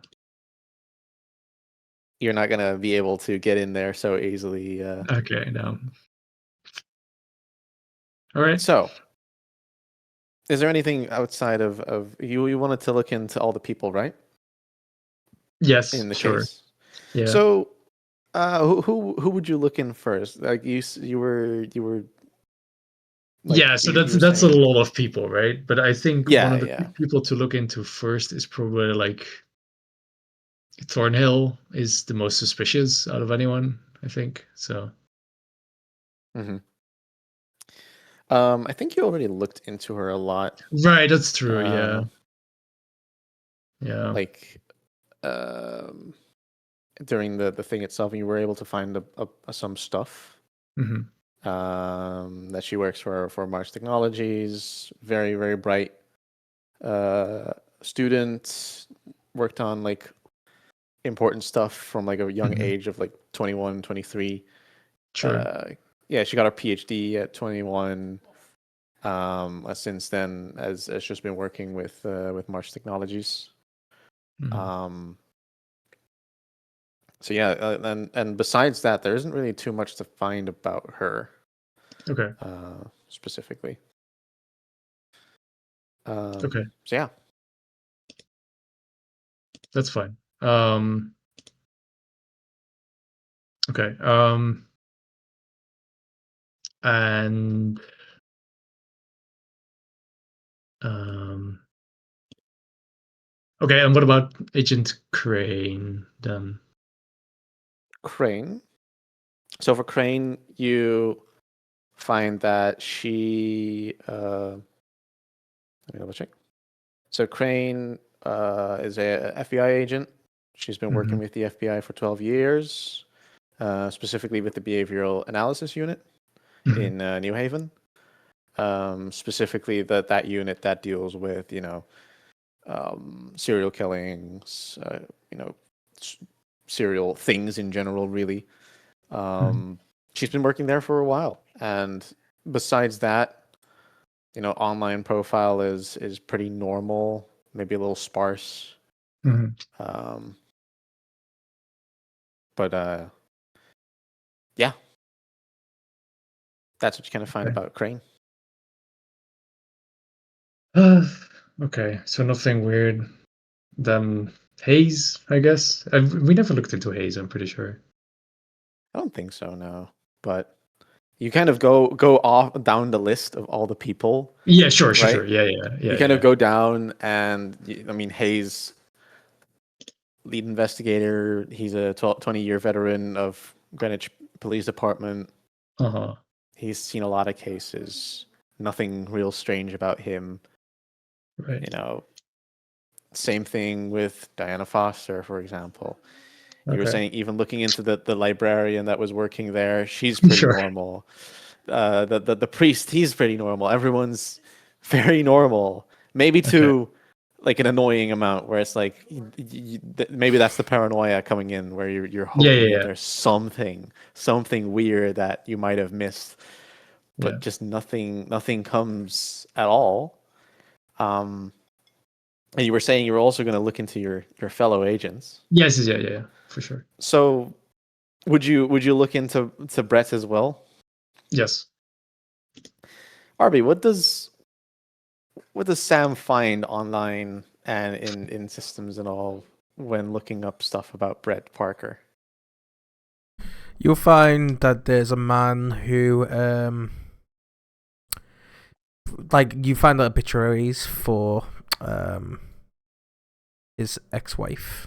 You're not gonna be able to get in there so easily. okay. No. All right. So, is there anything outside of you wanted to look into all the people, right? Yes. In the Sure. case. Yeah. So, who would you look in first? Like you were like Yeah. So you were that's a saying. lot of people, right? But I think one Yeah, of the yeah. people to look into first is probably like Thornhill is the most suspicious out of anyone. I think so. hmm I think you already looked into her a lot. Right. That's true. Yeah. Um, Yeah. like during the thing itself, you were able to find some stuff. Hmm. That she works for Mars Technologies. Very very bright student. Worked on like important stuff from like a young Hmm. age of like 21, 23. Sure. Yeah, she got her PhD at 21. Since then, has just been working with Mars Technologies. Hmm. Um, so yeah, and besides that, there isn't really too much to find about her Okay. specifically. Okay. So yeah, That's fine. Okay. And um, okay. And what about Agent Crane then? Crane. So for Crane, you find that she. Let me double check. So Crane is a FBI agent. She's been working Hmm. with the FBI for 12 years, specifically with the Behavioral Analysis Unit Hmm. in New Haven. Specifically, that unit that deals with serial killings, serial things in general, really. Hmm. She's been working there for a while, and besides that, online profile is pretty normal, maybe a little sparse. Hmm. Um, but yeah, that's what you kind of find Okay. about Crane. Uh, okay. So nothing weird. Then Hayes, I guess. We never looked into Hayes. I'm pretty sure. I don't think so, no. But you kind of go off down the list of all the people, Yeah. Sure. right? You kind of Yeah. go down, and I mean Hayes, lead investigator. He's a 20-year veteran of Greenwich Police Department. Uh huh. He's seen a lot of cases. Nothing real strange about him. Right. You know, same thing with Diana Foster, for example. You were Okay. saying even looking into the librarian that was working there, she's pretty Sure. normal. The priest, he's pretty normal. Everyone's very normal. Maybe Okay. to like an annoying amount where it's like maybe that's the paranoia coming in where you're hoping that Yeah. there's something weird that you might have missed, Yeah. but just nothing comes at all. Um, And you were saying you were also going to look into your fellow agents. Yes, yeah, for sure. So, would you look into Brett as well? Yes. Arby, what does Sam find online and in systems and all when looking up stuff about Brett Parker? You'll find that there's a man who, you find the obituaries for his ex-wife.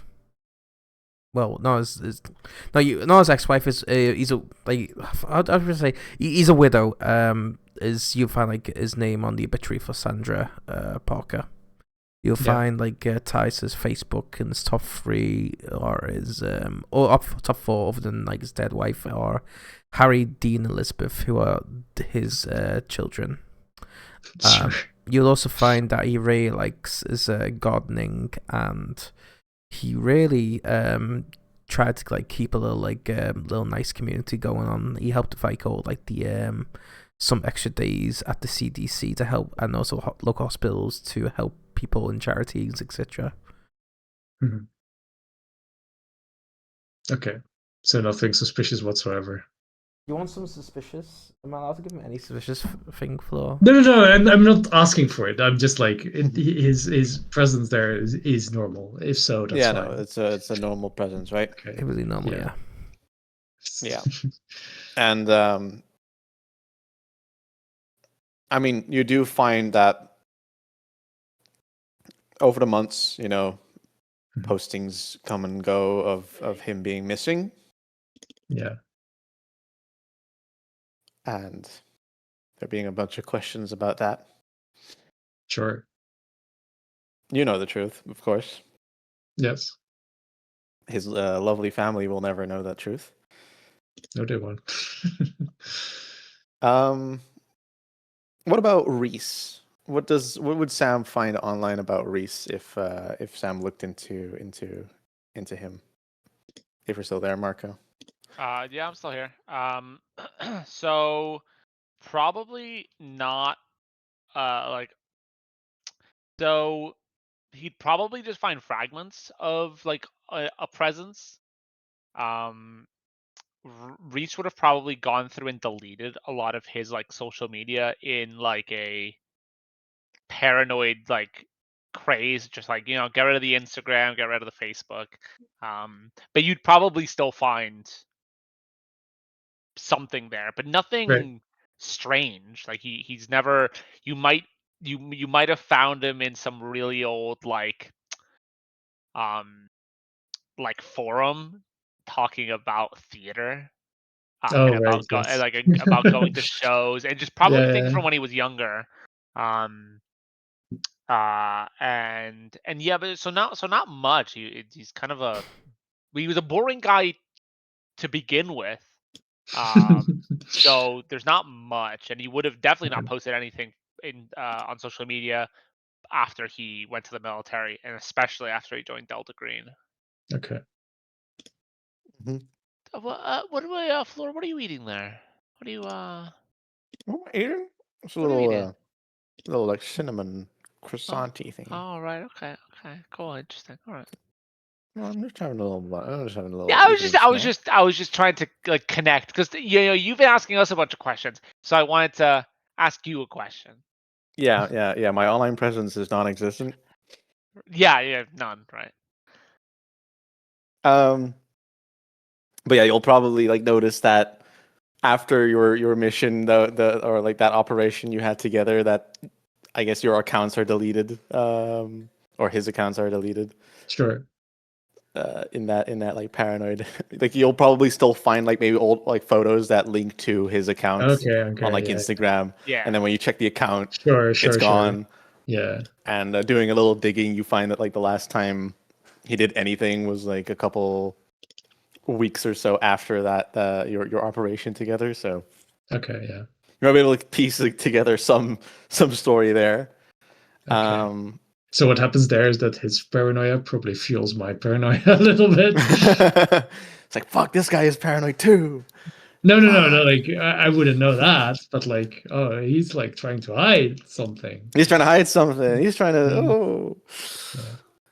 Well, no, his ex-wife is he's a I was gonna say he's a widow. You find his name on the obituary for Sandra Parker. You'll find ties to his Facebook, and his top 3 or his top 4 other than his dead wife are Harry, Dean, and Elizabeth, who are his children. Sure. You'll also find that he really likes his gardening, and he really tried to keep a little little nice community going on. He helped all the some extra days at the CDC to help, and also local hospitals to help people in charities, etc. Mm-hmm. Okay, so nothing suspicious whatsoever. You want some suspicious? Am I allowed to give him any suspicious thing, Flore? No. I'm not asking for it. I'm just his presence there is normal. If so, that's fine. No, it's a normal presence, right? Okay. It really normal, yeah. Yeah. And I mean, you do find that over the months, postings come and go of him being missing. Yeah. And there being a bunch of questions about that. Sure. You know the truth, of course. Yes. His lovely family will never know that truth. No, they won't. What about Reese? What would Sam find online about Reese if Sam looked into him? If you're still there, Marco. Yeah, I'm still here. So probably not. So he'd probably just find fragments of a presence. Reese would have probably gone through and deleted a lot of his social media in a paranoid craze, just get rid of the Instagram, get rid of the Facebook. But you'd probably still find something there, but nothing Right. strange. He's never. You might have found him in some really old forum talking about theater. Oh, And right. about Yes. about going to shows, and just probably things Yeah. from when he was younger. And yeah, but so not much. He's kind of he was a boring guy to begin with. So there's not much, and he would have definitely not Okay. posted anything on social media after he went to the military, and especially after he joined Delta Green. Okay. What do I, Flore? What are you eating there? What are you What am I eating? It's a What are you eating? little cinnamon croissant-y thing. Oh, right. Okay. Cool. Interesting. All right. No, I'm just having a little. Yeah, I was snack. just trying to connect, because you've been asking us a bunch of questions, so I wanted to ask you a question. Yeah. My online presence is non-existent. Yeah, none, right? But yeah, you'll probably notice that after your mission, or that operation you had together, that I guess your accounts are deleted, or his accounts are deleted. Sure. In that paranoid, you'll probably still find maybe old photos that link to his account on yeah. Instagram. Yeah. And then when you check the account, Sure. it's gone. Yeah. And doing a little digging, you find that the last time he did anything was a couple weeks or so after that your operation together. So Okay. Yeah. you might be able to piece together some story there. Okay. So what happens there is that his paranoia probably fuels my paranoia a little bit. It's fuck, this guy is paranoid too. No. Like I wouldn't know that, but like, oh, he's like trying to hide something. He's trying to hide something. He's trying to.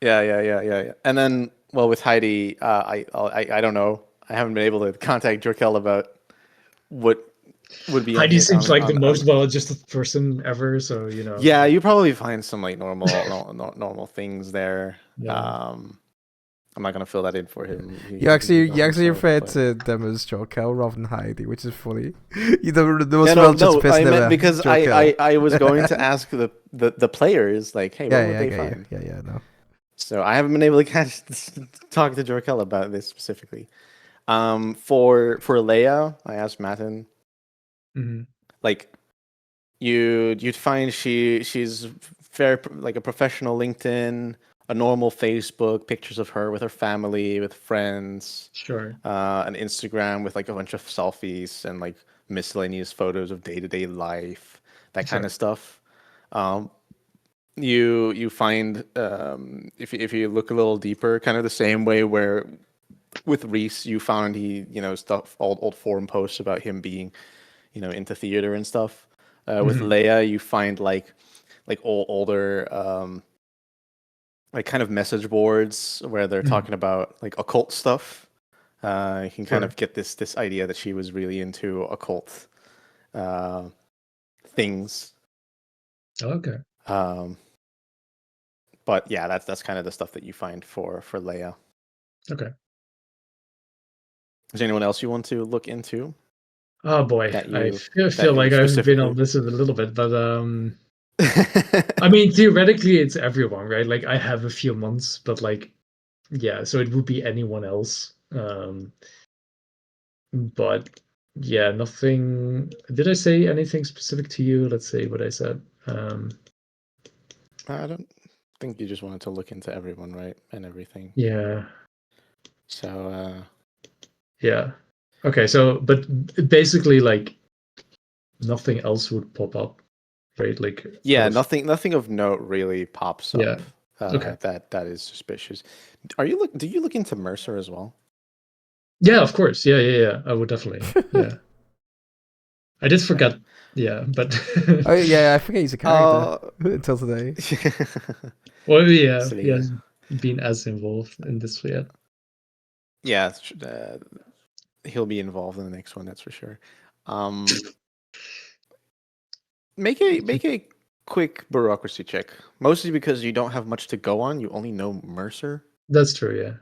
Yeah. Oh. Yeah. Yeah. And then, well, with Heidi, I don't know. I haven't been able to contact Jorkel about what would be Heidi on seems like the on. most well-adjusted person ever, so Yeah, you probably find some like normal things there. Yeah. I'm not gonna fill that in for him. You actually himself, referred but- to them as Jorkel rather than Heidi, which is funny. You're the most Yeah, well-adjusted person I meant ever, because Jorkel. I was going to ask the players like, hey, what would I they get find? you. Yeah, no. So I haven't been able to talk to Jorkel about this specifically. For Leia, I asked Matten, Hmm. like you'd find she's very like a professional LinkedIn, a normal Facebook, pictures of her with her family, with friends, Sure. an Instagram with like a bunch of selfies and like miscellaneous photos of day-to-day life, that kind Sure. of stuff. You find if you look a little deeper, kind of the same way where with Reese you found he stuff old forum posts about him being into theater and stuff. With Mhm. Leia you find like older like kind of message boards where they're Mhm. talking about like occult stuff. You can kind Sure. of get this idea that she was really into occult things. Okay. But yeah, that's kind of the stuff that you find for Leia. Okay. Is there anyone else you want to look into? Oh boy, That I you feel like I've been on this a little bit, but I mean, theoretically, it's everyone, right? Like, I have a few months, but like, yeah, so it would be anyone else. But yeah, nothing. Did I say anything specific to you? Let's see what I said. I don't think you just wanted to look into everyone, right? And everything. Yeah. So, Yeah. Okay, so, but basically, like, nothing else would pop up, right? Like, yeah, out of, nothing of note really pops up. yeah. Okay. That is suspicious. Do you look into Mercer as well? Yeah, of course. Yeah. I would definitely. Yeah. I did forget. Yeah, but Oh yeah, I forget he's a character until today. well, yeah, So, he hasn't been as involved in this yet. yeah, he'll be involved in the next one, that's for sure. Make a quick bureaucracy check. Mostly because you don't have much to go on. You only know Mercer. That's true. Yeah.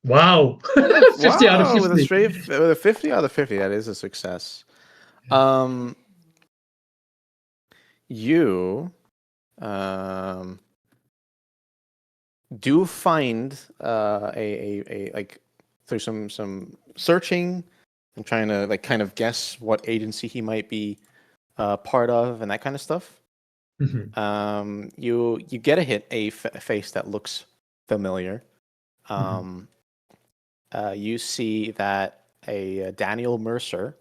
Wow. 50 out of Wow, 50. with a 50 out of 50, that is a success. You do find a like through some searching and trying to like kind of guess what agency he might be part of and that kind of stuff. Mhm. You get a hit, a face that looks familiar. You see that a Daniel Mercer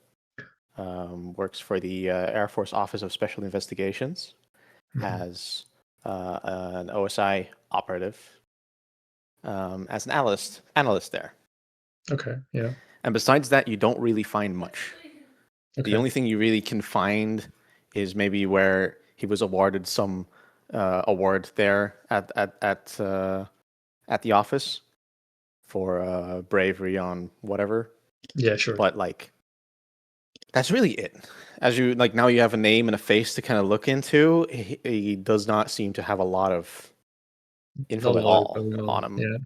works for the Air Force Office of Special Investigations as an OSI operative, as an analyst there. Okay. Yeah. And besides that, you don't really find much. Okay. The only thing you really can find is maybe where he was awarded some award there at the office for bravery on whatever. Yeah. Sure. But like, that's really it. As you like now, you have a name and a face to kind of look into. He does not seem to have a lot of info Not a at lot all going on him. Yeah.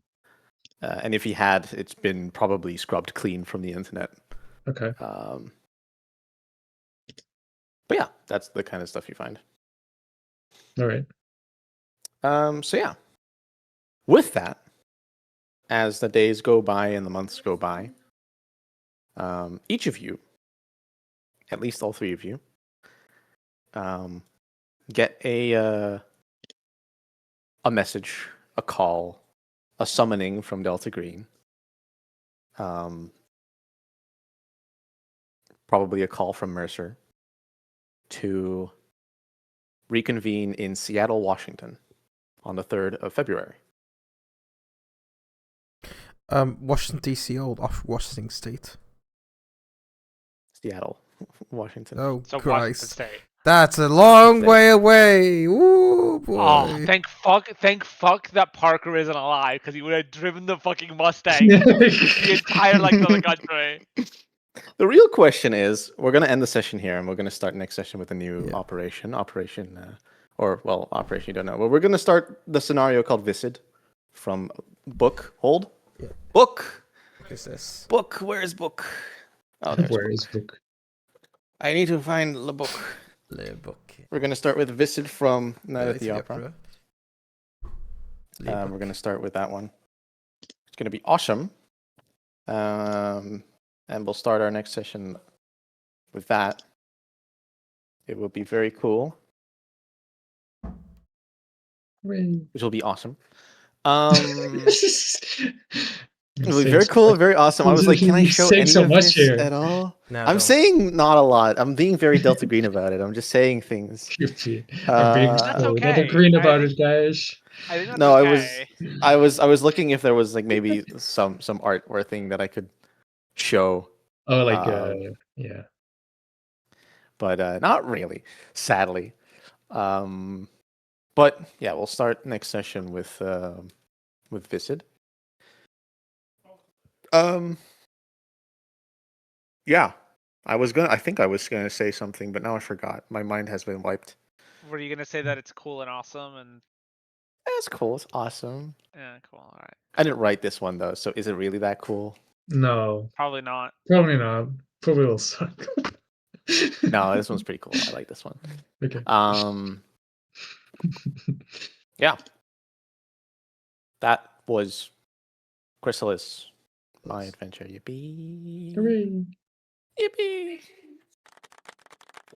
And if he had, it's been probably scrubbed clean from the internet. Okay. But yeah, that's the kind of stuff you find. All right. So yeah, with that, as the days go by and the months go by, each of you, at least all three of you, get a message, a call, a summoning from Delta Green. Probably a call from Mercer to reconvene in Seattle, Washington on the 3rd of February. Washington DC or Washington State? Seattle, Washington. Oh So Washington Christ, State. that's a long State. way away. Ooh boy. Oh, thank fuck that Parker isn't alive, because he would have driven the fucking Mustang the entire length of the country. The real question is, we're going to end the session here, and we're going to start next session with a new Yeah. operation. Operation you don't know. Well, we're going to start the scenario called Visid from book. Hold. Yeah. Book. What is this? Book. Where is book? Oh, there's Where book. is book? I need to find the book. Le book. We're going to start with Visid from Night at the Night Opera. Le book. We're going to start with that one. It's going to be awesome. And we'll start our next session with that. It will be very cool, Hooray. which will be awesome. It You're will be saying very so cool, much. very awesome. I was like, can I You're show saying any so of much this here. at all? No, I'm don't. saying not a lot. I'm being very Delta Green about it. I'm just saying things. I'm being That's so okay. Delta Green I about think- it, guys. I think that's No, okay. I was looking if there was like maybe some art or thing that I could show, Oh, like yeah. but not really, sadly. But yeah, we'll start next session with Visid. Yeah, I think I was gonna say something, but now I forgot. My mind has been wiped. Were you gonna say that it's cool and awesome and That's cool. It's awesome. yeah, cool. All right. I didn't write this one though, so is it really that cool? No, Probably not. probably not. Probably will suck. No, this one's pretty cool. I like this one. Okay. Yeah. That was Chrysalis, my adventure. Yippee! Hooray. Yippee!